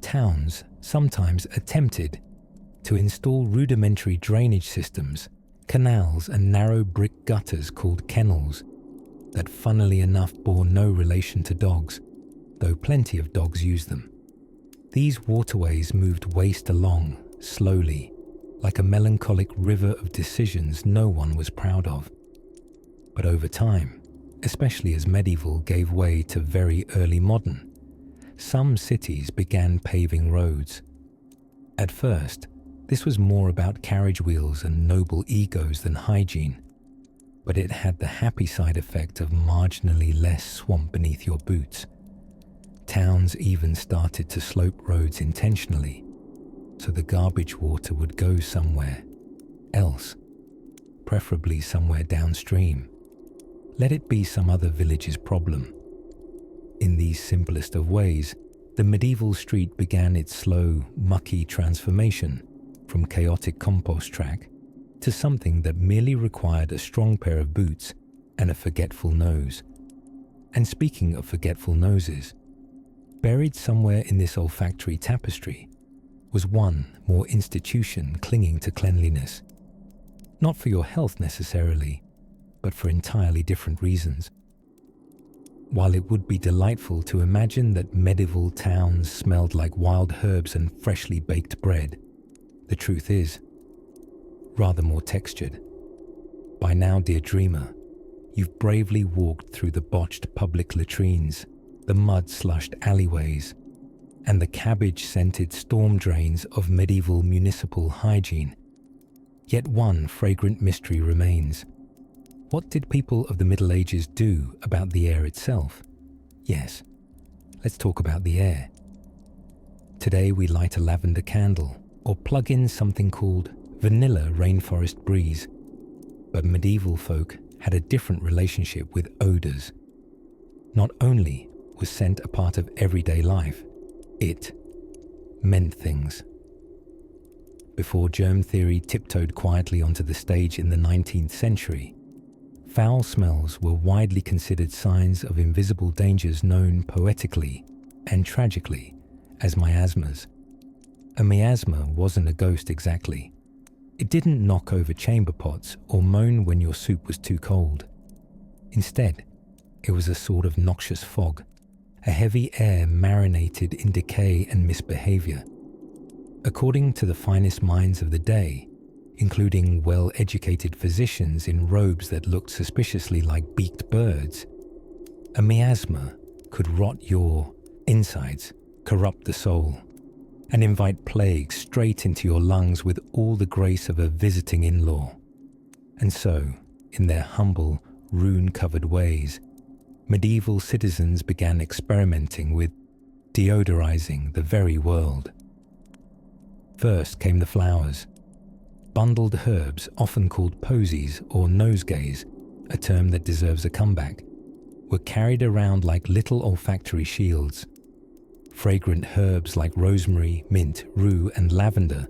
towns sometimes attempted to install rudimentary drainage systems canals and narrow brick gutters called kennels that funnily enough bore no relation to dogs, though plenty of dogs use them. These waterways moved waste along, slowly, like a melancholic river of decisions no one was proud of. But over time, especially as medieval gave way to very early modern, some cities began paving roads. At first, this was more about carriage wheels and noble egos than hygiene, but it had the happy side effect of marginally less swamp beneath your boots. Towns even started to slope roads intentionally, so the garbage water would go somewhere else, preferably somewhere downstream. Let it be some other village's problem. In the simplest of ways, the medieval street began its slow, mucky transformation from chaotic compost track to something that merely required a strong pair of boots and a forgetful nose. And speaking of forgetful noses, buried somewhere in this olfactory tapestry was one more institution clinging to cleanliness. Not for your health necessarily, but for entirely different reasons. While it would be delightful to imagine that medieval towns smelled like wild herbs and freshly baked bread, the truth is, rather more textured. By now, dear dreamer, you've bravely walked through the botched public latrines, the mud-slushed alleyways, and the cabbage-scented storm drains of medieval municipal hygiene. Yet one fragrant mystery remains. What did people of the Middle Ages do about the air itself? Yes, let's talk about the air. Today we light a lavender candle or plug in something called vanilla rainforest breeze, but medieval folk had a different relationship with odours. Not only was scent a part of everyday life, it meant things. Before germ theory tiptoed quietly onto the stage in the 19th century, foul smells were widely considered signs of invisible dangers known poetically and tragically as miasmas. A miasma wasn't a ghost exactly. It didn't knock over chamber pots or moan when your soup was too cold. Instead, it was a sort of noxious fog, a heavy air marinated in decay and misbehavior. According to the finest minds of the day, including well-educated physicians in robes that looked suspiciously like beaked birds, a miasma could rot your insides, corrupt the soul, and invite plague straight into your lungs with all the grace of a visiting in-law. And so, in their humble, rune-covered ways, medieval citizens began experimenting with deodorizing the very world. First came the flowers. Bundled herbs, often called posies or nosegays, a term that deserves a comeback, were carried around like little olfactory shields. Fragrant herbs like rosemary, mint, rue, and lavender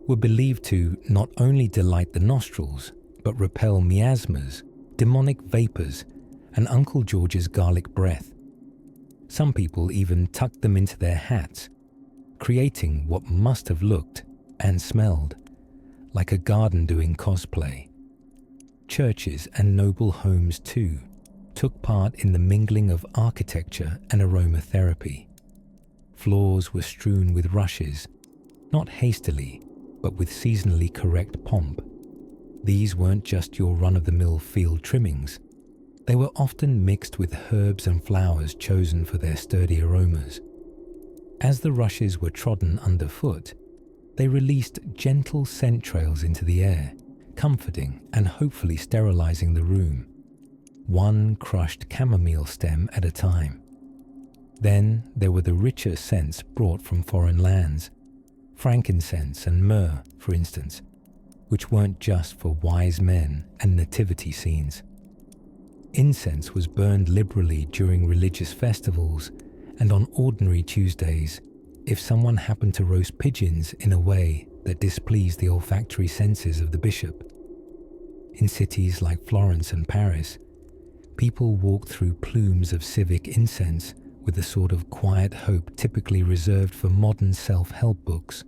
were believed to not only delight the nostrils, but repel miasmas, demonic vapors, and Uncle George's garlic breath. Some people even tucked them into their hats, creating what must have looked and smelled like a garden doing cosplay. Churches and noble homes, too, took part in the mingling of architecture and aromatherapy. Floors were strewn with rushes, not hastily, but with seasonally correct pomp. These weren't just your run-of-the-mill field trimmings. They were often mixed with herbs and flowers chosen for their sturdy aromas. As the rushes were trodden underfoot, they released gentle scent trails into the air, comforting and hopefully sterilizing the room, one crushed chamomile stem at a time. Then there were the richer scents brought from foreign lands, frankincense and myrrh, for instance, which weren't just for wise men and nativity scenes. Incense was burned liberally during religious festivals and on ordinary Tuesdays if someone happened to roast pigeons in a way that displeased the olfactory senses of the bishop. In cities like Florence and Paris, people walked through plumes of civic incense with the sort of quiet hope typically reserved for modern self-help books.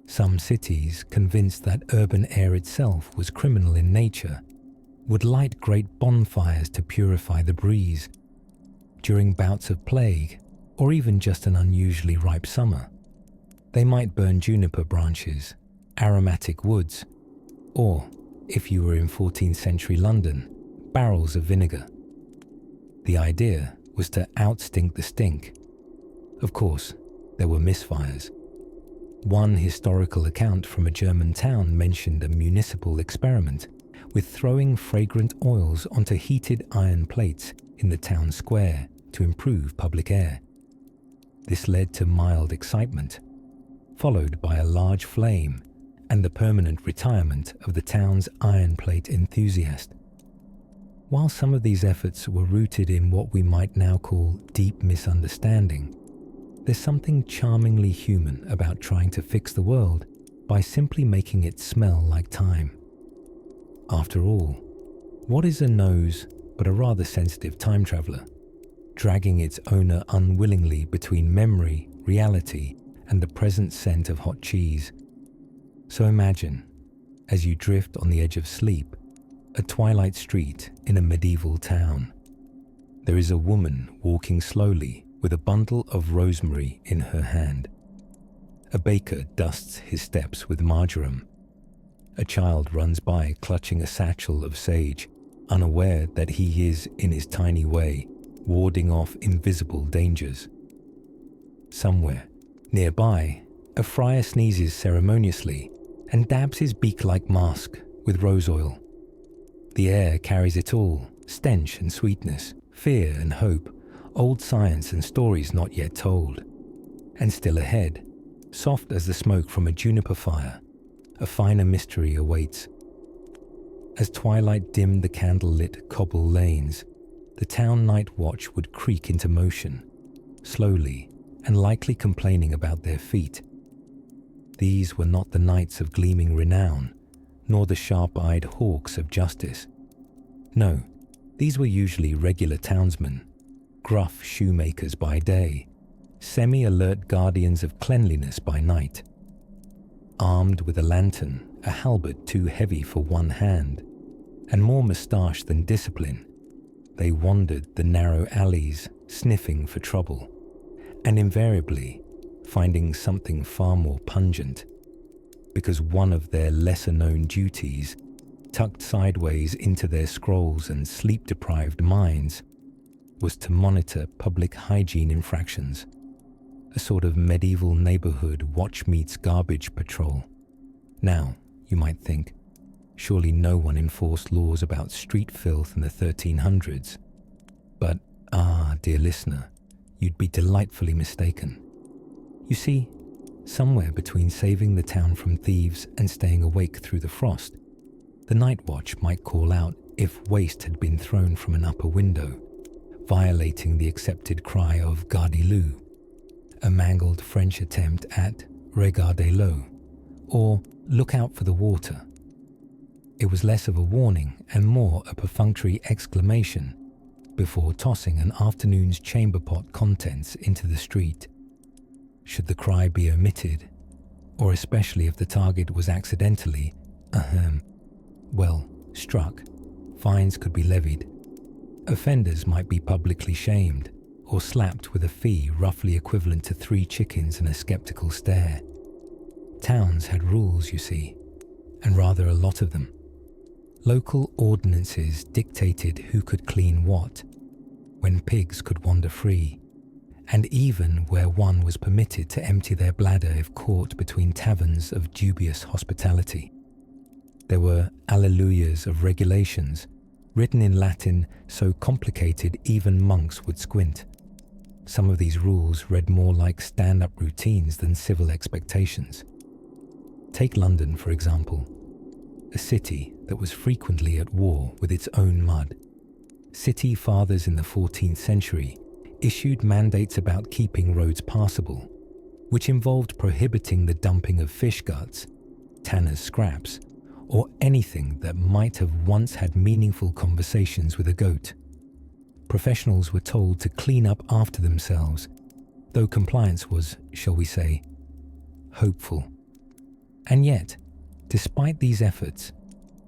Some cities, convinced that urban air itself was criminal in nature, would light great bonfires to purify the breeze. During bouts of plague, or even just an unusually ripe summer, they might burn juniper branches, aromatic woods, or, if you were in 14th century London, barrels of vinegar. The idea was to outstink the stink. Of course, there were misfires. One historical account from a German town mentioned a municipal experiment with throwing fragrant oils onto heated iron plates in the town square to improve public air. This led to mild excitement, followed by a large flame and the permanent retirement of the town's iron plate enthusiast. While some of these efforts were rooted in what we might now call deep misunderstanding, there's something charmingly human about trying to fix the world by simply making it smell like time. After all, what is a nose but a rather sensitive time traveler, dragging its owner unwillingly between memory, reality, and the present scent of hot cheese? So imagine, as you drift on the edge of sleep, a twilight street in a medieval town. There is a woman walking slowly with a bundle of rosemary in her hand. A baker dusts his steps with marjoram. A child runs by clutching a satchel of sage, unaware that he is, in his tiny way, warding off invisible dangers. Somewhere, nearby, a friar sneezes ceremoniously and dabs his beak-like mask with rose oil. The air carries it all, stench and sweetness, fear and hope, old science and stories not yet told. And still ahead, soft as the smoke from a juniper fire, a finer mystery awaits. As twilight dimmed the candle-lit cobble lanes, the town night watch would creak into motion, slowly and likely complaining about their feet. These were not the knights of gleaming renown, nor the sharp-eyed hawks of justice. No, these were usually regular townsmen, gruff shoemakers by day, semi-alert guardians of cleanliness by night. Armed with a lantern, a halberd too heavy for one hand, and more moustache than discipline, they wandered the narrow alleys, sniffing for trouble, and invariably finding something far more pungent, because one of their lesser-known duties, tucked sideways into their scrolls and sleep-deprived minds, was to monitor public hygiene infractions, a sort of medieval neighborhood watch meets garbage patrol. Now, you might think, surely no one enforced laws about street filth in the 1300s. But, dear listener, you'd be delightfully mistaken. You see, somewhere between saving the town from thieves and staying awake through the frost, the night watch might call out if waste had been thrown from an upper window, violating the accepted cry of Gardez-le, a mangled French attempt at Regardez-le, or look out for the water. It was less of a warning and more a perfunctory exclamation before tossing an afternoon's chamber pot contents into the street. Should the cry be omitted, or especially if the target was accidentally, struck, fines could be levied. Offenders might be publicly shamed or slapped with a fee roughly equivalent to 3 chickens and a skeptical stare. Towns had rules, you see, and rather a lot of them. Local ordinances dictated who could clean what, when pigs could wander free, and even where one was permitted to empty their bladder if caught between taverns of dubious hospitality. There were alleluias of regulations, written in Latin so complicated even monks would squint. Some of these rules read more like stand-up routines than civil expectations. Take London, for example, a city that was frequently at war with its own mud. City fathers in the 14th century issued mandates about keeping roads passable, which involved prohibiting the dumping of fish guts, tanner's scraps, or anything that might have once had meaningful conversations with a goat. Professionals were told to clean up after themselves, though compliance was, shall we say, hopeful. And yet, despite these efforts,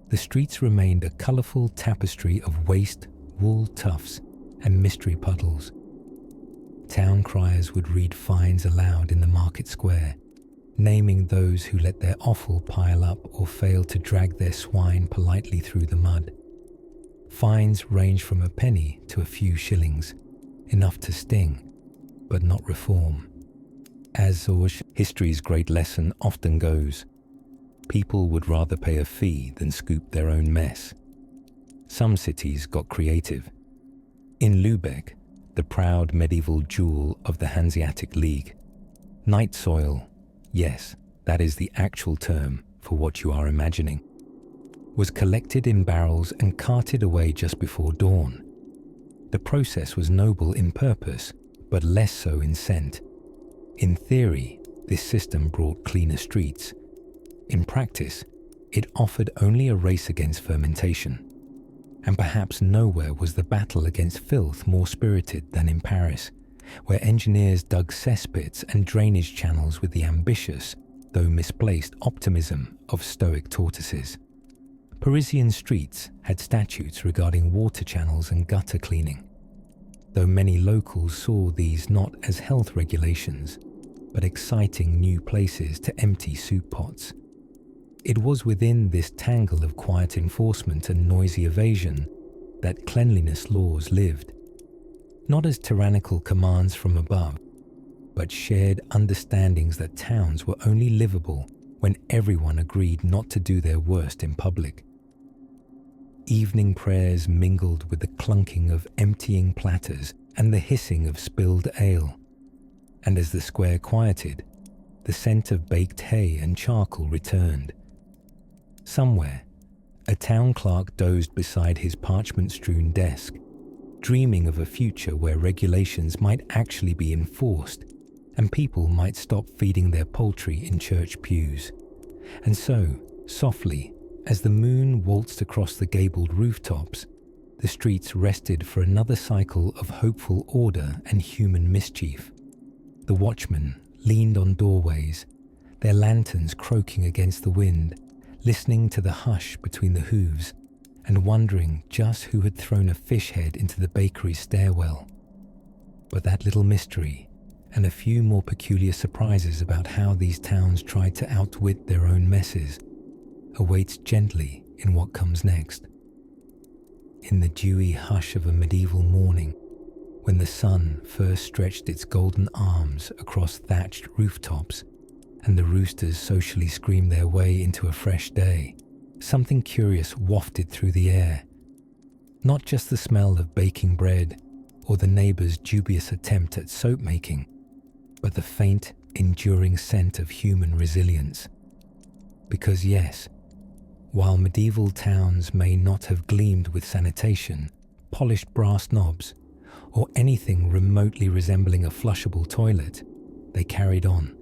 the streets remained a colourful tapestry of waste, wool tufts, and mystery puddles. Town criers would read fines aloud in the market square, naming those who let their offal pile up or failed to drag their swine politely through the mud. Fines ranged from a penny to a few shillings, enough to sting, but not reform. As history's great lesson often goes, people would rather pay a fee than scoop their own mess. Some cities got creative. In Lübeck, the proud medieval jewel of the Hanseatic League, night soil, yes, that is the actual term for what you are imagining, was collected in barrels and carted away just before dawn. The process was noble in purpose, but less so in scent. In theory, this system brought cleaner streets. In practice, it offered only a race against fermentation. And perhaps nowhere was the battle against filth more spirited than in Paris, where engineers dug cesspits and drainage channels with the ambitious, though misplaced, optimism of stoic tortoises. Parisian streets had statutes regarding water channels and gutter cleaning, though many locals saw these not as health regulations, but exciting new places to empty soup pots. It was within this tangle of quiet enforcement and noisy evasion that cleanliness laws lived, not as tyrannical commands from above, but shared understandings that towns were only livable when everyone agreed not to do their worst in public. Evening prayers mingled with the clunking of emptying platters and the hissing of spilled ale, and as the square quieted, the scent of baked hay and charcoal returned. Somewhere, a town clerk dozed beside his parchment-strewn desk, dreaming of a future where regulations might actually be enforced and people might stop feeding their poultry in church pews. And so, softly, as the moon waltzed across the gabled rooftops, the streets rested for another cycle of hopeful order and human mischief. The watchmen leaned on doorways, their lanterns croaking against the wind, listening to the hush between the hooves and wondering just who had thrown a fish head into the bakery stairwell. But that little mystery, and a few more peculiar surprises about how these towns tried to outwit their own messes, awaits gently in what comes next. In the dewy hush of a medieval morning, when the sun first stretched its golden arms across thatched rooftops and the roosters socially screamed their way into a fresh day, something curious wafted through the air. Not just the smell of baking bread or the neighbor's dubious attempt at soap making, but the faint, enduring scent of human resilience. Because yes, while medieval towns may not have gleamed with sanitation, polished brass knobs, or anything remotely resembling a flushable toilet, they carried on,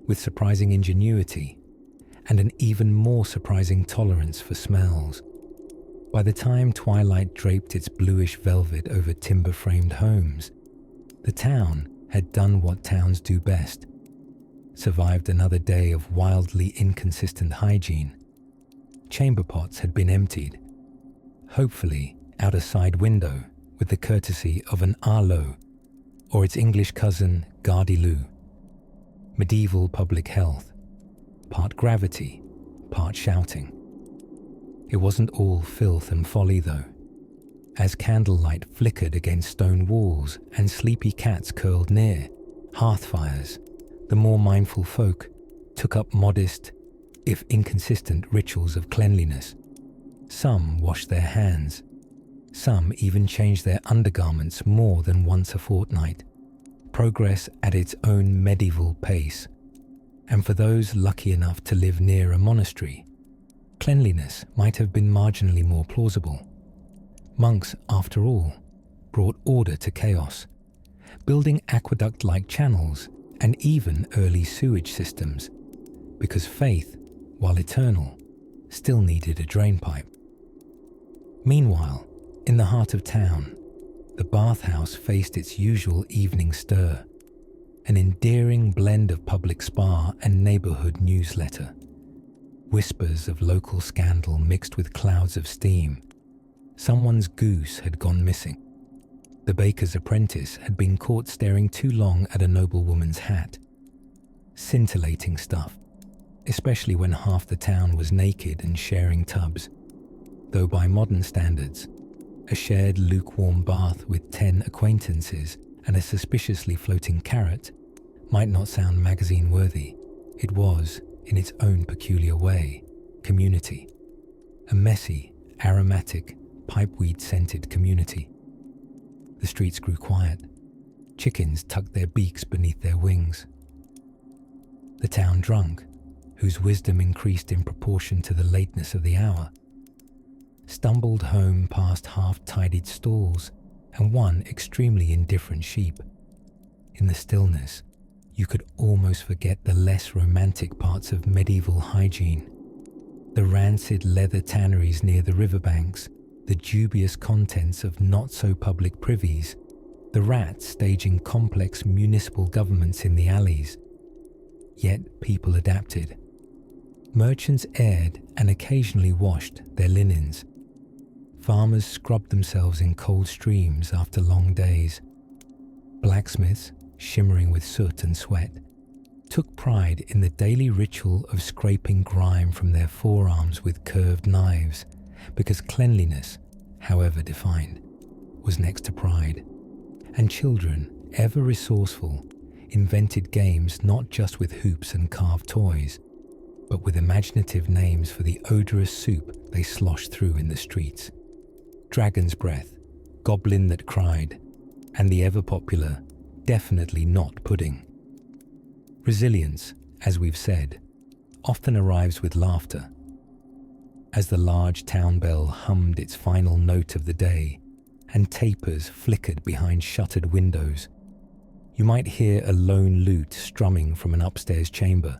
with surprising ingenuity and an even more surprising tolerance for smells. By the time twilight draped its bluish velvet over timber-framed homes, the town had done what towns do best, survived another day of wildly inconsistent hygiene. Chamber pots had been emptied, hopefully out a side window with the courtesy of an arlo, or its English cousin gardilou. Medieval public health, part gravity, part shouting. It wasn't all filth and folly though. As candlelight flickered against stone walls and sleepy cats curled near hearth fires, the more mindful folk took up modest, if inconsistent, rituals of cleanliness. Some washed their hands. Some even changed their undergarments more than once a fortnight. Progress at its own medieval pace. And for those lucky enough to live near a monastery, cleanliness might have been marginally more plausible. Monks, after all, brought order to chaos, building aqueduct-like channels and even early sewage systems, because faith, while eternal, still needed a drainpipe. Meanwhile, in the heart of town, the bathhouse faced its usual evening stir, an endearing blend of public spa and neighborhood newsletter, whispers of local scandal mixed with clouds of steam. Someone's goose had gone missing. The baker's apprentice had been caught staring too long at a noblewoman's hat. Scintillating stuff, especially when half the town was naked and sharing tubs. Though by modern standards, a shared lukewarm bath with 10 acquaintances and a suspiciously floating carrot might not sound magazine-worthy. It was, in its own peculiar way, community. A messy, aromatic, pipeweed-scented community. The streets grew quiet. Chickens tucked their beaks beneath their wings. The town drunk, whose wisdom increased in proportion to the lateness of the hour, stumbled home past half-tidied stalls and one extremely indifferent sheep. In the stillness, you could almost forget the less romantic parts of medieval hygiene. The rancid leather tanneries near the riverbanks, the dubious contents of not-so-public privies, the rats staging complex municipal governments in the alleys. Yet people adapted. Merchants aired and occasionally washed their linens. Farmers scrubbed themselves in cold streams after long days. Blacksmiths, shimmering with soot and sweat, took pride in the daily ritual of scraping grime from their forearms with curved knives, because cleanliness, however defined, was next to pride. And children, ever resourceful, invented games not just with hoops and carved toys, but with imaginative names for the odorous soup they sloshed through in the streets. Dragon's breath, goblin that cried, and the ever-popular, definitely not pudding. Resilience, as we've said, often arrives with laughter. As the large town bell hummed its final note of the day, and tapers flickered behind shuttered windows, you might hear a lone lute strumming from an upstairs chamber.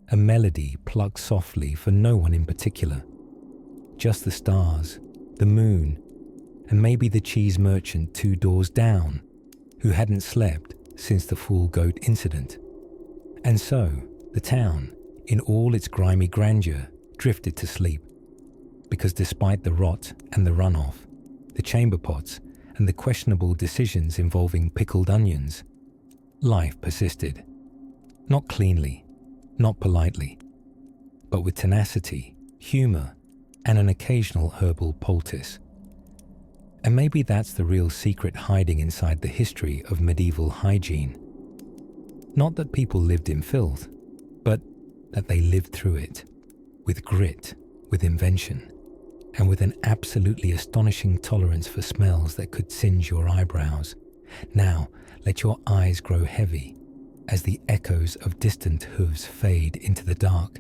A melody plucked softly for no one in particular. Just the stars, the moon, and maybe the cheese merchant 2 doors down, who hadn't slept since the fool goat incident. And so, the town, in all its grimy grandeur, drifted to sleep. Because despite the rot and the runoff, the chamber pots, and the questionable decisions involving pickled onions, life persisted. Not cleanly, not politely, but with tenacity, humour, and an occasional herbal poultice. And maybe that's the real secret hiding inside the history of medieval hygiene. Not that people lived in filth, but that they lived through it, with grit, with invention, and with an absolutely astonishing tolerance for smells that could singe your eyebrows. Now, let your eyes grow heavy as the echoes of distant hooves fade into the dark.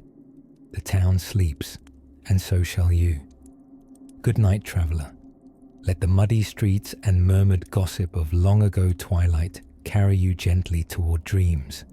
The town sleeps, and so shall you. Good night, traveller. Let the muddy streets and murmured gossip of long ago twilight carry you gently toward dreams.